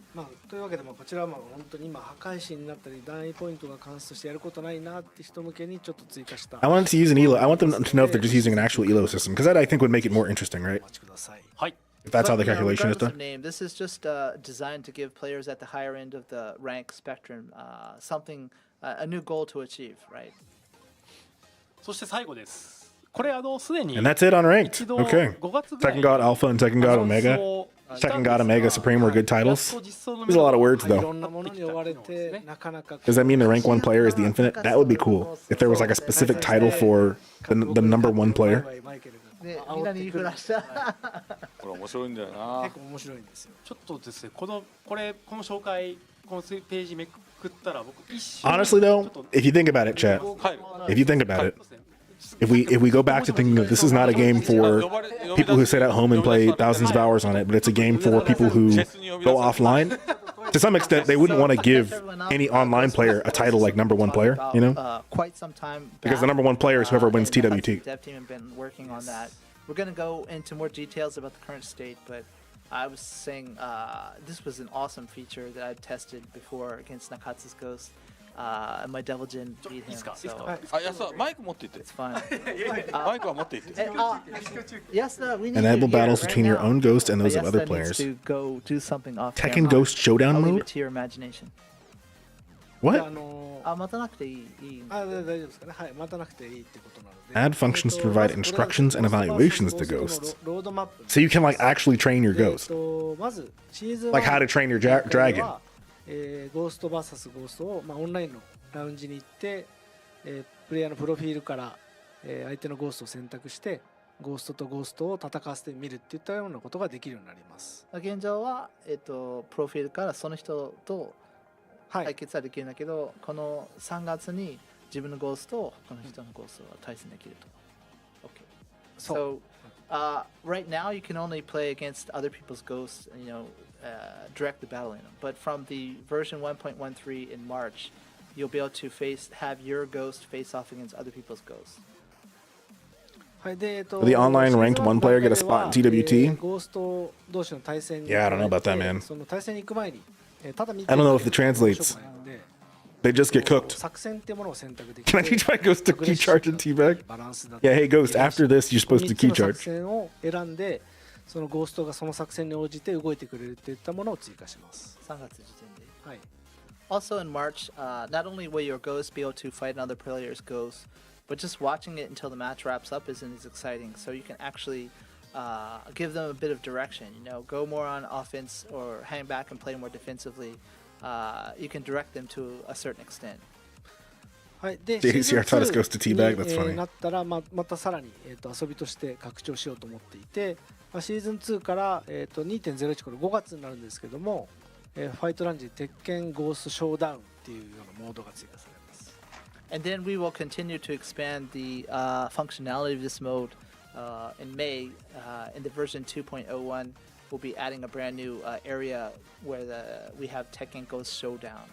というわけでこちらは本当に今破壊神になったりダイポイントが関数としてやることないなって人向けにちょっと追加した。 I wanted to use an elo. I want them to know if they're just using an actual elo system because that I think would make it more interesting, right? お待ちください。はい If that's how the But, calculation is regardless done. of name, this is just designed to give players at the higher end of the rank spectrum something, a new goal to achieve, right? そして最後です。これすでに And that's it on ranked. 一度 Okay. 5月ぐらい Tekken God Alpha and Tekken God Omega. Tekken God Omega Supreme were good titles. There's a lot of words いろ though. んなものに追われてなかなか。 Does that mean the rank one player is the infinite? That would be cool. If there was like a specific title for the number one player. マイケルがね煽ってくるみんなに言いふらしたこれ面白いんだよな。結構面白いんですよ。ちょっとですねこの紹介このページめくったら僕一瞬 Honestly though, if you think about it, chat, はい if you think about it, if we go back to thinking of this is not a game for people who sit at home and play thousands of hours on it, but it's a game for people who go offline. To some extent, they wouldn't want to give any online player a title like number one player, you know? Quite some time Because the number one player is whoever wins and the TWT. dev team have been working on that. We're going to go into more details about the current state, but I was saying this was an awesome feature that I've tested before against Nakatsu's Ghost. And my Devil Jin beat him, so あ、いやさ、マイク持っていって。 it's fun. マイクは持っていって。 Yes, we need Enable you here battles right between your now. own ghost and But those of Yasuda other needs players. to go do something off Tekken camera. Ghost Showdown I'll leave mode? it to your imagination. で What? 待たなくていい。大丈夫ですかね。はい、待たなくていいってことなので。 Add functions to provide instructions and evaluations to ghosts. ロードマップ。 So you can like actually train your ghost. まずシーズン Like how to train your dragon. ゴースト VS ゴーストをオンラインのラウンジに行って、プレイヤーのプロフィールから、相手のゴーストを選択してゴーストとゴーストを戦わせてみるっていったようなことができるようになります。現状は、プロフィールからその人とはい対決はできるんだけど、この3月に自分のゴーストとこの人のゴーストは対戦できると。Okay. そう。 So, right now you can only play against other people's ghosts, direct the battle in them. But from the version 1.13 in March, you'll be able to have your ghost face off against other people's ghosts. はいでThe online ranked one player get a spot in TWT? ゴースト同士の対戦に Yeah, I don't know about that, man. その対戦に行く前にただ見て I don't know if it translates. They just get cooked. 作戦っていうものを選択でき Can I teach my ghost to key charge and teabag? バランスだった Yeah, hey ghost, after this you're supposed to 3つ key の作 charge. 戦を選んでそのゴーストがその作戦に応じて動いてくれるっていったものを追加します。3月時点で。はい。 Also in March, not only will your ghost be able to fight another player's ghost, but just watching it until the match wraps up isn't as exciting. So you can actually give them a bit of direction. Go more on offense or hang back and play more defensively. You can direct them to a certain extent. はい、で JCR taught us ghost to teabag? That's に funny. なったら、またさらに、遊びとして拡張しようと思っていて、シーズン2から、2.01 これ5月になるんですけども、ファイトランジ鉄拳ゴーストショーダウンっていうようなモードが追加されます。And then we will continue to expand the functionality of this mode in May. In the version 2.01, we'll be adding a brand new area where we have Tekken Ghost Showdown,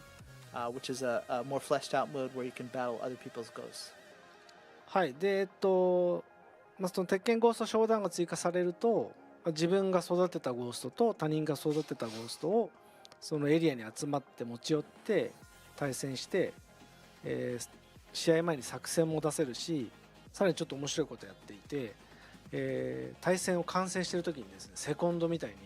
which is a more fleshed out mode where you can battle other people's ghosts. はい、でその鉄拳ゴーストショーダウンが追加されると、自分が育てたゴーストと他人が育てたゴーストをそのエリアに集まって持ち寄って対戦して、試合前に作戦も出せるし、さらにちょっと面白いことをやっていて、対戦を観戦している時にですね、セコンドみたいに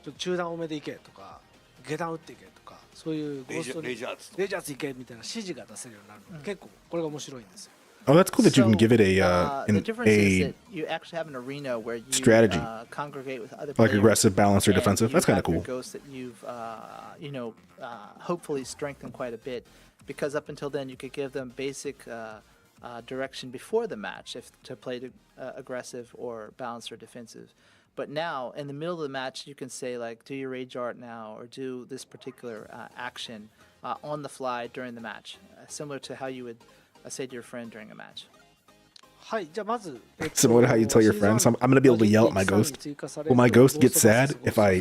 ちょっと中段多めでいけとか下段打っていけとか、そういうゴーストにレジャーツいけみたいな指示が出せるようになるので、結構これが面白いんですよ。Oh, that's cool that you can give it the a difference is that you actually have an arena where you strategy. Congregate with other Like players, aggressive, balanced, or and defensive. you That's kind of have your cool. ghosts that you've hopefully strengthened quite a bit, because up until then you could give them basic direction before the match, if to play aggressive or balanced or defensive. But now, in the middle of the match, you can say like, do your rage art now, or do this particular action on the fly during the match, similar to how you would say to your friend during a match. はい、じゃあまず、Similar to how you tell your friends, I'm gonna be able to yell at my ghost. Will my ghost get sad if I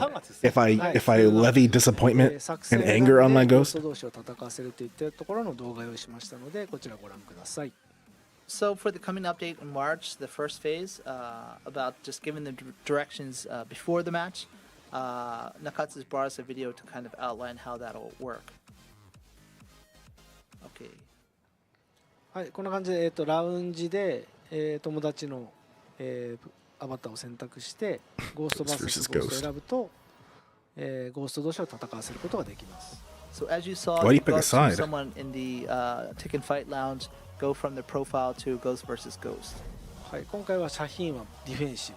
levy disappointment and anger on my ghost? 同士を戦わせるといったところの動画を用意しましたので、こちらご覧ください。So for the coming update in March, the first phase about just giving the directions before the match, Nakatsu's brought us a video to kind of outline how that'll work. Okay. はい、こんな感じで、ラウンジで、友達の、アバターを選択してゴースト vs ゴーストを選ぶと、ゴースト同士を戦わせることができます。So as you saw, Why do you you pick a got side? someone in the Tekken Fight Lounge go from the profile to Ghost vs Ghost. はい、今回はシャヒーンはディフェンシ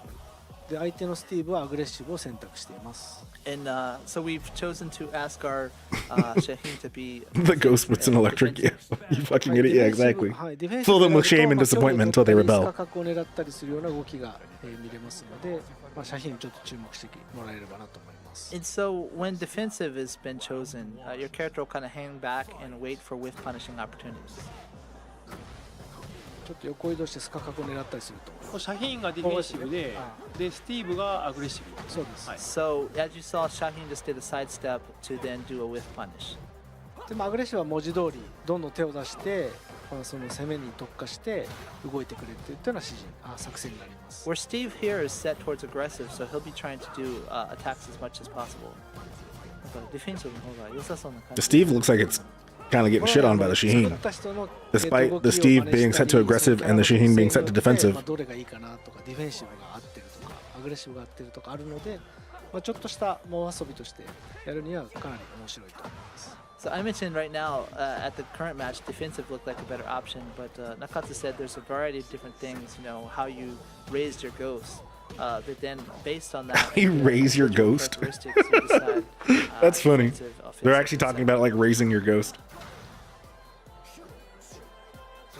ブで、相手のスティーブはアグレッシブを選択しています。And so we've chosen to ask our Shaheen to be The ghost with an electric. Yeah, you fucking idiot. Yeah, exactly. はい、ディフェンシ Fill ブ them with shame and disappointment until they 価 rebel. 格を狙ったりするような動きが、見れますので、まあ、シャヒーンちょっと注目してもらえればなと思います。 And so when defensive has been chosen, your character will kind of hang back and wait for whiff punishing opportunities. ちょっと横移動してスカ角を狙ったりすると。シャヒーンがディフェンシブで、でスティーブがアグレッシブ。そうです。はい。 So as you saw, Shaheen just did a sidestep to then do a whiff punish. でもアグレッシブは文字通りどんどん手を出して、まあ、その攻めに特化して動いてくれっていったような作戦になります。 Where Steve here is set towards aggressive, so he'll be trying to do attacks as much as possible. なんかディフェンシブの方が良さそうな感 The じ。 Steve looks like it's kind of getting shit on by the Shaheen. Despite the Steve being set to aggressive and the Shaheen being set to defensive. どれがいいかなとかディフェンシブが合ってるとかアグレッシブが合ってるとかあるので、まあ、ちょっとした猛遊びとしてやるにはかなり面白いと思います。 So I mentioned right now at the current match, defensive looked like a better option, but Nakatsu said there's a variety of different things. You know how you raised your ghost. That then based on that, You raise your ghost? characteristics, you decide, That's funny. defensive, They're offensive, actually talking etc. about like raising your ghost.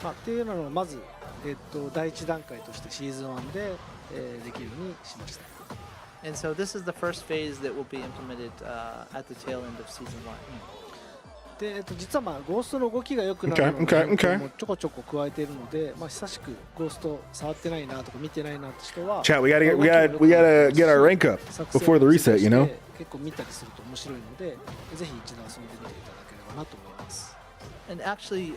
まあ、っていうのをまず、第一段階としてシーズン1で、できるようにしました。 And so this is the first phase that will be implemented at the tail end of season 1. で、実はまあゴーストの動きが良くなるの Okay. もちょこちょこ加えているので、まあ、久しくゴースト触ってないなとか見てないなって人は Chat, we gotta get our rank up before the reset, you know? 結構見たりすると面白いので、ぜひ一度遊んでみていただければなと思います。 And actually,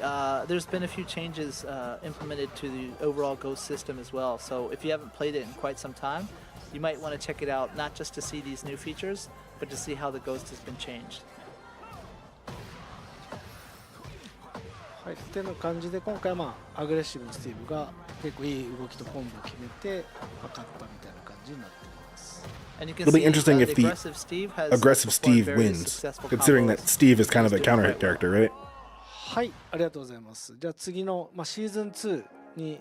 there's been a few changes implemented to the overall Ghost system as well. So if you haven't played it in quite some time, you might want to check it out, not just to see these new features, but to see how the Ghost has been changed. はい、っていう感じで今回はまあアグレッシブなスティーブが結構いい動きとコンボを決めて、まあ、勝ったみたいな感じになっています。 And you can It'll be see, interesting if the aggressive Steve has aggressive performed Steve very wins, successful considering combos that Steve is kind of a against counter doing hit quite well. character, right? はい、ありがとうございます。じゃあ次の、まあ、シーズン2に、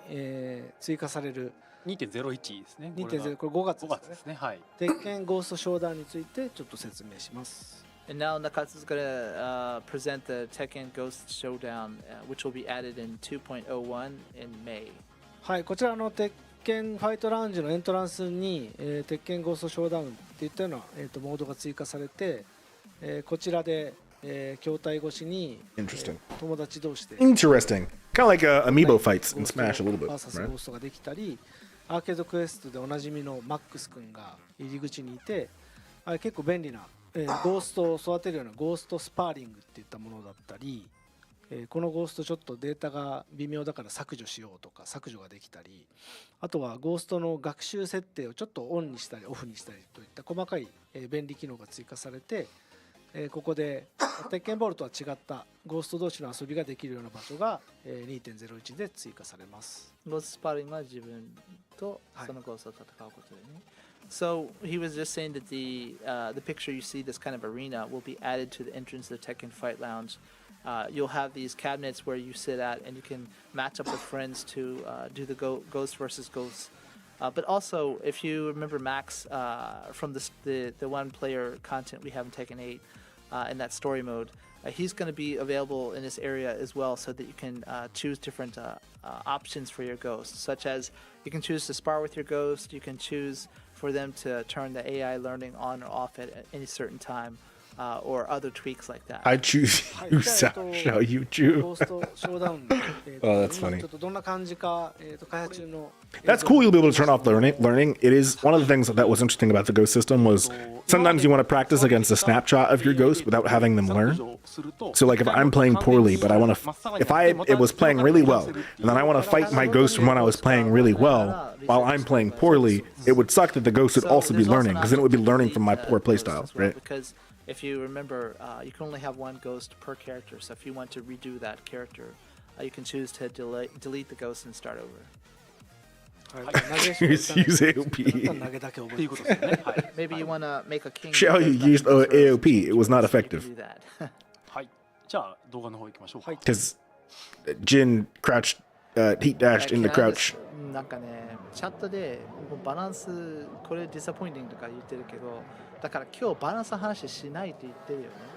追加される 2.01 ですね。 2.0、これ5月5ですね。月ですね。はい。鉄拳ゴーストショーダウンについてちょっと説明します。 And now Nakatsu is going to present the Tekken Ghost Showdown, which will be added in 2.01 in May. はい、こちらの鉄拳ファイトラウンジのエントランスに、鉄拳ゴーストショーダウンっていったような、モードが追加されて、こちらで、筐体越しに、Interesting. 友達同士で Interesting. Kind of like amiibo fights in Smash a little bit, バーサス right? ゴーストができたり、アーケードクエストでおなじみのマックス君が入り口にいて、あれ結構便利な、ゴーストを育てるようなゴーストスパーリングっていったものだったり、このゴーストちょっとデータが微妙だから削除しようとか削除ができたり、あとはゴーストの学習設定をちょっとオンにしたりオフにしたりといった細かい便利機能が追加されて、ここで鉄拳ボールとは違ったゴースト同士の遊びができるような場所が 2.01 で追加されます。 Ghost Spotting は自分とそのゴーストを戦うことでね。So he was just saying that the picture you see, this kind of arena, will be added to the entrance of the Tekken Fight Lounge. You'll have these cabinets where you sit at, and you can match up with friends to do the Ghost versus Ghost. But also, if you remember Max from the one-player content we have in Tekken 8, in that story mode. He's going to be available in this area as well, so that you can choose different options for your ghost, such as you can choose to spar with your ghost, you can choose for them to turn the AI learning on or off at any certain time, or other tweaks like that. I choose you, Sasha, you Jew. ゴーストショーダウンで、Oh, that's 今 funny. ちょっとどんな感じか、開発中の That's cool. You'll be able to turn off learning. It is one of the things that was interesting about the ghost system was sometimes you want to practice against a snapshot of your ghost without having them learn. So like if I'm playing poorly, but I want to, if it was playing really well, and then I want to fight my ghost from when I was playing really well while I'm playing poorly, it would suck that the ghost would also be learning, because then it would be learning from my poor playstyle, right? Because if you remember, you can only have one ghost per character. So if you want to redo that character, you can choose to delete the ghost and start over. はい、投げしか Use 打たない AOP. 投げだけ覚えてっていうことですね。はい。 Maybe you want to make a king. Shao, you used AOP. It was not effective. Do that. はい。じゃあ動画の方行きましょうか。Because Jin crouched, heat dashed into crouch. なんかね、チャットでもうバランスこれディサポインティングとか言ってるけど、だから今日バランスの話しないって言ってるよね。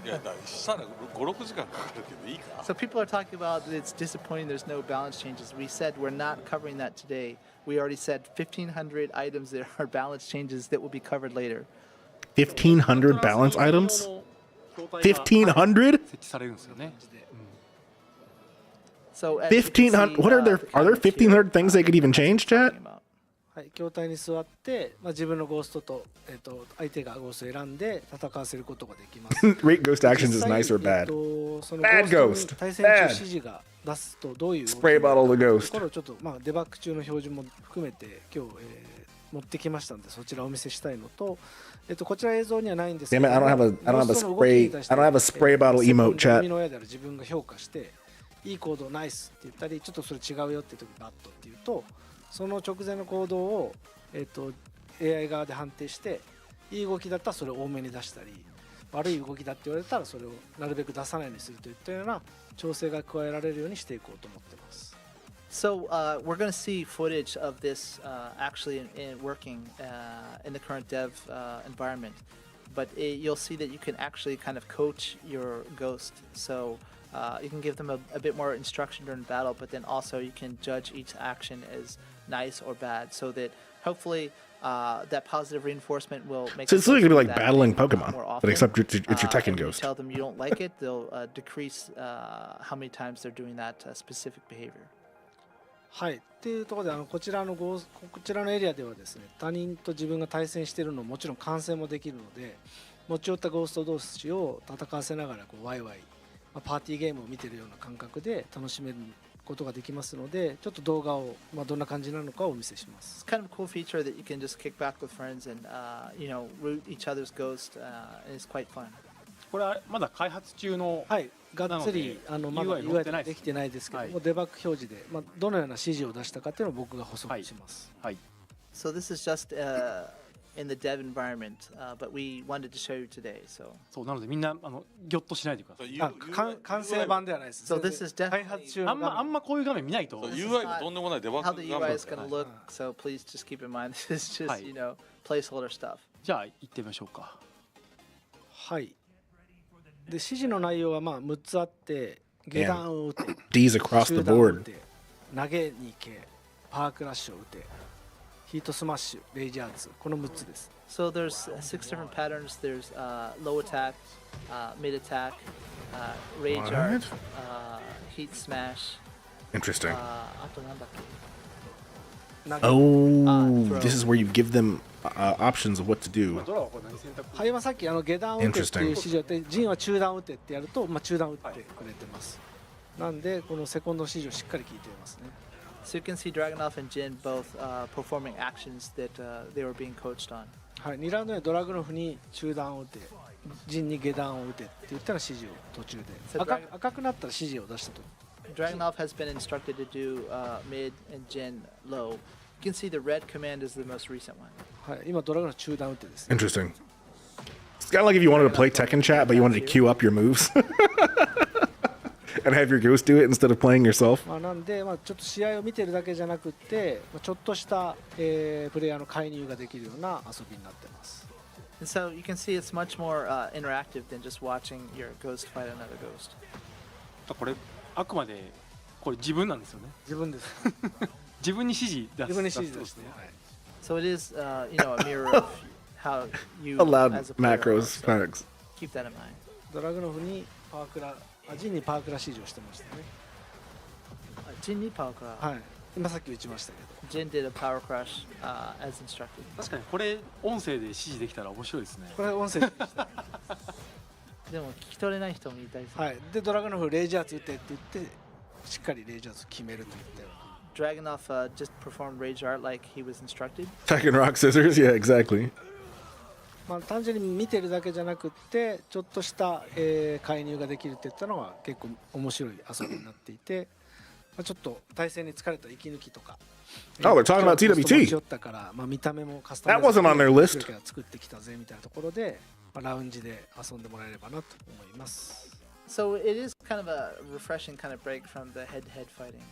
いやだからしたら5、6時間かかるけどいいか So people are talking about that it's disappointing there's no balance changes. We said we're not covering that today. We already said 1,500 items that are balance changes that will be covered later. 1,500 balance items? 1,500? 設置されるんですよね。 So as you can see, 1,500? What are there? Are there 1,500 things they could even change, chat? はい、筐体に座って、自分のゴーストと、相手がゴーストを選んで戦わせることができます。 Rate ghost actions is nice or 実際 bad? その Bad ゴーストに対戦中指示が出すとどういう動き Spray bottle the と ghost. ころをちょっと、デバッグ中の標準も含めて今日、持ってきましたのでそちらをお見せしたいのと、こちら映像にはないんですけ Damn ど it, I don't have a spray. I don't have a spray bottle emote, chat. 生みの親である自分が評価していい行動ナイスって言ったりちょっとそれ違うよって時バットって言うとその直前の行動を、AI 側で判定していい動きだったらそれを多めに出したり悪い動きだって言われたらそれをなるべく出さないようにするといったような調整が加えられるようにしていこうと思ってます。So we're going to see footage of this actually in working in the current dev environment, but you'll see that you can actually kind of coach your ghost. So you can give them a bit more instruction during battle, but then also you can judge each action as nice or bad, so that hopefully that positive reinforcement will make. So it's literally gonna be like that battling more Pokemon, often. but except it's your Tekken If you ghost. tell them you don't like it, they'll decrease how many times they're doing that specific behavior. はい、っていうところでこちらのエリアではですね他人と自分が対戦しているのももちろん観戦もできるので持ち寄ったゴースト同士を戦わせながらワイワイ、パーティーゲームを見てるような感覚で楽しめることができますのでちょっと動画を、どんな感じなのかをお見せします。It's kind of a cool feature that you can just kick back with friends and root each other's ghost, and it's quite fun. これはまだ開発中の。はい、がっつりまだ UI 載ってない UI できてないですけども、はいデバッグ表示で、どのような指示を出したかっていうのを僕が補足します。はい。 So this is just in the dev environment, but we wanted to show you today. So そうなのでみんなギョッとしないでください。完成版ではないです。 So this is 開発中 definitely のあんまこういう画面見ないと。UI もとんでもないデバ how ッ the グ UI is 画 going 面 to look. So please just keep in mind this is just Hi. placeholder stuff. じゃあ行ってみましょうか。はい。で指示の内容は6つあって下段を打て D's across the 中段を打 board. て投げに行けパークラッシュを打てヒートスマッシュレイジャーツこの6つです。 So there's 6 different patterns. There's low attack, mid attack, rage What? art, heat smash. Interesting. あとなんだっけ? Oh, this is where you give them options of what to do. ドラはこれ何選択？はい今さっき下段を打てっていう指示をやってジンは中段を打てってやると、中段を打ってくれてます。なんでこのセコンドの指示をしっかり聞いていますね。 So you can see Dragunov and Jin both performing actions that they were being coached on. はい、2ラウンドでドラグノフに中段を打てジンに下段を打てって言ったら指示を途中で赤くなったら指示を出したと。 Dragunov has been instructed to do mid and Jin low. You can see the red command is the most recent one. はい、今ドラグノフ中段打てですね。 Interesting. It's kind of like if you wanted to play Tekken chat, but you wanted to queue up your moves and have your ghost do it instead of playing yourself. なんで、ちょっと試合を見てるだけじゃなくって、ちょっとした、プレイヤーの介入ができるような遊びになってます。And so you can see it's much more interactive than just watching your ghost fight another ghost. これあくまでこれ自分なんですよね。自分です。自分に指示出す。自分に指示出して、はい。 So it is, you know, a mirror of how you Allowed as a player are, macros, so facts. keep that in mind. ドラグノフにパワークラ、ジンにパワークラ指示をしてましたね。Jin need power crush. はい。今さっき打ちましたけど。 Jin did a power crush as instructed. 確かにこれ音声で指示できたら面白いですね。これ音声でした。でも聞き取れない人もいたりする。はい。でドラグノフレイジャーツ打てって言ってしっかりレイジャーツ決めるといったような。 Dragunov just performed rage art like he was instructed. Tekken rock scissors. Yeah, exactly. まあ単純に見てるだけじゃなくってちょっとした、介入ができるって言ったのは結構面白い遊びになっていて、まあ、ちょっと対戦に疲れた息抜きとか。 Oh, they're talking about TWT. 持ち寄ったからまあ見た目もカスタマイ That wasn't on their list. 作ってきたぜみたいなところで、まあ、ラウンジで遊んでもらえればなと思います。 So it is kind of a refreshing kind of break from the head-to-head fighting.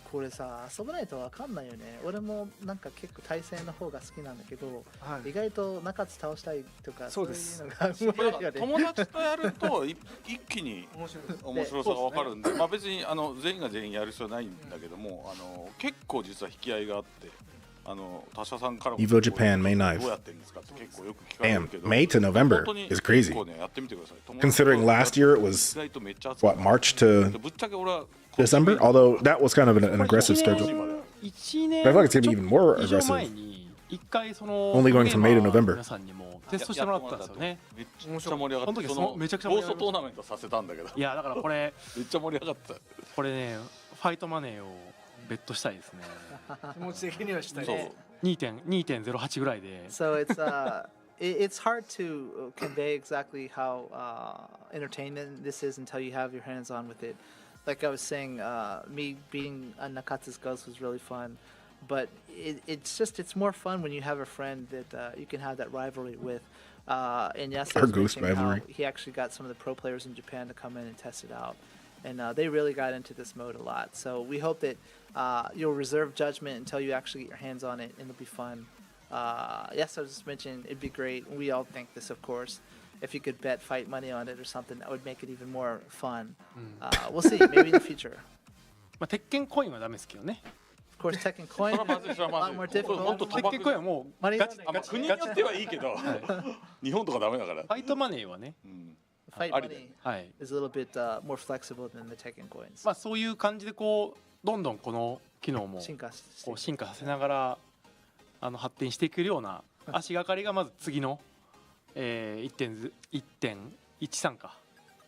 これさ、遊ばないとわかんないよね。俺もなんか結構対戦の方が好きなんだけど、はい、意外と中津倒したいとかそうですいうのが面白いよね。友達とやると一気に面白いです。面白さが分かるんで、まあ別に全員が全員やる必要ないんだけども、結構実は引き合いがあって、他社さんからも Evo Japan May 9th. どうやってるんですかって結構よく聞かれる Damn, けど、 May to November 本当に is crazy. 結構ねやってみてください。 Considering last year it was 意外とめっちゃ熱かった what, March to ぶっちゃけ俺は December? Although that was kind of an aggressive schedule. 1年 I feel like it's gonna be even more 以上 aggressive. 前に一回その Only going from May to November. 皆さんにもテストしてもらったんですよね。めっちゃ盛り上がって、その時はそのめちゃくちゃ盛り上がりましたゴーストトーナメントさせたんだけど、いやだからこれめっちゃ盛り上がった。これねファイトマネーをベットしたいですね。気持ち的にはしたいそうです。 2.08 ぐらいで。 So it's it's hard to convey exactly how entertainment this is until you have your hands on with it. Like I was saying, me beating Nakatsu's ghost was really fun, but it's more fun when you have a friend that you can have that rivalry with. And yes, Our ghost rivalry. he actually got some of the pro players in Japan to come in and test it out, and they really got into this mode a lot. So we hope that you'll reserve judgment until you actually get your hands on it, and it'll be fun. Yes, I was just mentioning it'd be great. We all think this, of course. If you could bet fight money on it or something, that would make it even more fun. We'll see. Maybe in the future. まあ鉄拳コインはダメですけどね。 Of course, Tekken coin それはまずい、それ a はま lot ず more い。本当 difficult. 賭博鉄拳コインはもうガチマネーガチ国によってはいいけど、日本とかダメだから。ファイトマネーはね、 Fight ありだよ money はい。 is a little bit more flexible than the Tekken coins. まあそういう感じでこうどんどんこの機能も進化してこう進化させながら発展していけるような足がかりがまず次の、1.13 か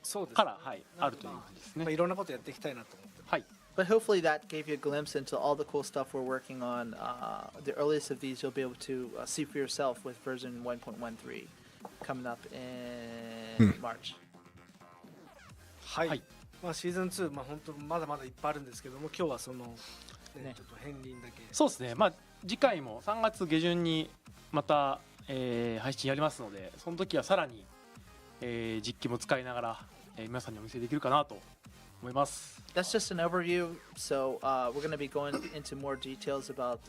そうです。から、はい、あるという感じですまあね。いろんなことやっていきたいなと思ってます。はい。 But hopefully that gave you a glimpse into all the cool stuff we're working on. The earliest of these you'll be able to see for yourself with version 1.13 coming up in March. はい。はいまあシーズン2、まあ本当まだまだいっぱいあるんですけども、今日はその、ねちょっと片鱗だけ。そうですね。まあ次回も3月下旬にまた、配信やりますので、その時はさらに、実機も使いながら、皆さんにお見せできるかなと思います。 That's just an overview. So we're going to be going into more details about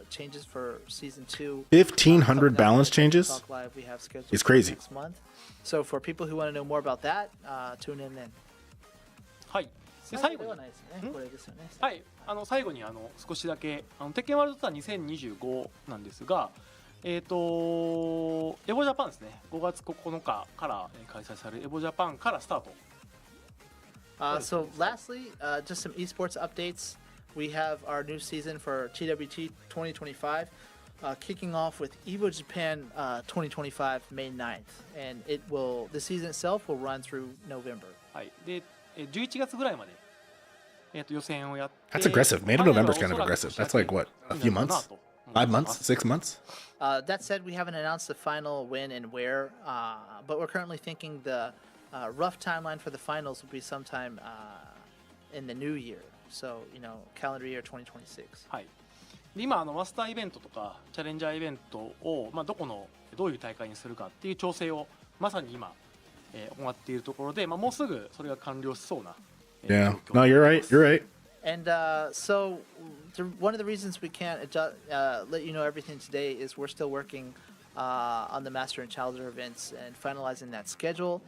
changes for season 2. 1,500 balance changes Talk Live we have scheduled is for crazy. next month. So for people who want to know more about that, tune in then. はい。で最後に、これですよね。はい、最後に少しだけ鉄拳ワールドツアー2025なんですが、エボジャパンですね。5月9日から開催されるエボジャパンからスタート。 So lastly, just some esports updates. We have our new season for TWT 2025, kicking off with Evo Japan 2025 May 9th, and the season itself will run through November. はい。で、11月ぐらいまで予選をやって。 That's aggressive. May to November is kind of aggressive. That's like what, a few months? 5 months? 6 months? That said, we haven't announced the final when and where, but we're currently thinking the rough timeline for the finals will be sometime in the new year. So, calendar year 2026. はい。で今マスターイベントとかチャレンジャーイベントをどういう大会にするかっていう調整をまさに今、行っているところで、もうすぐそれが完了しそうな。Yeah. No, you're right. You're right. And so, one of the reasons we can't let you know everything today is we're still working on the Master and Challenger events and finalizing that schedule.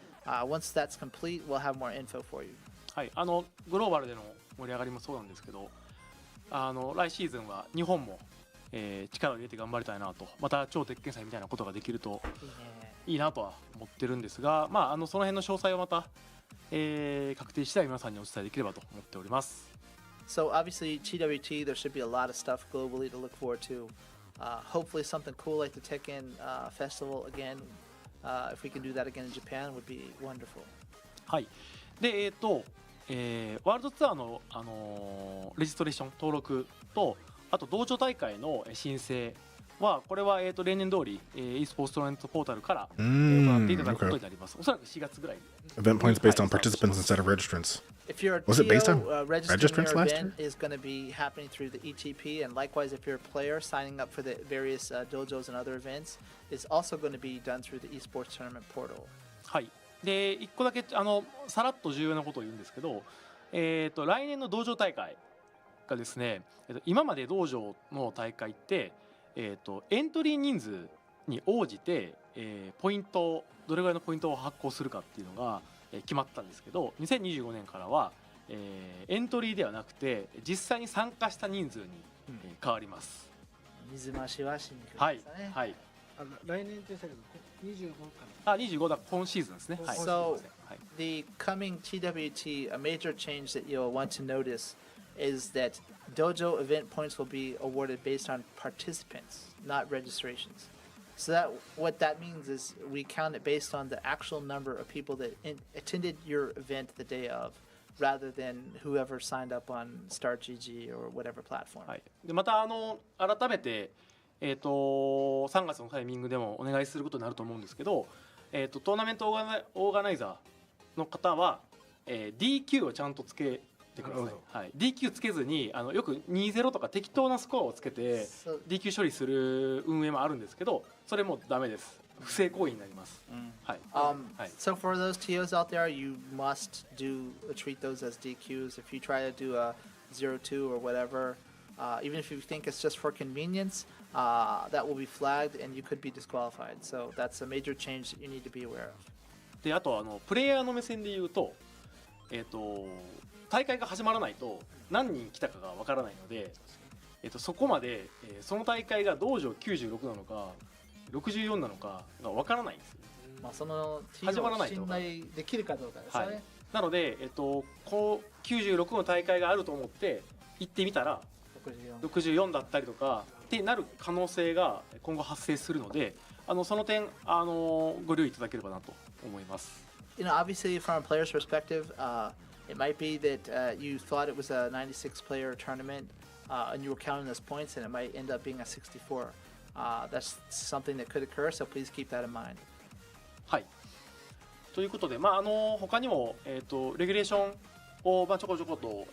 Once that's complete, we'll have more info for you. はい、グローバルでの盛り上がりもそうなんですけど、来シーズンは日本も、力を入れて頑張りたいなと、また超鉄拳祭みたいなことができるといいなとは思ってるんですが、まあ、その辺の詳細をまた、確定次第皆さんにお伝えできればと思っております。So obviously TWT, there should be a lot of stuff globally to look forward to. Hopefully something cool like the Tekken festival again. If we can do that again in Japan, would be wonderful. はい。で、ワールドツアーの、レジストレーション登録と、あと道場大会の申請は、これは、例年通り、e スポーツトーナメントポータルから、行っていただくことになります。おそらく4月ぐらい。Event points based on participants instead of registrants. If you're a Was it based TO, on registering registrants your last event year? is going to be happening through the ETP, and likewise, if you're a player signing up for the various dojos and other events, is also going to be done through the esports tournament portal. はい。で、1個だけさらっと重要なことを言うんですけど、来年の道場大会がですね、今まで道場の大会って、エントリー人数に応じて、ポイントどれぐらいのポイントを発行するかっていうのが、決まったんですけど、2025年からは、エントリーではなくて実際に参加した人数に、変わります。水増しはしに来るはいんですね。はい。来年って言ったけど25か25だ今シーズンですね。はい。 So はい。 the coming TWT, a major change that you'll want to notice is that dojo event points will be awarded based on participants, not registrations. So that what that means is we count it based on the actual number of people that attended your event the day of, rather than whoever signed up on StartGG or whatever platform. はい、でまた改めて、3月のタイミングでもお願いすることになると思うんですけど、トーナメントオーガナイザーの方は、DQ をちゃんとつけてください。はい、DQ つけずによく2-0とか適当なスコアをつけて DQ 処理する運営もあるんですけど、それもダメです。不正行為になります。はい。はい。 So for those TOs out there, you must treat those as DQs. If you try to do a 0-2 or whatever, even if you think it's just for convenience, that will be flagged and you could be disqualified. So that's a major change that you need to be aware of. であとプレイヤーの目線で言うと、大会が始まらないと何人来たかがわからないので、そこまで、その大会が道場96なのか64なのかがわからないんですよ。まあその始まらないと信頼できるかどうかですよね。はい、なので、こう96の大会があると思って行ってみたら64だったりとかってなる可能性が今後発生するので、その点ご留意いただければなと思います。You know, obviously from a player's perspective, it might be that you thought it was a 96-player tournament and you were counting those points, and it might end up being a 64. That's something that could occur, so please keep that in mind. はい。ということで、他にも、レギュレーションを、ちょこちょこと、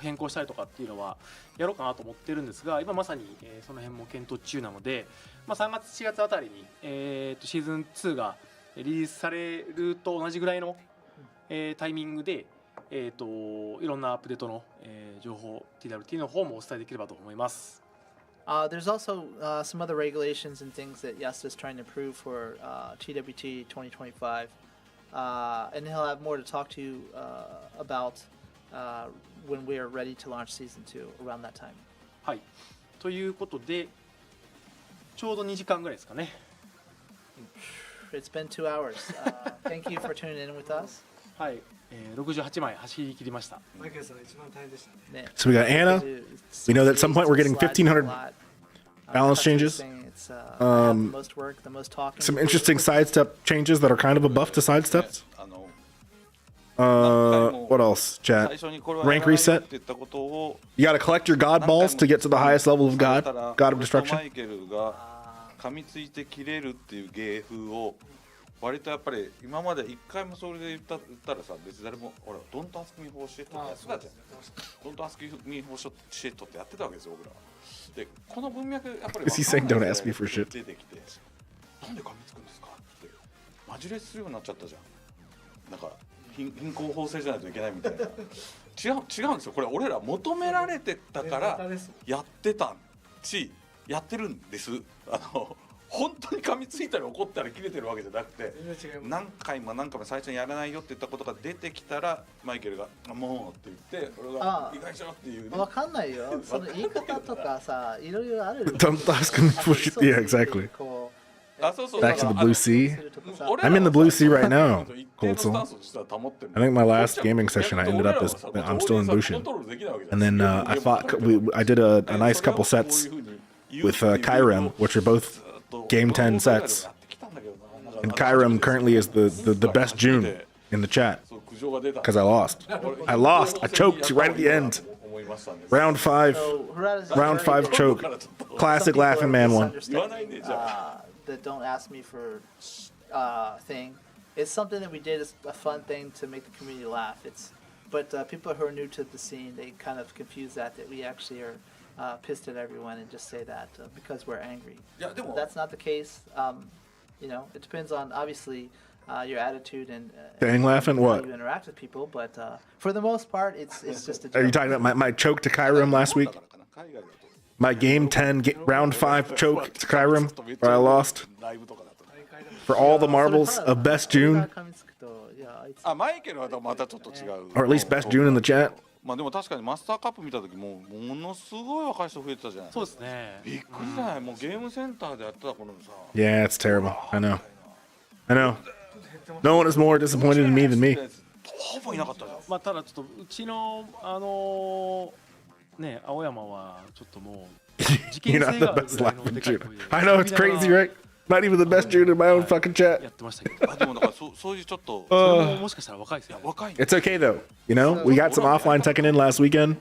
変更したりとかっていうのはやろうかなと思ってるんですが、今まさに、その辺も検討中なので、3月4月あたりに、シーズン2がリリースされると同じぐらいの、タイミングで、いろんなアップデートの、情報 TWT の方もお伝えできればと思います。There's also some other regulations and things that Yasuda is trying to improve for TWT 2025. And he'll have more to talk to you about when we are ready to launch season 2 around that time. はい。ということで、ちょうど2時間ぐらいですかね。It's been 2 hours. Thank you for tuning in with us. はい。68枚走り切りました。マイケルさんが一番大変でしたね。So we got Anna. We know that at some point we're getting 1,500 balance changes. Some interesting sidestep changes that are kind of a buff to sidesteps. What else, chat? Rank reset. You gotta collect your god balls to get to the highest level of god of destruction. 噛みついて切れるっていう芸風を割とやっぱり今まで一回もそれで言ったらさ、別に誰もほらドントアスクミーフォーシェットってやってたじゃん。ドントアスクミーフォーシェットってやってたわけですよ僕らは。でこの文脈やっぱり Is he saying don't ask me for shit? 出てきてなんで噛みつくんですかってマジレスするようになっちゃったじゃん。なんか貧困法制じゃないといけないみたいな。違うんですよ。これ俺ら求められてたからやってたしやってるんです。本当に噛みついたり怒ったり切れてるわけじゃなくて、全然違います。何回も最初にやらないよって言ったことが出てきたらマイケルが「もう」って言って俺が「意外しろ」っていうね。わかんないよ。その言い方とかさ、いろいろある。 Don't ask him for shit. Yeah, exactly. こう あ、そうそう Back to the blue sea. 俺ら I'm in the blue sea right now, 一定の Cold スタ Soul. ンスを実は保ってる。 I think my last gaming session, I ended up as I'm still in Bushin, and then I I did a nice couple sets with Kyrem, which are both game 10 sets, and Kyrem currently is the best June in the chat because I lost. I choked right at the end. Round 5 choke. Classic laughing man one. That don't ask me for thing. It's something that we did as a fun thing to make the community laugh. But people who are new to the scene, they kind of confuse that we actually are pissed at everyone and just say that because we're angry. That's not the case. You know, it depends on obviously your attitude and Dang laughing how what? you interact with people. But for the most part, it's just a joke. Are you talking about my choke to Kyrem last week? My game 10 round 5 choke to Kyrem where I lost for all the marbles of best June, あ、マイケルはまたちょっと違う。 or at least best June in the chat. まあでも確かにマスターカップ見た時もものすごい若い人増えてたじゃない。そうですね。びっくりじゃない。もうゲームセンターでやってた頃のさ。 Yeah, it's terrible. I know. No one is more disappointed in me than me. ほぼいなかったじゃん。まあただちょっとうちのね青山はちょっともう事件 You're 性 not the がある best ぐらいの laughing でかい June. 声で I know, it's crazy, right? Not even the best June in my own fucking chat. やってましたけど。あ、でもだからそういうちょっとそれももしかしたら若いですよね。若い。 It's okay though. You know, we got some offline Tekken in last weekend,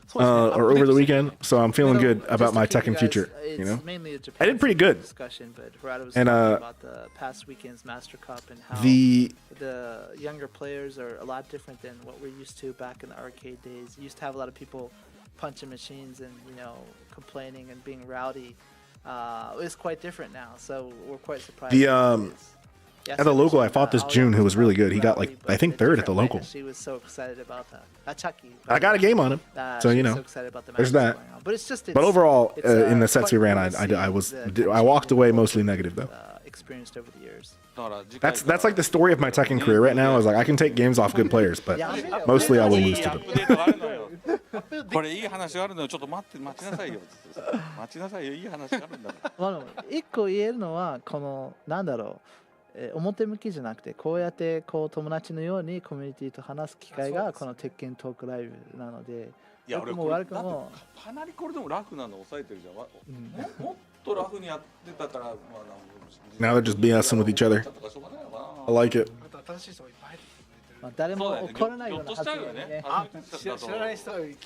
そうですね or over the weekend, so I'm feeling good Just about to my keep you Tekken guys- future. it's You know, mainly a Japan I did pretty good. discussion, but Harada was And, talking about the past weekend's Master Cup and how the the younger players are a lot different than what we're used to back in the arcade days. You used to have a lot of people punching machines and complaining and being rowdy. It's quite different now, so we're quite surprised. At the local, I fought this June who was really good. He got like I think third at the local. She was so excited about that. Chucky. I got a game on him, so she you was know. so excited about the there's matches that. going on. But it's just. But overall, it's, in the sets we quite ran, cool to I see I walked away mostly negative though. Experienced over the years. That's like the story of my Tekken career right now. Is like I can take games off good players, but mostly I will lose to them. これいい話があるのよ。ちょっと待ちなさいよ。待ちなさいよ。いい話があるんだから。まあ一個言えるのはこのなんだろう、表向きじゃなくてこうやってこう友達のようにコミュニティと話す機会がこの鉄拳トークライブなので、いや良くも悪くもかなりこれでもラフなの抑えてるじゃん。もっとラフにやってたから、まあ Now they're just BSing with each other. I like it. また新しい人がいっぱい入ってまあ誰も怒らないような発言ね。知らない人が聞い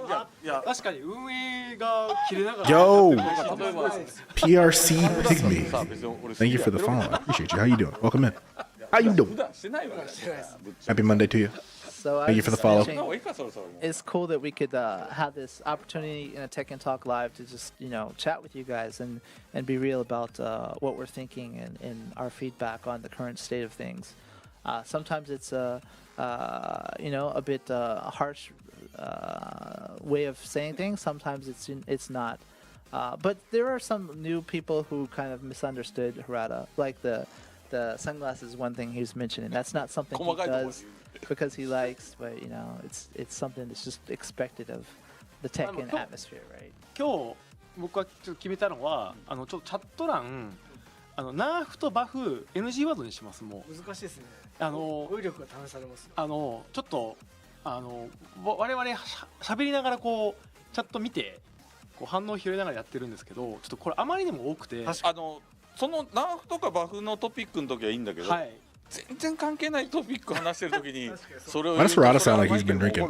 た。いや確かに運営が切れながら Yo, 例えば PRC Pygmy. Thank you for the follow. I appreciate you. How you doing? Welcome in. How you doing? してないわ。 Happy Monday to you. So I Thank you was for the just follow. mentioning, いいかそろそろ。 it's cool that we could have this opportunity in a Tekken Talk Live to just chat with you guys and be real about what we're thinking and our feedback on the current state of things. Sometimes it's a bit harsh way of saying things. Sometimes it's not. But there are some new people who kind of misunderstood Harada, like the sunglasses. One thing he was mentioning. That's not something he does because he likes, but it's something that's just expected of the Tekken atmosphere, right? 今日僕はちょっと決めたのはちょっとチャット欄ナーフとバフ NG ワードにしますもう。難しいですね。語彙力が試されます。ちょっと我々喋りながらこうチャット見てこう反応を拾いながらやってるんですけど、ちょっとこれあまりにも多くて、そのナーフとかバフのトピックの時はいいんだけど、はい、全然関係ないトピック話してる時にそれを Why does Harada sound like he's been drinking?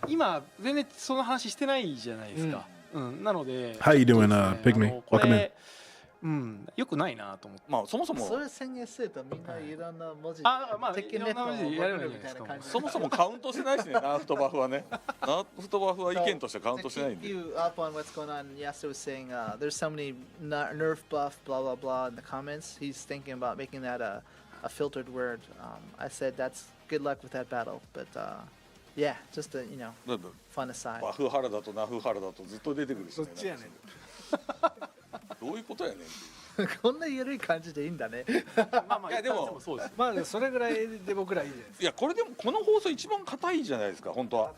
今全然その話してないじゃないですか。なので How you doing, Pygmy? Welcome in. よくないなと思って。まあそもそもそれ宣言するとみんないろんな文字鉄拳ネットをやればいいんじゃないですか。そもそもカウントしてないしね、ナーフとバフはね。ナーフとバフは意見としてカウントしてないんで。You up on what's going on? Yasuo was saying there's so many nerf buff blah blah blah in the comments. He's thinking about making that a filtered word. I said that's good luck with that battle, but yeah, just a fun aside. バフハラだとナフハラだとずっと出てくるしね。どっちやねん。どういうことやねんっていう。こんな緩い感じでいいんだね。まあまあいやでもそうです。まあねそれぐらいで僕らいいじゃないですか。いやこれでもこの放送一番硬いじゃないですか本当は。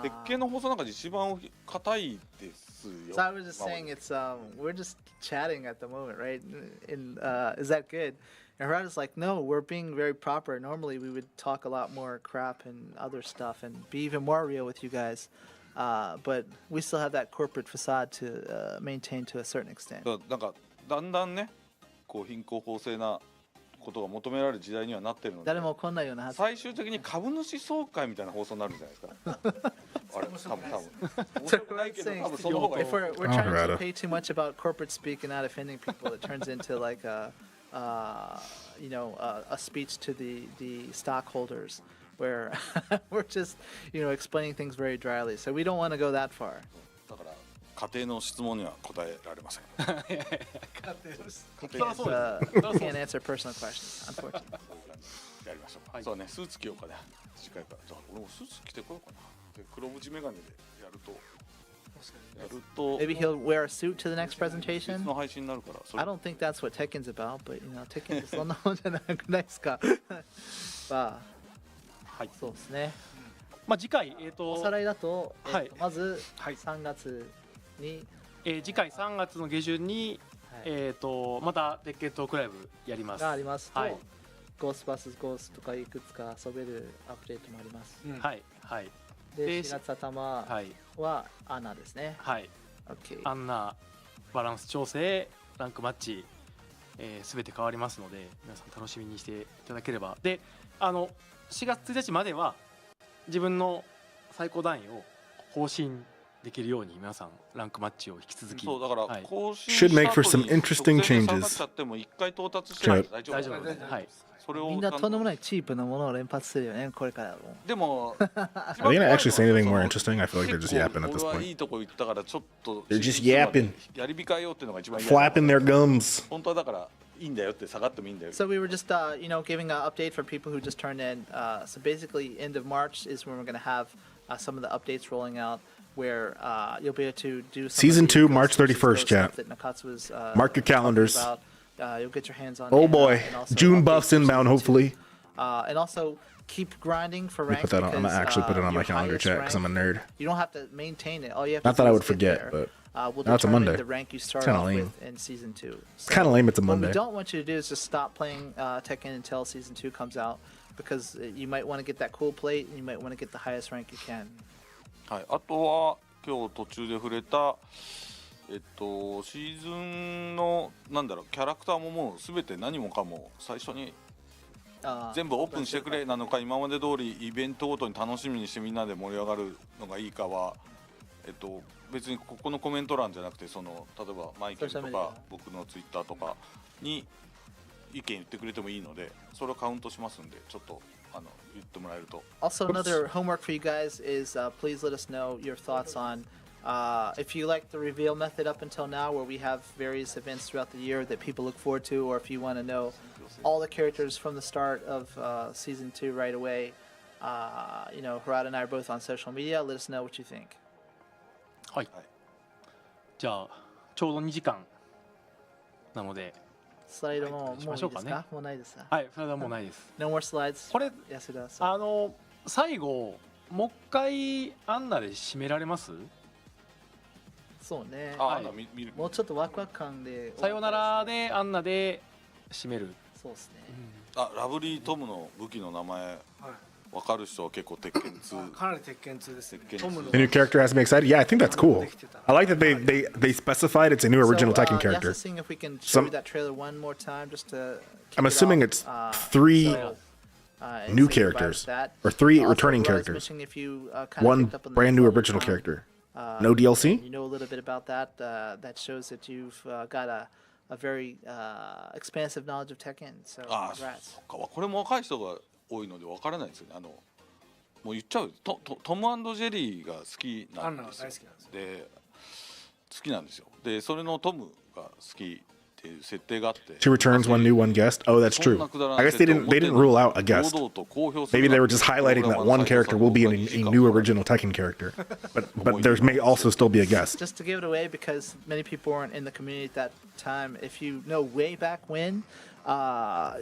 鉄拳の放送の中で一番硬いですよ。 So I was just saying it's we're just chatting at the moment, right? And is that good? And Harada's like, no, we're being very proper. Normally we would talk a lot more crap and other stuff and be even more real with you guys. But we still have that corporate facade to maintain to a certain extent. なんかだんだんねこう貧困法制なことが求められる時代にはなってるので、誰もこんなようなはず。最終的に株主総会みたいな放送になるんじゃないですか。あれ多分面 So 白く what な I'm いけど saying 多分その方がいい if we're Oh, trying Harada. to pay too much about corporate speak and not offending people, it turns into like a speech to the stockholders where we're just explaining things very dryly. So we don't want to go that far. だから家庭の質問には答えられません。 You そりゃ can't, そうです you can't answer personal questions, unfortunately. やりましょうか、はいそうねスーツ着ようかね次回からじゃあ俺もスーツ着てこようかなで黒縁眼鏡でやると Maybe he'll wear a suit to the next 別 presentation. の配信になるからそ I れ don't think that's what Tekken's about, but Tekken そんなもんじゃなくないですか。まあ、そうですね。まあ次回おさらいだと、はいまずはい3月に、次回3月の下旬にはいまた鉄拳トークライブやります。がありますと、はいゴースバスゴースとかいくつか遊べるアップデートもあります。はいはいで、で4月頭はいはアナですね。はい。 OK。あんなバランス調整ランクマッチすべて変わりますので皆さん楽しみにしていただければ。で4月1日までは自分の最高段位を更新できるように皆さんランクマッチを引き続きそうだからはい更新 Should した make for 後 some に interesting 直前で下がっ changes. ちゃっても一回到達してないと大丈夫大丈夫です。はい。それをみんなとんでもないチープなものを連発するよね、これからも。でも Are they gonna actually say anything more interesting? I feel like they're just yapping at this 俺はい point. いとこ行ったからちょっと They're just yapping. やり控えようっていうのが一番嫌 Flapping their gums. 本当はだからいいんだよって下がってもいいんだよ So we were just, giving an update for people who just turned in. So basically, end of March is when we're going to have some of the updates rolling out, where you'll be able to do some Season of the 2, Ghost March versus 31st, Ghost chat. stuff that Nakatsu was, Mark your calendars. talking about. You'll get your hands on. Oh and, boy, and also June updates buffs for inbound. season Hopefully, 2. And also keep grinding for let me rank. put that on. I'm gonna because, actually put it on my your calendar highest chat because I'm a rank, nerd. You don't have to maintain it. All you have Not to that do I is would get forget, there. but Will now it's a determine Monday. the rank you start kinda off lame. with in season 2. It's kind of lame. It's a What we Monday. don't want you to do is just stop playing Tekken until season 2 comes out, because you might want to get that cool plate and you might want to get the highest rank you can. はい、あとは今日途中で触れたシーズンのなんだろうキャラクターももうすべて何もかも最初に 全部オープンしてくれなのか今まで通りイベントごとに楽しみにしてみんなで盛り上がるのがいいかは別にここのコメント欄じゃなくてその例えばマイケルとか僕のツイッターとかに意見言ってくれてもいいのでそれをカウントしますんでちょっと言ってもらえると Also, another homework for you guys is please let us know your thoughts on if you like the reveal method up until now, where we have various events throughout the year that people look forward to, or if you want to know all the characters from the start of season 2 right away. Harada and I are both on social media. Let us know what you think. はい。じゃあちょうど2時間なので、スライドももういいですしましょうかねか？もうないですか？はい、それではもうないです。 No more slides. これ安田さん。最後もう一回アンナで締められます？そうね。あ、はい見るもうちょっとワクワク感で。さよならでアンナで締める。そうですね。ラブリートムの武器の名前わかる人は結構鉄拳2かなり鉄拳2ですね。鉄拳2トムの The new character has me excited. Yeah, I think that's cool. I like that they specified it's a new original Tekken character. Seeing if we can show Some- you that trailer one more time just to. kick I'm it assuming off. it's 3 And new say goodbye characters with that. or 3 Also, returning what I was characters. mentioning, if you, kinda 1 picked up on the brand new trailer, original character. No and DLC? you know a little bit about that. That shows that you've got a very expansive knowledge of Tekken. So あ congrats. そっかこれも若い人が多いのでわからないですよねもう言っちゃうトム&ジェリーが好きなんですよアンナが大好きなんですよで好きなんですよでそれのトムが好きってっていう設定があって。 She returns one new, one guest. Oh, that's true. I guess they didn't rule out a guest. Maybe they were just highlighting that one character will be a new original Tekken character, but there may also still be a guest. Just to give it away, because many people weren't in the community at that time, if you know way back when,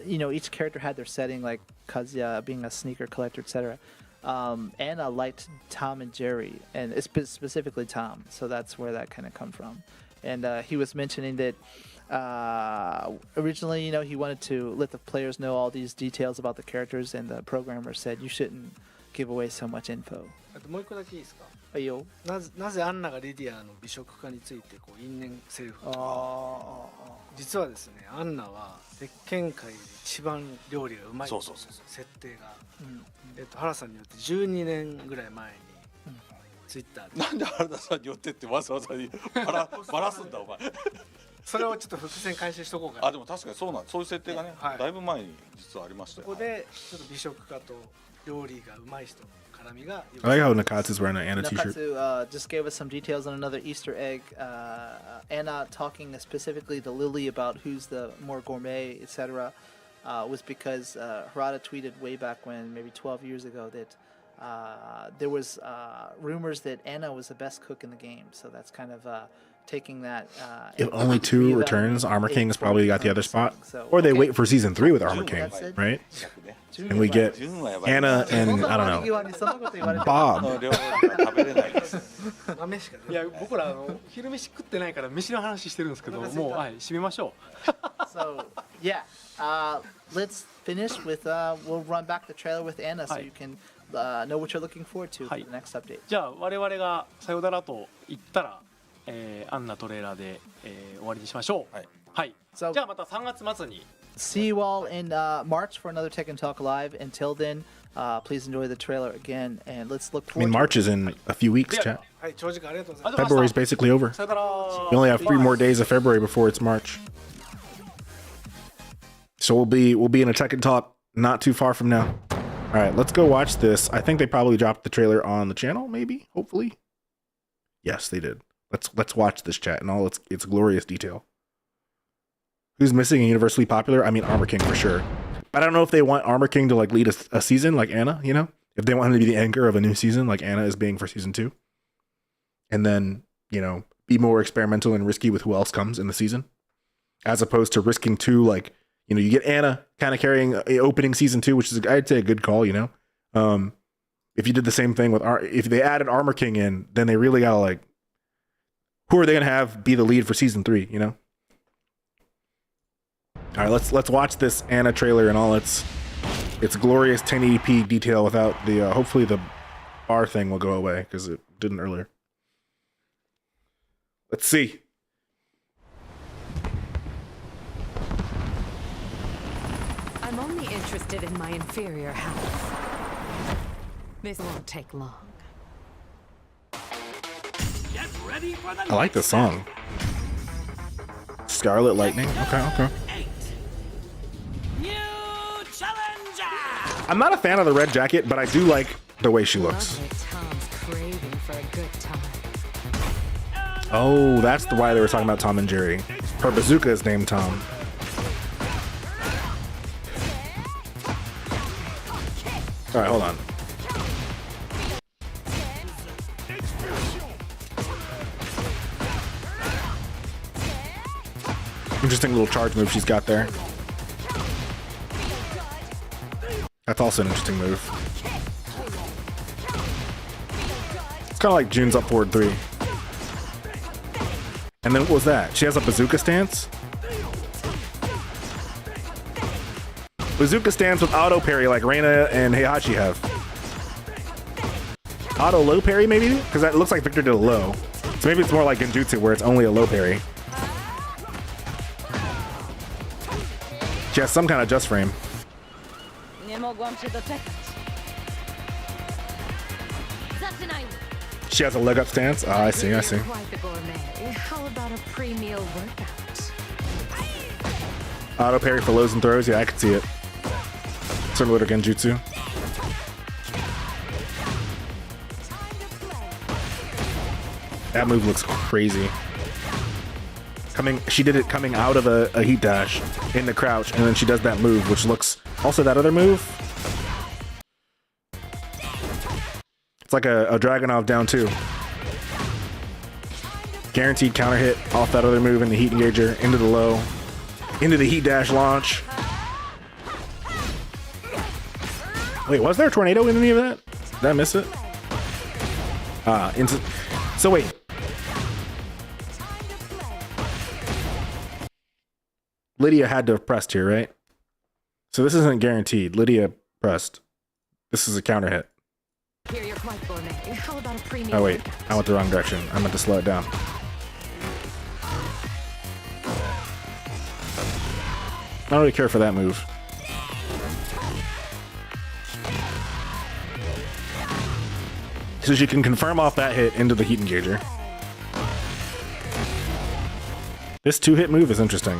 each character had their setting, like Kazuya being a sneaker collector, etc. Anna liked Tom and Jerry, and it's specifically Tom, so that's where that kind of come from. And he was mentioning that originally, he wanted to let the players know all these details about the characters, and the programmer said you shouldn't give away so much info. あともう一個だけいいですか。はいよ。なぜアンナがリディアの美食家について因縁セリフを。実はですね、アンナは鉄拳界で一番料理がうまい。そう設定が。原さんによって12年ぐらい前に。ツイッターでなんで原田さんによってってわざわざバラすんだお前。それをちょっと伏線回収しとこうかな。あ、でも確かにそういう設定がね、だいぶ前に実はありましたよ。そこでちょっと美食家と料理がうまい人の絡みが。I like how Nakatsu's wearing an Anna t-shirt. Nakatsu just gave us some details on another Easter egg. Anna talking specifically to Lily about who's the more gourmet, etc. Was because Harada tweeted way back when, maybe 12 years ago, that there was rumors that Anna was the best cook in the game. So that's kind of taking that. If only 2 returns, Armor King has probably got the other spot. Or they wait for season 3 with Armor King, right? And we get Anna and, I don't know, Bob. いや僕ら昼飯食ってないから飯の話してるんですけど、もう締めましょう。So yeah, let's finish with we'll run back the trailer with Anna so you can know what you're looking forward to for the next update. じゃあ我々がさよならと言ったら、アンナトレーラーで、終わりにしましょう。はい。じゃあまた3月末に。See you all in March for another Tekken Talk Live. Until then, please enjoy the trailer again, and let's look I forward. mean, March is in a few weeks, chat. はい、長時間ありがとうございます。 February's basically over. さよなら。 We only have 3 more days of February before it's March. So we'll be in a Tekken Talk not too far from now. All right, let's go watch this. I think they probably dropped the trailer on the channel, maybe, hopefully. Yes, they did. Let's watch this, chat, in all its glorious detail. Who's missing and universally popular? I mean, Armor King for sure. But I don't know if they want Armor King to like lead a season like Anna, If they want him to be the anchor of a new season like Anna is being for season 2. And then, be more experimental and risky with who else comes in the season. As opposed to risking 2, like, you get Anna kind of carrying opening season 2, which is, I'd say, a good call, If you did the same thing with, if they added Armor King in, then they really gotta like, who are they gonna have be the lead for season 3, All right, let's watch this Anna trailer and all its glorious 1080p detail without the hopefully the bar thing will go away because it didn't earlier. Let's see. I'm only interested in my inferior half. This won't take long. Get ready for the I like the song. Scarlet Lightning. Okay. new challenger. I'm not a fan of the red jacket, but I do like the way she looks. Lovely Tom's craving for a good time. Oh, that's why they were talking about Tom and Jerry. Her bazooka is named Tom. All right, hold on. Interesting little charge move she's got there. That's also an interesting move. It's kind of like June's up forward 3. And then what was that? She has a bazooka stance? Bazooka stance with auto parry like Reina and Heihachi have. Auto low parry maybe? Because that looks like Victor did a low. So maybe it's more like Genjutsu where it's only a low parry. She has some kind of just frame. She has a leg up stance. Oh, I see. Quite the gourmet. How about a pre-meal workout? Auto parry for lows and throws. Yeah, I could see it. Similar to Genjutsu. That move looks crazy. She did it coming out of a heat dash in the crouch, and then she does that move, which looks also that other move. It's like a Dragunov down 2. Guaranteed counter hit off that other move in the heat engager into the low, into the heat dash launch. Wait, was there a tornado in any of that? Did I miss it? So wait. Lydia had to have pressed here, right? So this isn't guaranteed. Lydia pressed. This is a counter hit. Here you're quite gourmet. How about a premium? Oh wait, I went the wrong direction. I meant to slow it down. I don't really care for that move. So she can confirm off that hit into the heat engager. This 2-hit move is interesting.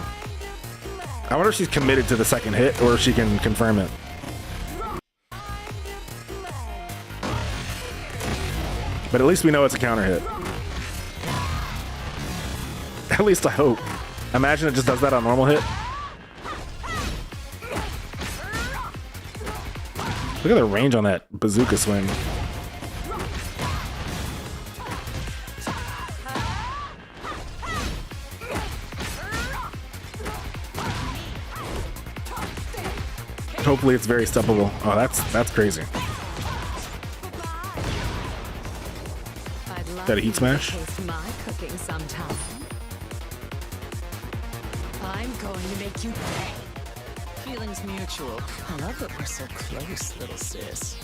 I wonder if she's committed to the second hit or if she can confirm it. But at least we know it's a counter hit. At least I hope. Imagine it just does that on normal hit. Look at the range on that bazooka swing. Hopefully it's very steppable. Oh, that's crazy. That a heat smash? My cooking sometime. I'm going to make you pay. Feelings mutual. I love that we're so close, little sis.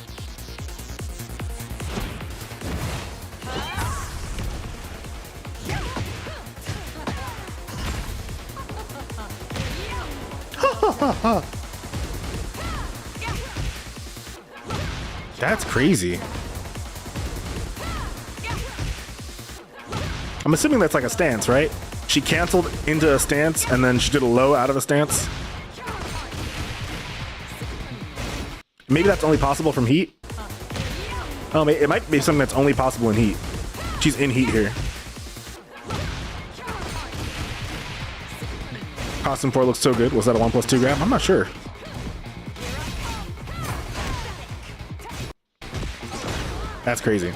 That's crazy. I'm assuming that's like a stance, right? She canceled into a stance and then she did a low out of a stance. Maybe that's only possible from heat. Oh, it might be something that's only possible in heat. She's in heat here. Costume 4 looks so good. Was that a 1+2 grab? I'm not sure. That's crazy.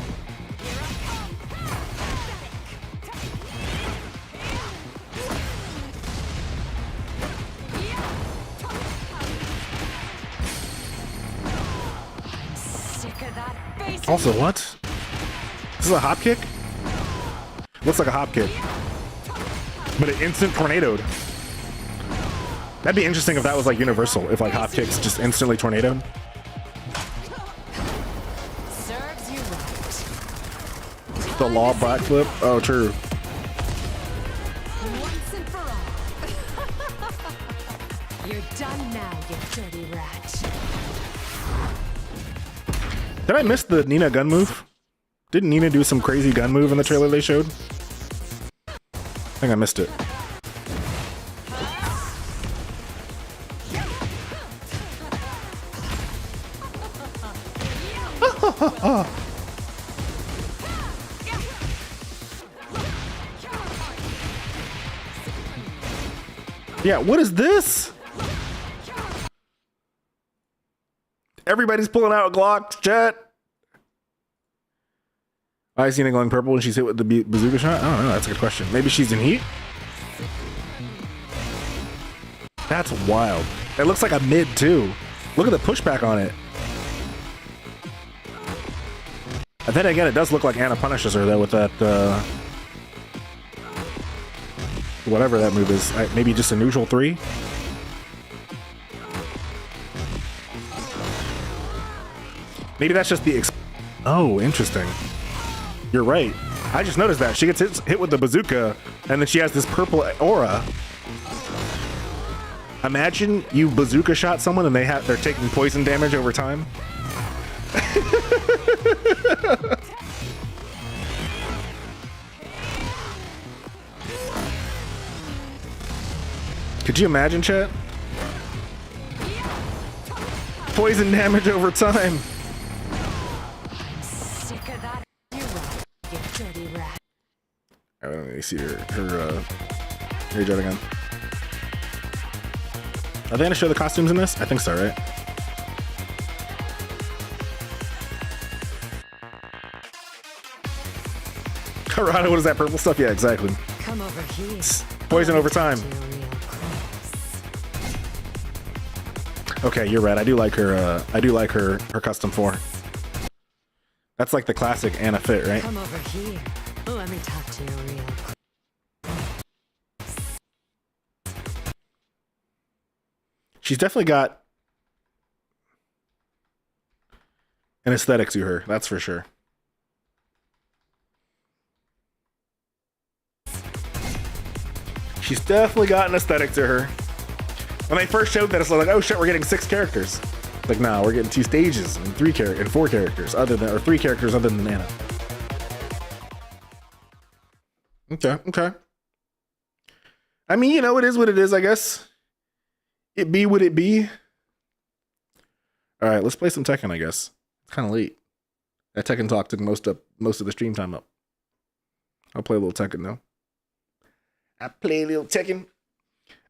Also, what? This is a hop kick? Looks like a hop kick. But it instant tornadoed. That'd be interesting if that was like universal, if like hop kicks just instantly tornadoed. Serves you right. The law backflip? Oh, true. Once and for all. You're done now, you dirty rat. Did I miss the Nina gun move? Didn't Nina do some crazy gun move in the trailer they showed? I think I missed it. Yeah, what is this? Everybody's pulling out Glocks, chat. I seen it going purple when she's hit with the bazooka shot. I don't know. That's a good question. Maybe she's in heat. That's wild. It looks like a mid too. Look at the pushback on it. And then again, it does look like Anna punishes her though with that whatever that move is. Maybe just a neutral 3. Maybe that's just the oh, interesting. You're right. I just noticed that. She gets hit with the bazooka, and then she has this purple aura. Imagine you bazooka shot someone and they're taking poison damage over time. Could you imagine, chat? Poison damage over time. Sick of that. You right, you dirty rat. Let me see her Here you go again. Are they gonna show the costumes in this? I think so, right? Colorado, what is that purple stuff? Yeah, exactly. Come over here. Poison over time. Okay, you're right. I do like her. I do like her custom 4. That's like the classic Anna fit, right? Come over here. Let me talk to you real quick. She's definitely got an aesthetic to her. That's for sure. She's definitely got an aesthetic to her. When they first showed that, it's like, oh shit, we're getting 6 characters. Like, nah, we're getting 2 stages and 4 characters other than, or 3 characters other than Anna. Okay. I mean, you know, it is what it is, I guess. It be what it be. All right, let's play some Tekken, I guess. It's kind of late. That Tekken talk took most of the stream time up. I'll play a little Tekken though. I play a little Tekken.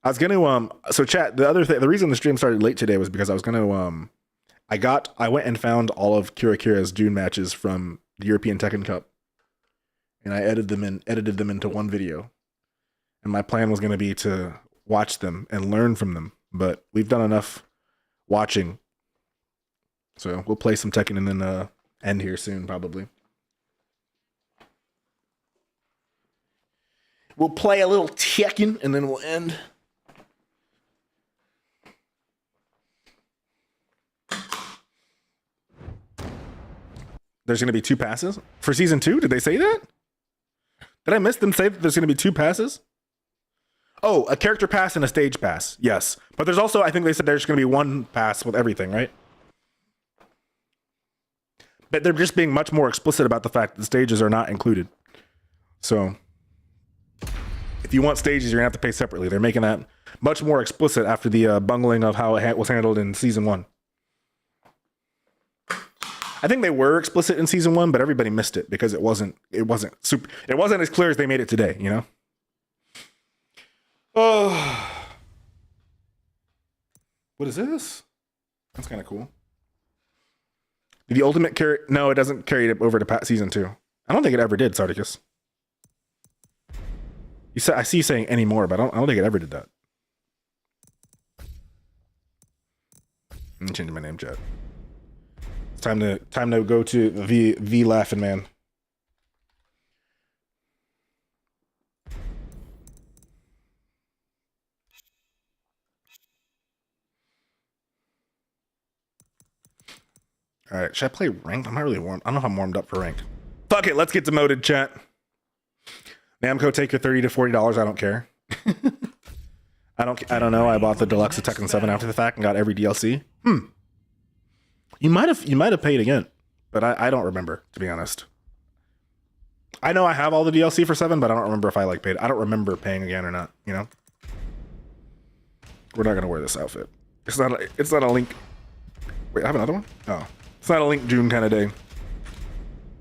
I was gonna so chat, the reason the stream started late today was because I was gonna I went and found all of Kira's June matches from the European Tekken Cup, and I edited them into one video. And my plan was gonna be to watch them and learn from them, but we've done enough watching. So we'll play some Tekken and then end here soon, probably. We'll play a little Tekken and then we'll end. There's going to be 2 passes for season 2. Did they say that? Did I miss them say that there's going to be 2 passes? Oh, a character pass and a stage pass. Yes. But there's also, I think they said there's going to be 1 pass with everything, right? But they're just being much more explicit about the fact that the stages are not included. So if you want stages, you're gonna have to pay separately. They're making that much more explicit after the bungling of how it was handled in season 1. I think they were explicit in season 1, but everybody missed it because it wasn't as clear as they made it today, you know? Oh, what is this? That's kind of cool. The ultimate carry? No, it doesn't carry it over to season 2. I don't think it ever did, Sarticus. You said I see you saying anymore, but I don't think it ever did that. I'm changing my name, chat. It's time to go to the Laughing Man. All right, should I play ranked? I'm not really warm. I don't know if I'm warmed up for ranked. Fuck it, let's get demoted, chat. Namco, take your $30 to $40. I don't care. I don't know. I bought the deluxe of Tekken 7 after the fact and got every DLC. You might have paid again, but I don't remember, to be honest. I know I have all the DLC for 7, but I don't remember if I paid. I don't remember paying again or not. You know, we're not gonna wear this outfit. It's not a Link. Wait, I have another one. Oh, it's not a Link June kind of day.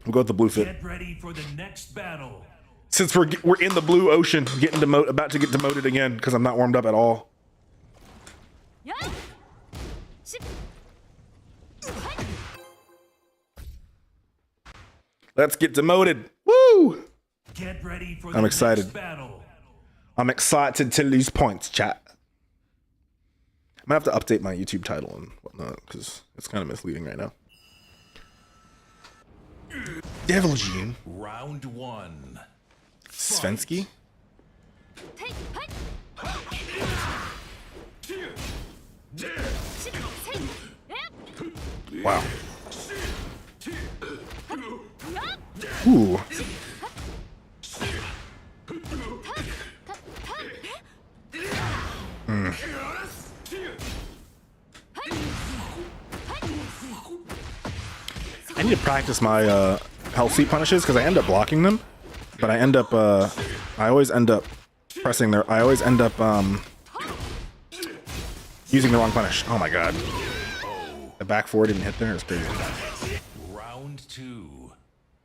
We'll go with the blue fit. Get ready for the next battle. Since we're in the blue ocean, about to get demoted again because I'm not warmed up at all. Let's get demoted. Woo! Get ready for the I'm excited. next battle. I'm excited to lose points, chat. I might have to update my YouTube title and whatnot because it's kind of misleading right now. Devil Gene. Round 1. Svensky? Wow. Ooh. I need to practice my health seat punishes because I end up blocking them, but I always end up pressing their. I always end up using the wrong punish. Oh my god! The back 4 didn't hit there. It's crazy. Round 2.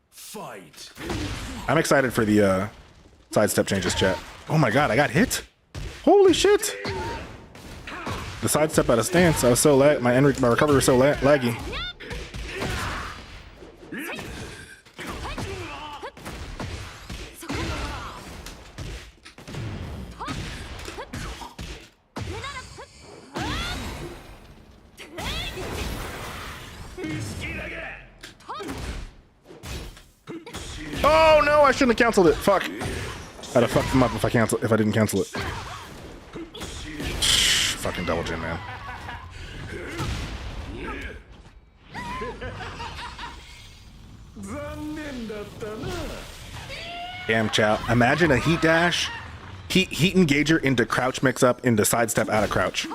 Fight. I'm excited for the Sidestep changes, chat. Oh my god, I got hit. Holy shit. The sidestep out of stance. I was so my recovery was so laggy. Oh no, I shouldn't have canceled it. Fuck. I'd have fucked him up if I didn't cancel it. Fucking double gym, man. Damn, chow. Imagine a heat dash, heat engager into crouch mix up into sidestep out of crouch.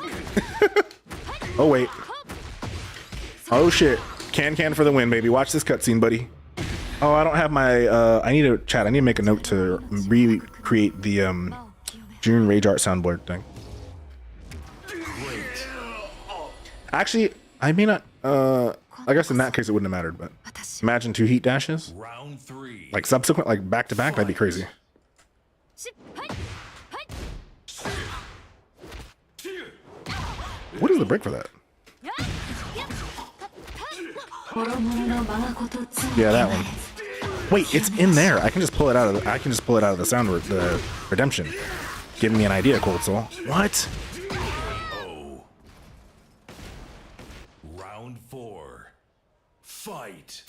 Oh wait. Oh shit. Can for the win, baby. Watch this cutscene, buddy. Oh, I don't have my I need to make a note to recreate the June Rage Art soundboard thing. Actually, I may not I guess in that case it wouldn't have mattered, but imagine 2 heat dashes. Round 3. Like subsequent, like back to back, that'd be crazy. What is the break for that? Yeah, that one. Wait, it's in there. I can just pull it out of the sound the redemption. Give me an idea, Cold Soul. What? Round 4. Fight.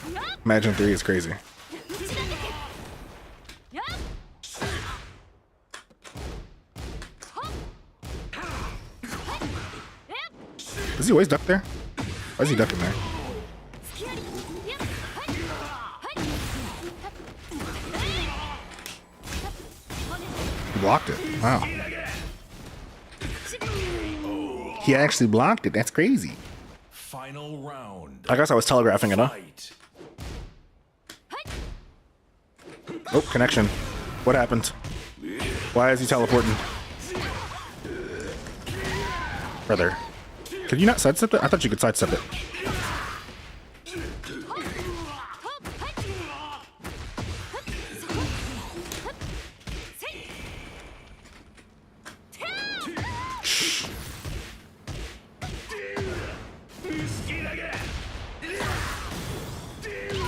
Imagine 3 is crazy. Is he always duck there? Why is he ducking there? He blocked it. Wow. He actually blocked it. That's crazy. Final round. I guess I was telegraphing it, huh? Fight. Oh, connection. What happened? Why is he teleporting? Brother. Could you not sidestep it? I thought you could sidestep it.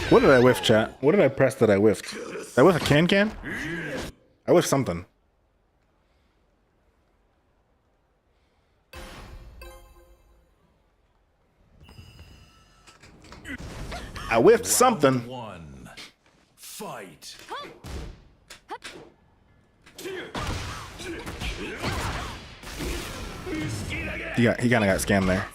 What did I whiff, chat? What did I press that I whiffed? Did I whiff a can? I whiffed something. I whiffed something. 1. Fight. He kind of got scammed there.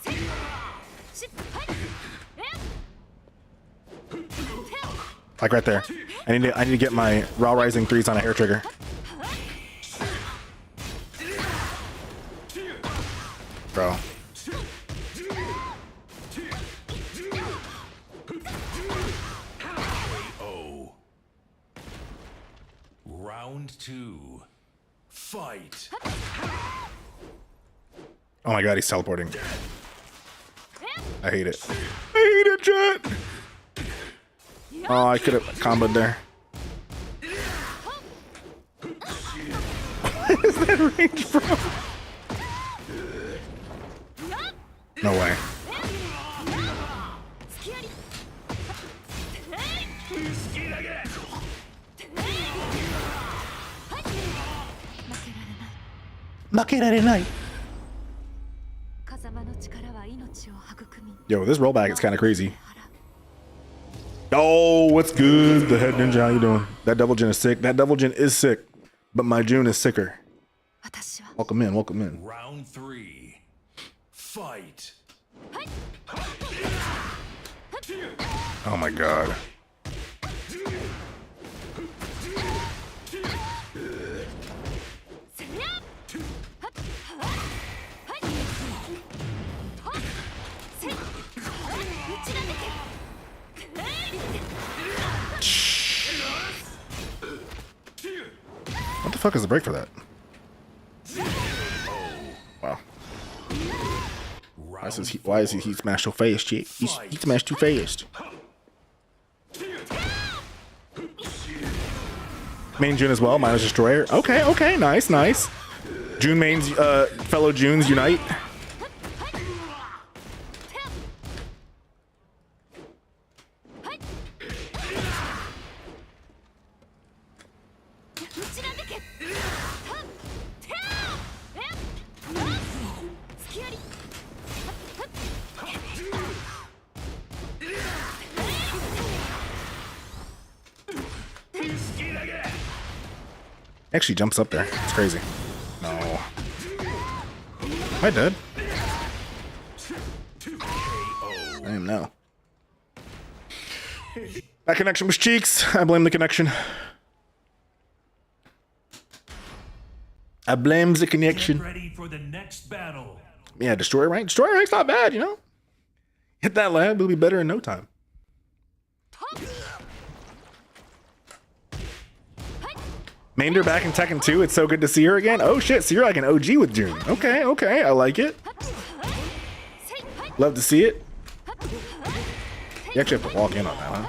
Like right there. I need to get my raw rising 3s on a hair trigger. Bro. KO. Round 2. Fight. Oh my god, he's teleporting. I hate it. I hate it, chat. Oh, I could have comboed there. What is that range from? No way. Yo, this rollback is kind of crazy. Oh, what's good? The head ninja, how you doing? That double gen is sick. That double gen is sick, but my June is sicker. Welcome in, welcome in. Round 3. Fight. Oh my god. What the fuck is the break for that? Wow. Why is he heat smash so fast, chick? Heat smash too fast. Main June as well, minus Destroyer. Okay, okay, nice, nice. June mains, fellow Junes unite. Actually jumps up there. It's crazy. No. Am I dead? I am now. That connection was cheeks. I blame the connection. I blame the connection. Ready for the next battle. Yeah, Destroyer rank. Destroyer rank's not bad, you know? Hit that lab, it'll be better in no time. Mained her back in Tekken 2. It's so good to see her again. Oh shit, see her like an OG with June. Okay, okay, I like it. Love to see it. You actually have to walk in on that, huh?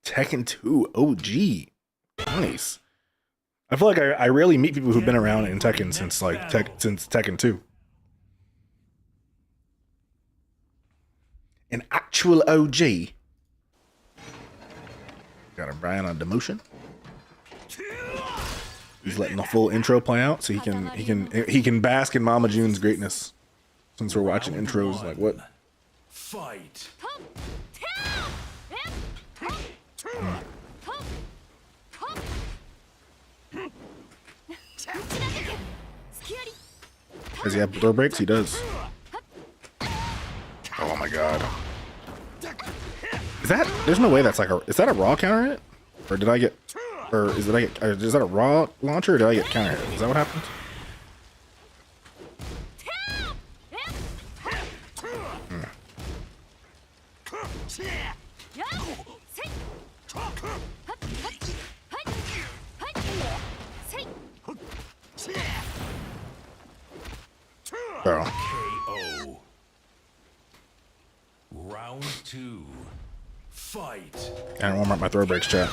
Tekken 2 OG. Nice. I feel like I rarely meet people who've been around in Tekken since like since Tekken 2. An actual OG. Got a Brian on demotion. He's letting the full intro play out so he can bask in Mama June's greatness. Since we're watching intros, like what? Fight. Does he have door breaks? He does. Oh my god. Is that, there's no way that's like a, is that a raw counter hit? Or did I get, or is that a raw launcher or did I get counter hit? Is that what happened? Bro. KO. Round 2. Fight. I don't warm up my throw breaks, chat.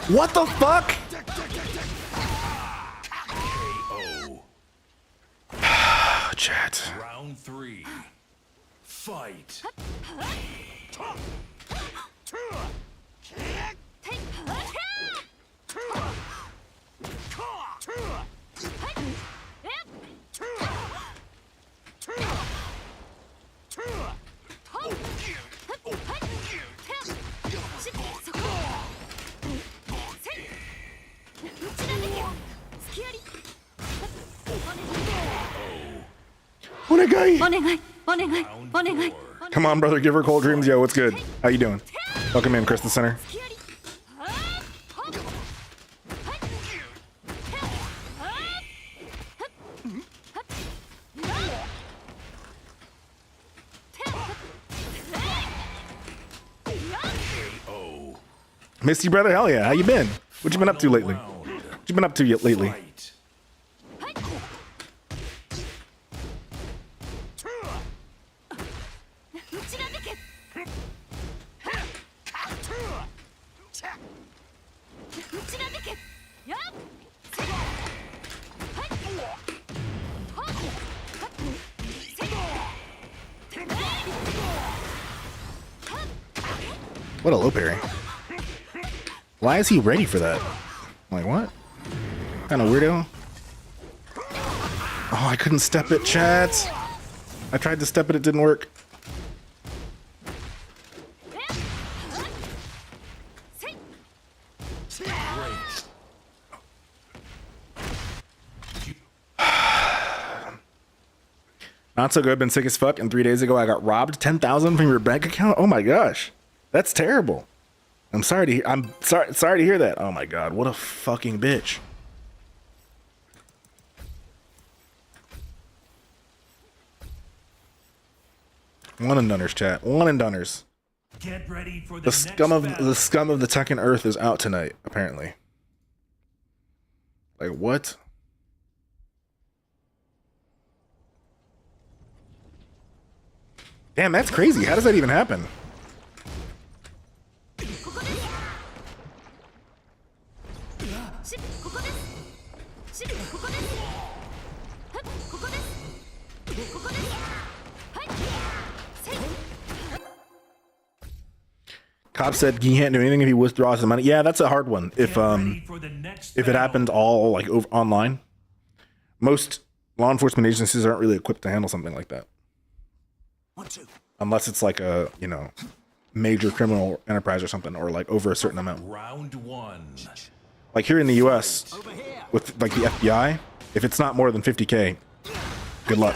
What the fuck? KO. Chat. Round 3. Fight. Come on, brother, give her cold dreams. Yo, what's good? How you doing? Welcome in, Chris the Center. Misty brother, hell yeah. How you been? What you been up to lately? What you been up to lately? Fight. What a low parry. Why is he ready for that? I'm like, what? Kind of weirdo. Oh, I couldn't step it, chat. I tried to step it, it didn't work. Not so good. Been sick as fuck. And 3 days ago, I got robbed 10,000 from your bank account. Oh my gosh, that's terrible. I'm sorry to hear that. Oh my god, what a fucking bitch. One and doneers, chat. One and doneers. Get ready for The scum of the Tekken Earth is out tonight, apparently. Like what? Damn, that's crazy. How does that even happen? Cop said he can't do anything if he withdraws the money. Yeah, that's a hard one. If it happens all like over online, most law enforcement agencies aren't really equipped to handle something like that. Unless it's like a, you know, major criminal enterprise or something, or like over a certain amount. Round 1. Like here in the US with like the FBI, if it's not more than 50K, good luck.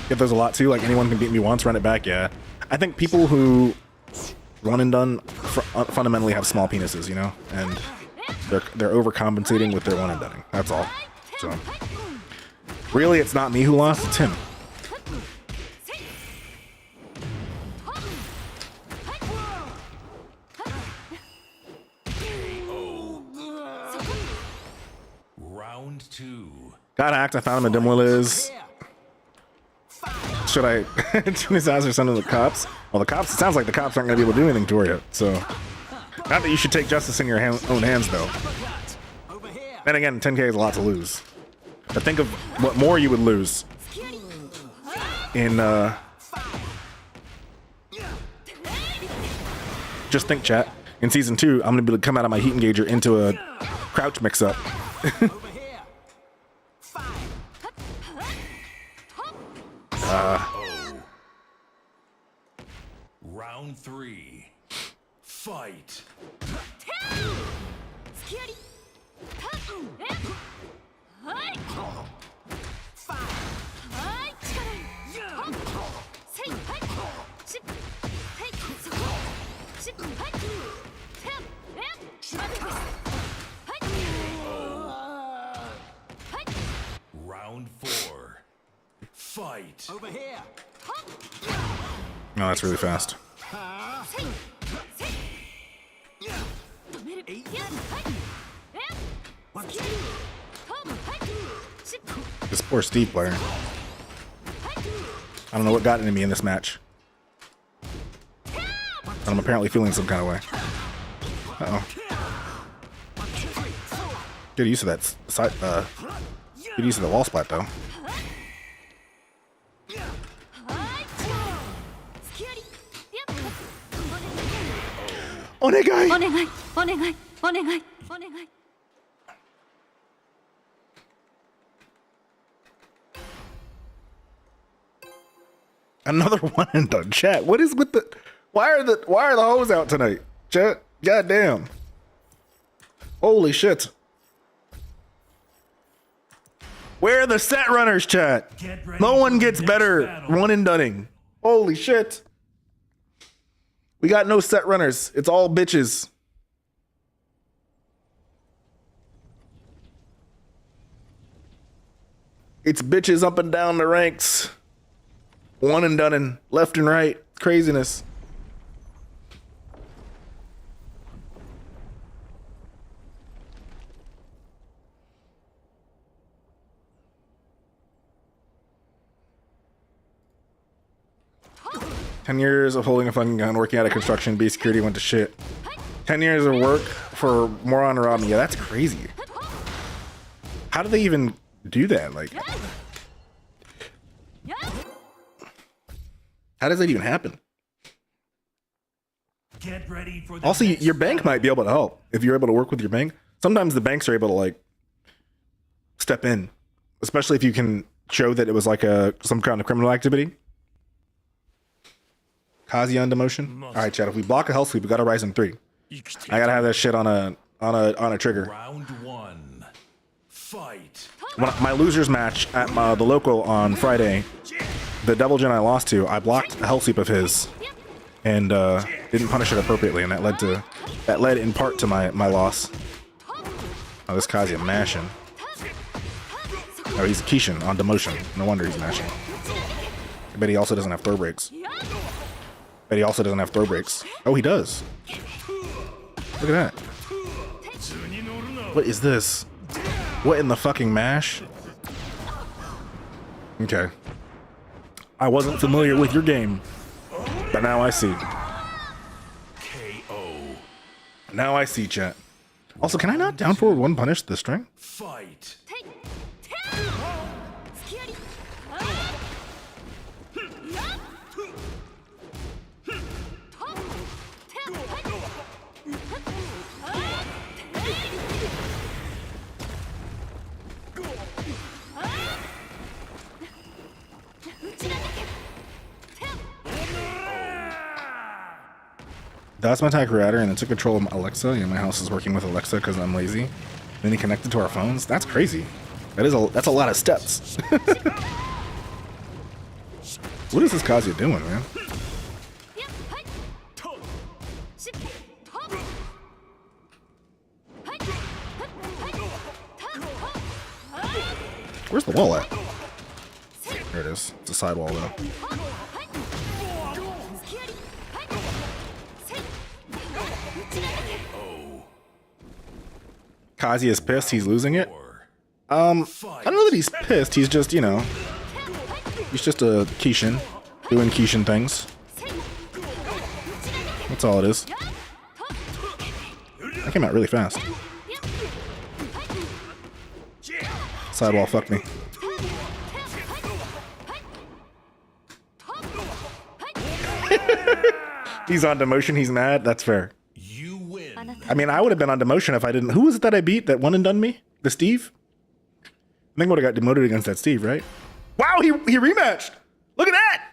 If there's a lot too, like anyone can beat me once, run it back, yeah. I think people who one and done fundamentally have small penises, you know, and they're overcompensating with their one and done. That's all. So really, it's not me who lost; it's him. Round 2. Got hacked. I found him in Dimwillis. Should I turn his ass or send him to the cops? Well, the cops, it sounds like the cops aren't going to be able to do anything for you. So, not that you should take justice in your own hands, though. Then again, 10K is a lot to lose. But think of what more you would lose in, just think, chat. In Season 2, I'm going to be able to come out of my heat engager into a crouch mix-up. Round 3. Fight. Round 4. Fight. Over here. No, that's really fast. This poor Steve player. I don't know what got into me in this match. But I'm apparently feeling some kind of way. Uh-oh. Good use of that side, good use of the wall splat, though. Onegai! Another one and done. Chat, what is with the why are the hoes out tonight? Chat, goddamn. Holy shit. Where are the set runners, chat? No one gets better one and dunning. Holy shit. We got no set runners. It's all bitches. It's bitches up and down the ranks. One and done and left and right. Craziness. "10 years of holding a fucking gun, working at a construction, B security went to shit. 10 years of work for moron rob me." Yeah, that's crazy. How do they even do that? Like, how does that even happen? Get ready for the Also, next your bank might be able to help if you're able to work with your bank. Sometimes the banks are able to like step in, especially if you can show that it was like some kind of criminal activity. Kazi on demotion. All right, Chad. If we block a hell sweep, we got to rise in 3. I gotta have that shit on on a trigger. Round 1. Fight. My losers match at the local on Friday, the double gen I lost to, I blocked a hell sweep of his and didn't punish it appropriately, and that led in part to my loss. Oh, this Kazuya mashing. Oh, he's Kishin on demotion. No wonder he's mashing. I bet he also doesn't have throw breaks. Oh, he does. Look at that. What is this? What in the fucking mash? Okay. I wasn't familiar with your game, but now I see. KO. Now I see, chat. Also, can I not down forward one punish the string? Fight. That's my attack router, and then took control of Alexa. Yeah, my house is working with Alexa because I'm lazy. Then he connected to our phones. That's crazy. That's a lot of steps. What is this Kazuya doing, man? Where's the wall at? There it is. It's a sidewall though. Kazuya's pissed. He's losing it. I don't know that he's pissed. He's just, you know, he's just a Kishin doing Kishin things. That's all it is. That came out really fast. Sidewall, fuck me. He's on demotion. He's mad. That's fair. You win. I mean, I would have been on demotion if I didn't. Who was it that I beat that one and done me? The Steve? I think I would have got demoted against that Steve, right? Wow, he rematched. Look at that.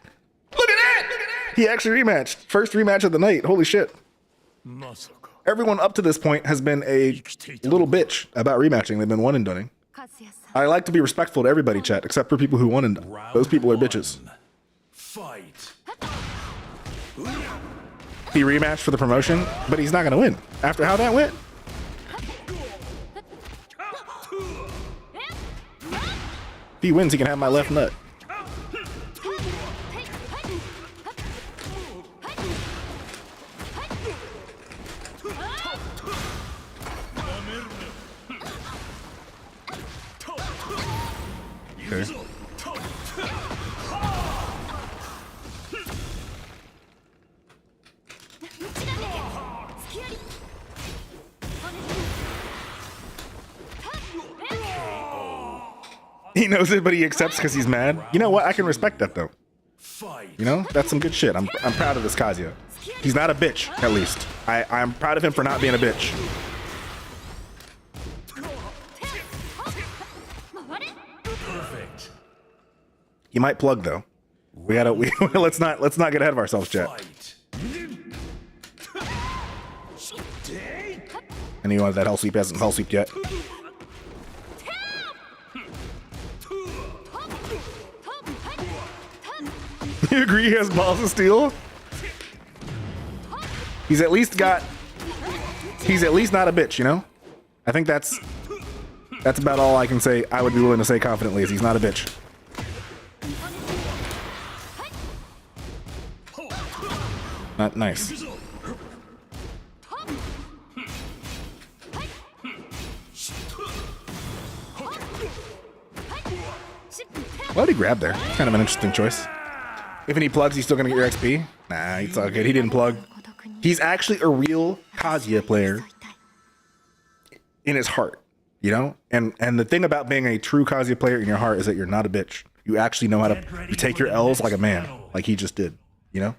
Look at that. He actually rematched. First rematch of the night. Holy shit. Everyone up to this point has been a little bitch about rematching. They've been one and done. I like to be respectful to everybody, chat, except for people who won and done. Those people are bitches. Fight. He rematched for the promotion, but he's not going to win. After how that went? If he wins, he can have my left nut. Okay. He knows it, but he accepts because he's mad. You know what? I can respect that, though. You know? That's some good shit. I'm proud of this Kazuya. He's not a bitch, at least. I'm proud of him for not being a bitch. Perfect. He might plug, though. Let's not get ahead of ourselves, chat. Fight. Anyone that hell sweep hasn't hell sweeped yet. You agree he has balls of steel? He's at least not a bitch, you know? I think that's about all I can say. I would be willing to say confidently is he's not a bitch. Not nice. Why would he grab there? Kind of an interesting choice. If he plugs, he's still gonna get your XP. Nah, it's all good. He didn't plug. He's actually a real Kazuya player in his heart, you know? And the thing about being a true Kazuya player in your heart is that you're not a bitch. You actually know how to you take your L's like a man, like he just did, you know?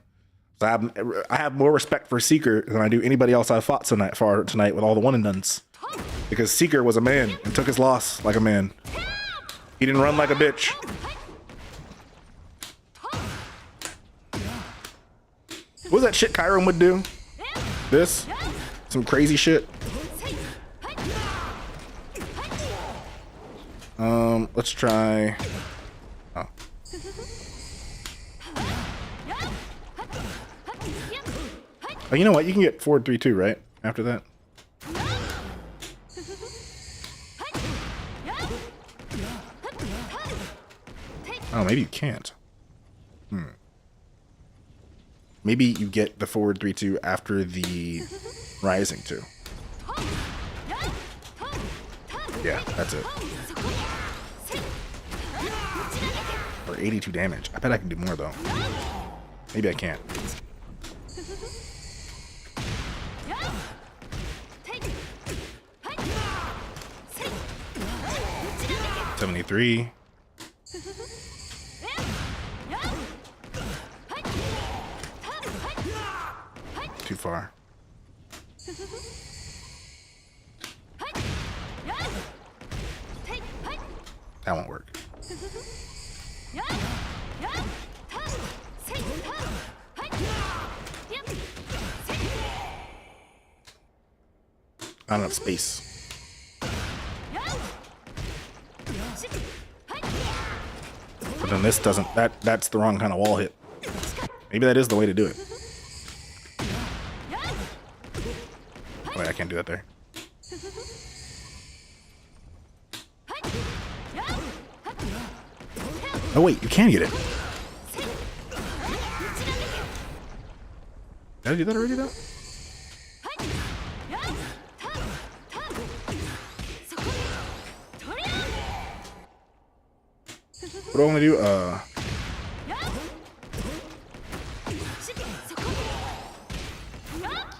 So I have more respect for Seeker than I do anybody else I've fought tonight with all the one and dones. Because Seeker was a man and took his loss like a man. He didn't run like a bitch. What was that shit Kyron would do? This? Some crazy shit. Let's try. Oh. Oh, you know what? You can get forward 3-2, right? After that. Oh, maybe you can't. Maybe you get the forward 3-2 after the rising 2. Yeah, that's it. For 82 damage. I bet I can do more though. Maybe I can't. 73. Too far. That won't work. Not enough space. But then this doesn't, that's the wrong kind of wall hit. Maybe that is the way to do it. Wait, I can't do that there. Oh wait, you can get it. Did I do that already though? What do I want to do?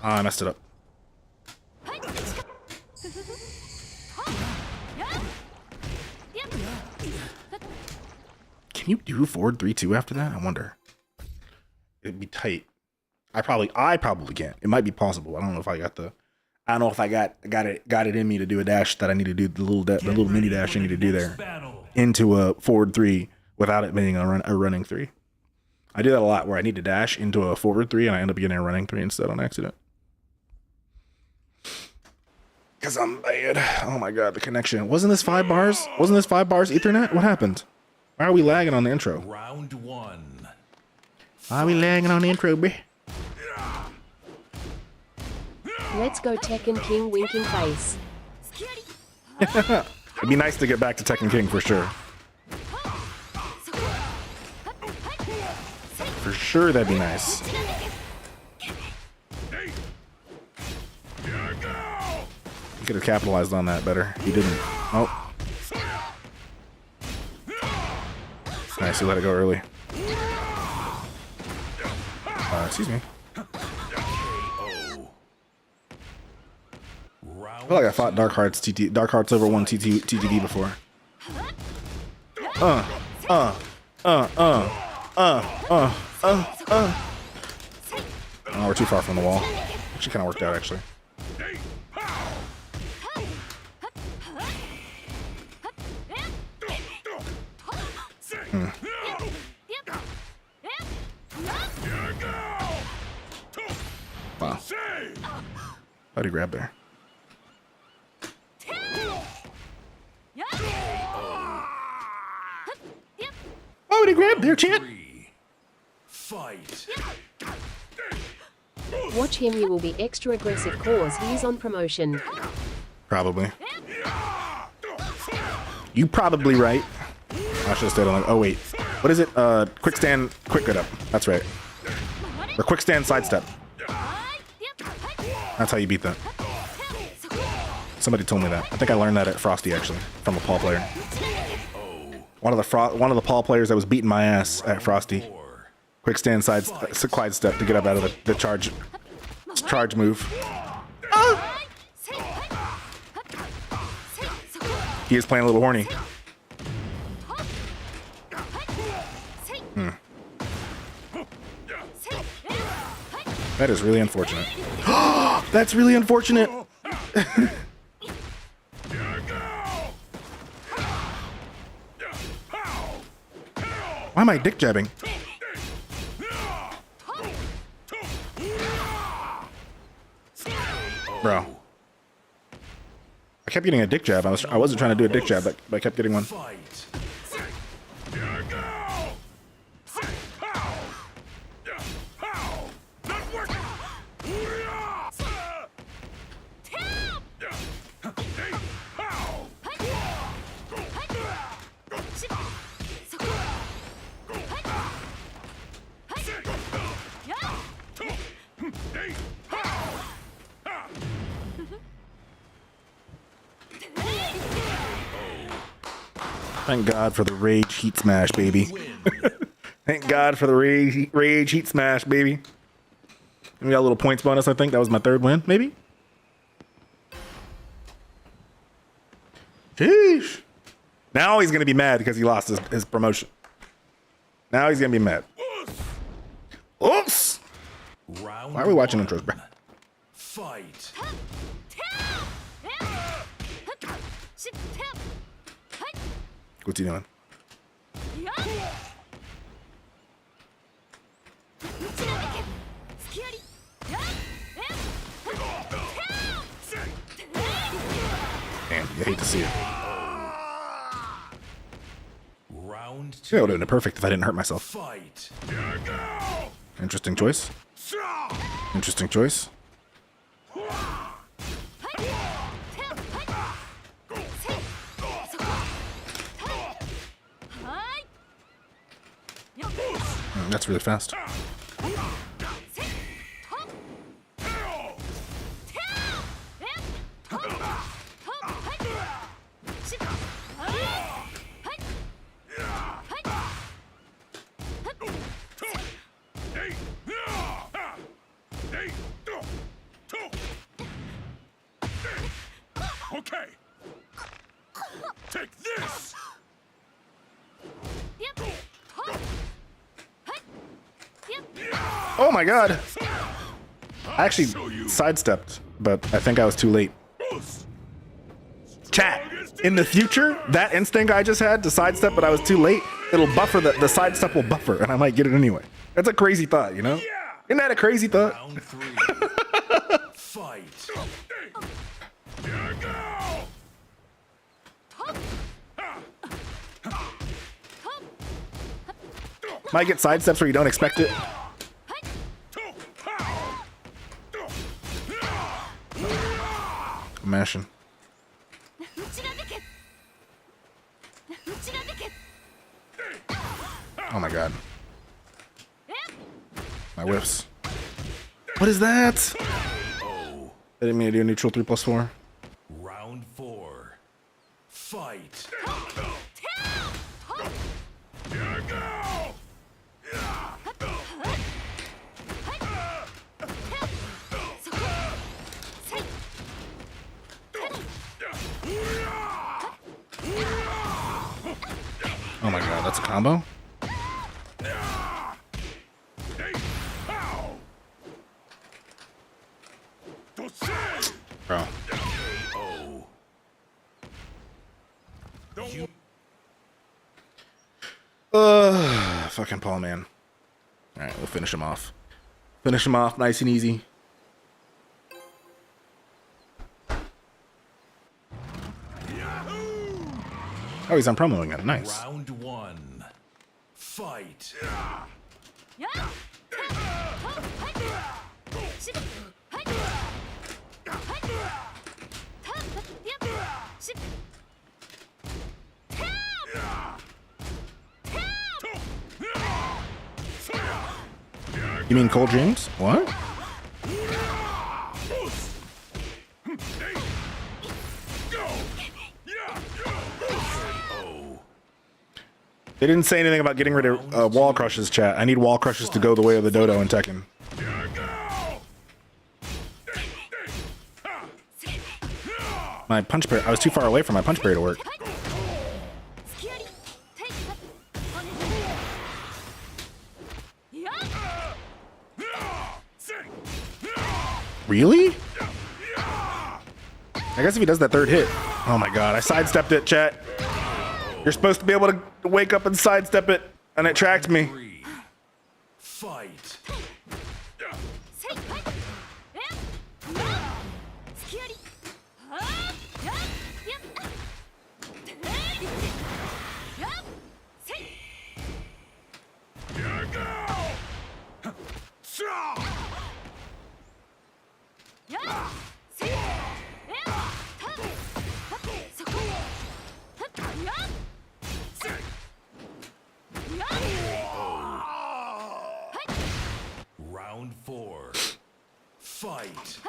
I messed it up. Can you do forward 3-2 after that? I wonder. It'd be tight. I probably can't. It might be possible. I don't know if I got the. I don't know if I got it in me to do a dash that I need to do, the little mini dash I need to do there into a forward 3 without it being a running 3. I do that a lot where I need to dash into a forward 3 and I end up getting a running 3 instead on accident. Cause I'm bad. Oh my god, the connection. Wasn't this 5 bars? Wasn't this 5 bars Ethernet? What happened? Why are we lagging on the intro? Round 1. Why are we lagging on the intro, bruh? Let's go Tekken King winking face. It'd be nice to get back to Tekken King for sure. For sure, that'd be nice. He could have capitalized on that better. He didn't. Oh. Nice, he let it go early. Excuse me. I feel like I fought Dark Hearts over 1 TTD before. Oh, we're too far from the wall. Actually kind of worked out, actually. Wow. How'd he grab there? Why would he grab there, chat? Fight. Watch him, you will be extra aggressive cause he's on promotion. Probably. You probably right. I should have stayed on like, oh wait. What is it? Quick stand, quick good up. That's right. Or quick stand sidestep. That's how you beat that. Somebody told me that. I think I learned that at Frosty actually, from a Paul player. One of the Paul players that was beating my ass at Frosty. Quick stand side step to get up out of the charge move. Ah! He is playing a little horny. That is really unfortunate. That's really unfortunate. Why am I dick jabbing? Bro. kept getting a dick jab. I wasn't trying to do a dick jab, but I kept getting one. Fight. Thank God for the rage heat smash, baby. Thank God for the rage heat smash, baby. We got a little points bonus, I think. That was my third win, maybe? Sheesh. Now he's going to be mad because he lost his promotion. Now he's going to be mad. Oops! Round Why are we watching one. intros, bro? Fight. What's he doing? Damn, you hate to see it. Round Yeah, it would two. have been perfect if I didn't hurt myself. Fight. Interesting choice. Interesting choice. That's really fast. Okay. Take this. Oh my God. I actually sidestepped, but I think I was too late. Chat, in the future, that instinct I just had to sidestep, but I was too late, it'll buffer, the sidestep will buffer, and I might get it anyway. That's a crazy thought, you know? Isn't that a crazy thought? Round three. Fight. Might get sidesteps where you don't expect it. I'm mashing. Oh my God. My whiffs. What is that? I didn't mean to do a neutral 3+4. Round four. Fight. Oh my God, that's a combo? Bro. Fucking Paul, man. Alright, we'll finish him off. Finish him off nice and easy. Oh, he's on promoing it. Nice. Round one. Fight. You mean Cold Dreams? What? They didn't say anything about getting rid of wall crushes, chat. I need wall crushes to go the way of the dodo in Tekken. My punch parry, I was too far away from my punch parry to work. Really? I guess if he does that third hit. Oh my God, I sidestepped it, chat. You're supposed to be able to wake up and sidestep it, and it tracked me. Three. Fight. Fight.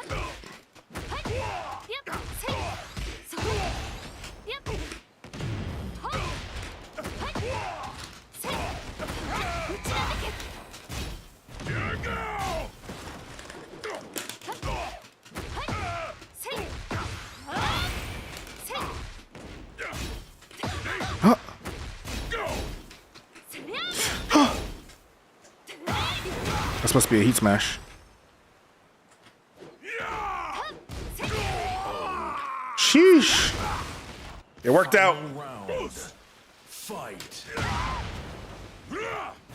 That's supposed to be a heat smash. Sheesh. It worked out. Round. Fight.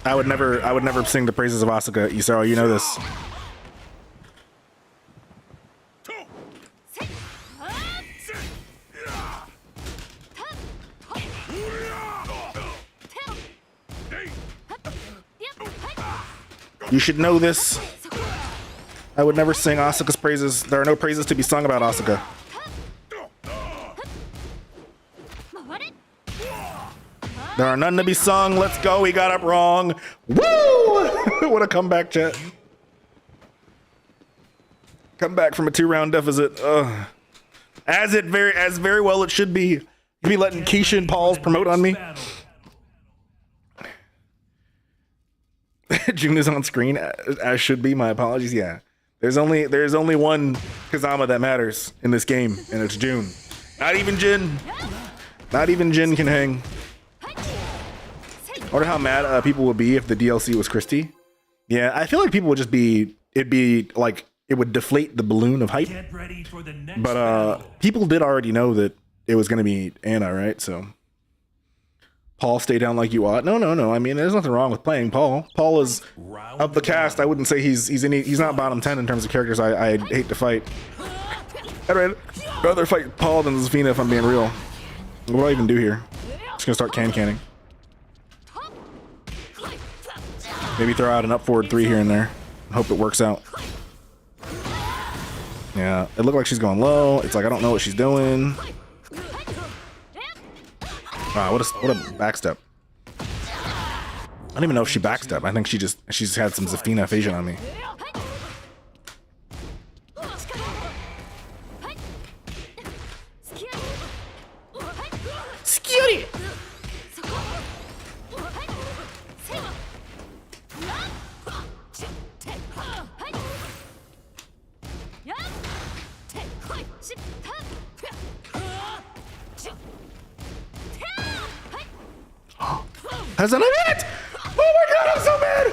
I would never sing the praises of Asuka. Isaro, you know this. You should know this. I would never sing Asuka's praises. There are no praises to be sung about Asuka. There are none to be sung. Let's go. We got up wrong. Woo! What a comeback, chat. Come back from a 2-round deficit. As very well it should be. You be letting Keisha and Paul's promote on me. June is on screen, as should be. My apologies. Yeah, there's only one Kazama that matters in this game, and it's June. Not even Jin. Not even Jin can hang. I wonder how mad people would be if the DLC was Christy. Yeah, I feel like people would just be. It'd be like it would deflate the balloon of hype. Get ready for the next But battle. people did already know that it was going to be Anna, right? So. Paul, stay down like you ought. No. I mean, there's nothing wrong with playing Paul. Paul is of the cast. I wouldn't say he's not bottom 10 in terms of characters I hate to fight. I'd rather fight Paul than Zafina if I'm being real. What do I even do here? Just gonna start canning. Maybe throw out an up forward 3 here and there. Hope it works out. Yeah, it looked like she's going low. It's like I don't know what she's doing. Wow, what a backstep. I don't even know if she backstep. I think she's had some Zafina evasion on me. Scary. Has that it? Oh my god, I'm so mad!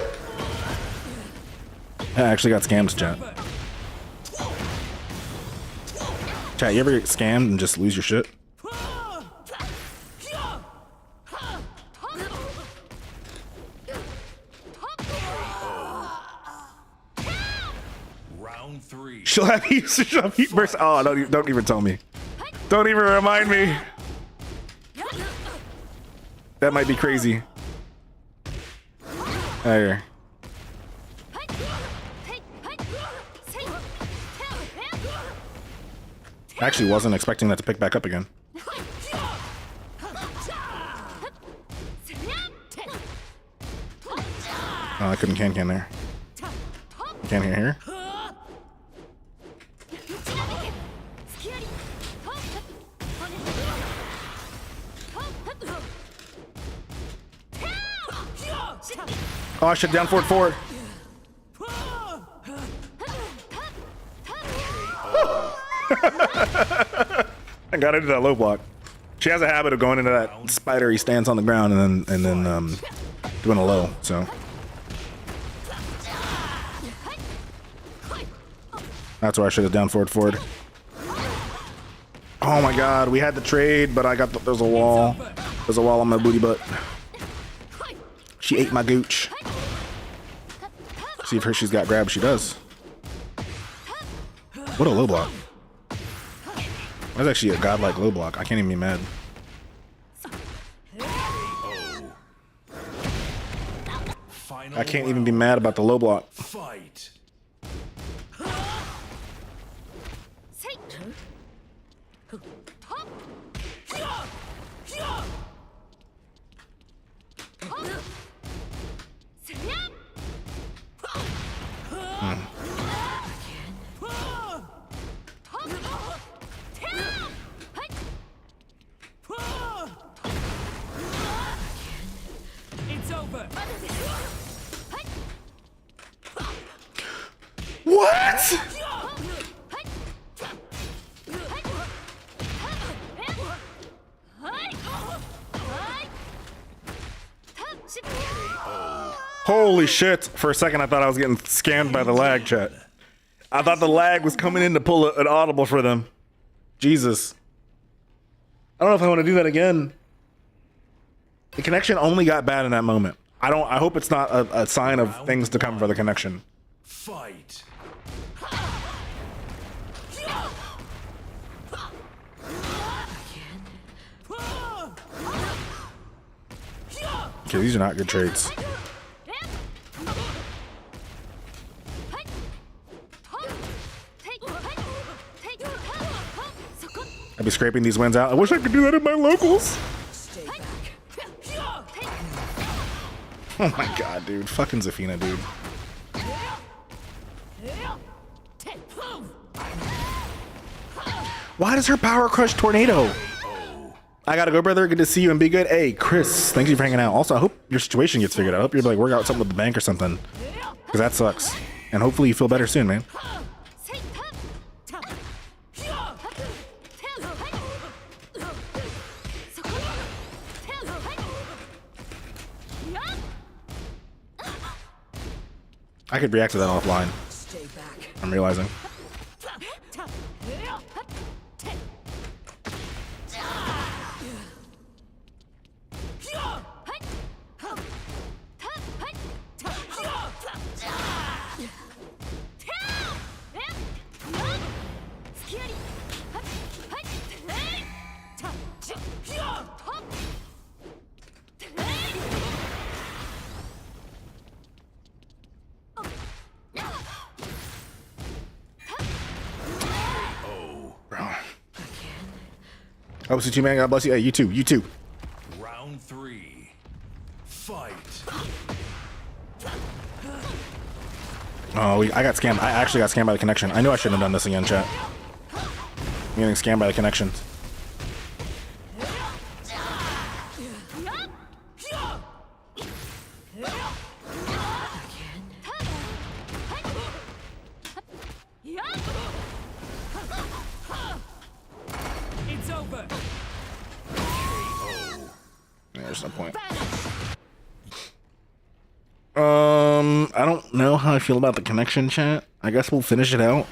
I actually got scammed, chat. Chat, you ever get scammed and just lose your shit? Round 3. She'll have heat burst. Oh, don't even tell me. Don't even remind me. That might be crazy. There. Actually wasn't expecting that to pick back up again. Oh, I couldn't can there. Can here. Oh, I should down forward. I got into that low block. She has a habit of going into that spidery stance on the ground and then doing a low. So that's where I should have down forward. Oh my god, we had the trade, but there's a wall. There's a wall on my booty butt. She ate my gooch. See if she's got grab. She does. What a low block. That's actually a godlike low block. I can't even be mad. I can't even be mad about the low block. Fight. What? Holy shit. For a second, I thought I was getting scammed by the lag, chat. I thought the lag was coming in to pull an audible for them. Jesus. I don't know if I want to do that again. The connection only got bad in that moment. I hope it's not a sign of things to come for the connection. Fight. Okay, these are not good trades. I'd be scraping these wins out. I wish I could do that in my locals. Oh my god, dude. Fucking Zafina, dude. Why does her power crush tornado? I gotta go, brother. Good to see you and be good. Hey, Chris, thank you for hanging out. Also, I hope your situation gets figured out. I hope you're like working out something with the bank or something. Because that sucks. And hopefully you feel better soon, man. I could react to that offline. I'm realizing. Oh, so you, man. God bless you. Hey, you too. You too. Round 3. Fight. Oh, I got scammed. I actually got scammed by the connection. I knew I shouldn't have done this again, chat. I'm getting scammed by the connection. It's over. There's no point. I don't know how I feel about the connection, chat. I guess we'll finish it out.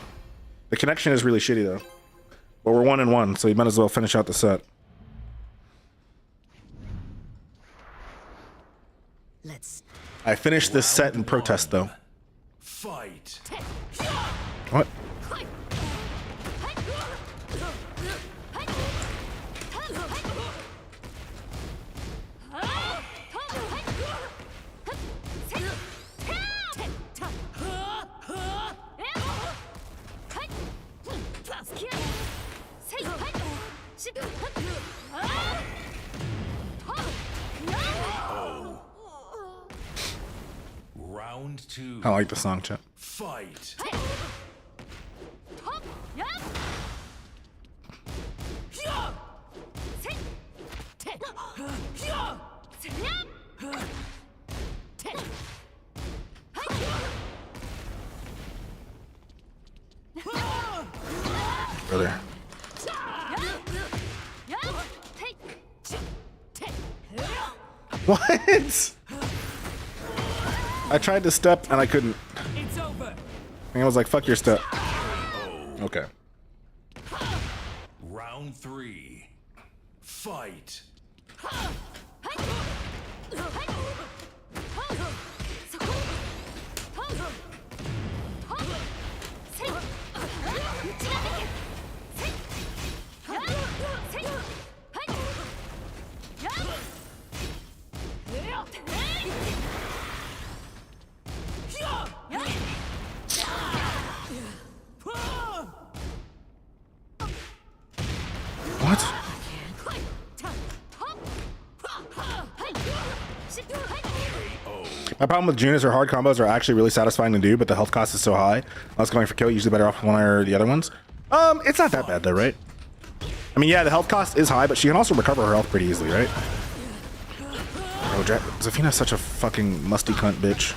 The connection is really shitty though. But we're 1-1, so you might as well finish out the set. I finished this set in protest though. Fight. What? Round 2. I like the song, chat. Fight. Brother. What? I tried to step and I couldn't. It's over. And I was like, fuck your step. Okay. Round 3. Fight. What? My problem with June is her hard combos are actually really satisfying to do, but the health cost is so high. I was going for kill, usually better off one or the other ones. It's not that bad though, right? I mean, yeah, the health cost is high, but she can also recover her health pretty easily, right? Bro, Zafina's such a fucking musty cunt bitch.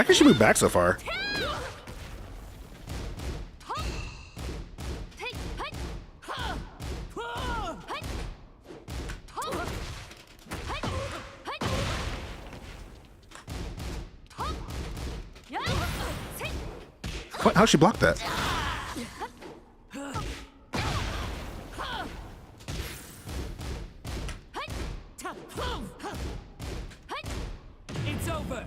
can she move back so far? What? How'd she block that? It's over.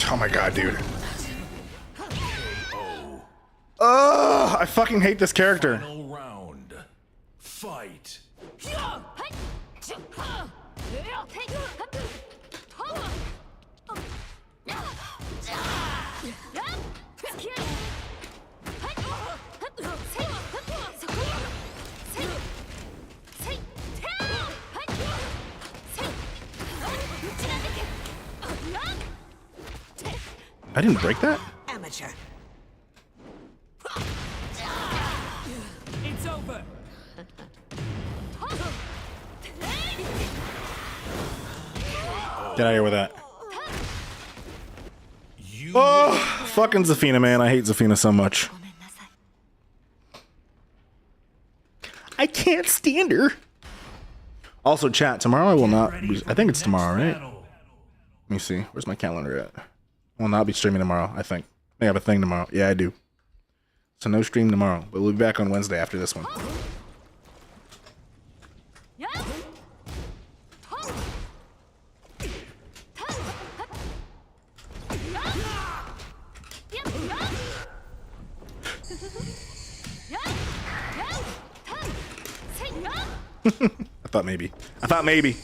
Oh my god, dude. Oh, I fucking hate this character. Final round. Fight. I didn't break that? Amateur. It's over. Get out of here with that. You Oh, fucking Zafina, man. I hate Zafina so much. I can't stand her. Also, chat, tomorrow I will not be, I think it's tomorrow, right? Let me see. Where's my calendar at? I will not be streaming tomorrow, I think. I have a thing tomorrow. Yeah, I do. So no stream tomorrow, but we'll be back on Wednesday after this one. I thought maybe. I thought maybe.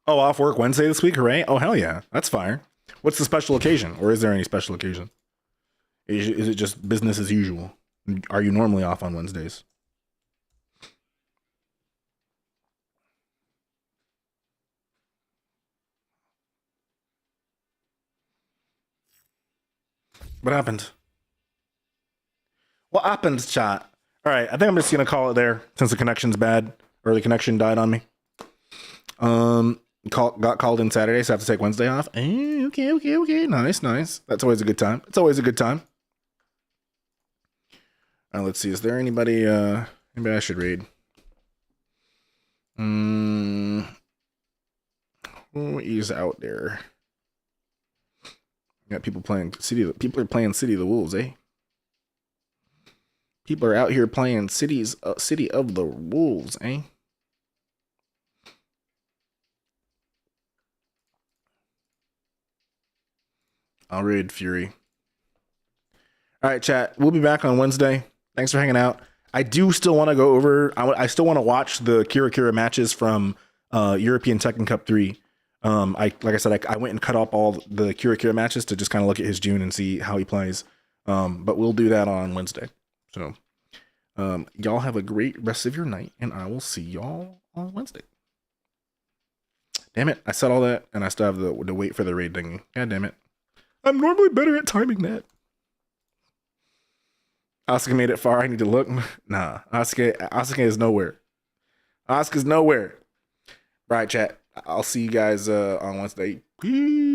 Oh, off work Wednesday this week, hooray? Oh, hell yeah. That's fire. What's the special occasion? Or is there any special occasion? Is it just business as usual? Are you normally off on Wednesdays? What happened? What happened, chat? All right, I think I'm just going to call it there since the connection's bad. Or the connection died on me. Got called in Saturday, so I have to take Wednesday off. Okay. Nice. That's always a good time. It's always a good time. Let's see. Is there anybody I should read? Who is out there? Got people playing City. People are playing City of the Wolves, eh? People are out here playing City of the Wolves, eh? I'll read Fury. All right, chat. We'll be back on Wednesday. Thanks for hanging out. I do still want to go over. I still want to watch the Kira matches from European Tekken Cup 3. Like I said, I went and cut up all the Kira matches to just kind of look at his June and see how he plays. But we'll do that on Wednesday. So y'all have a great rest of your night, and I will see y'all on Wednesday. Damn it. I said all that, and I still have to wait for the raid thingy. God damn it. I'm normally better at timing that. Asuka made it far. I need to look. Nah, Asuka is nowhere. Asuka's nowhere. Right, chat. I'll see you guys on Wednesday. Peace.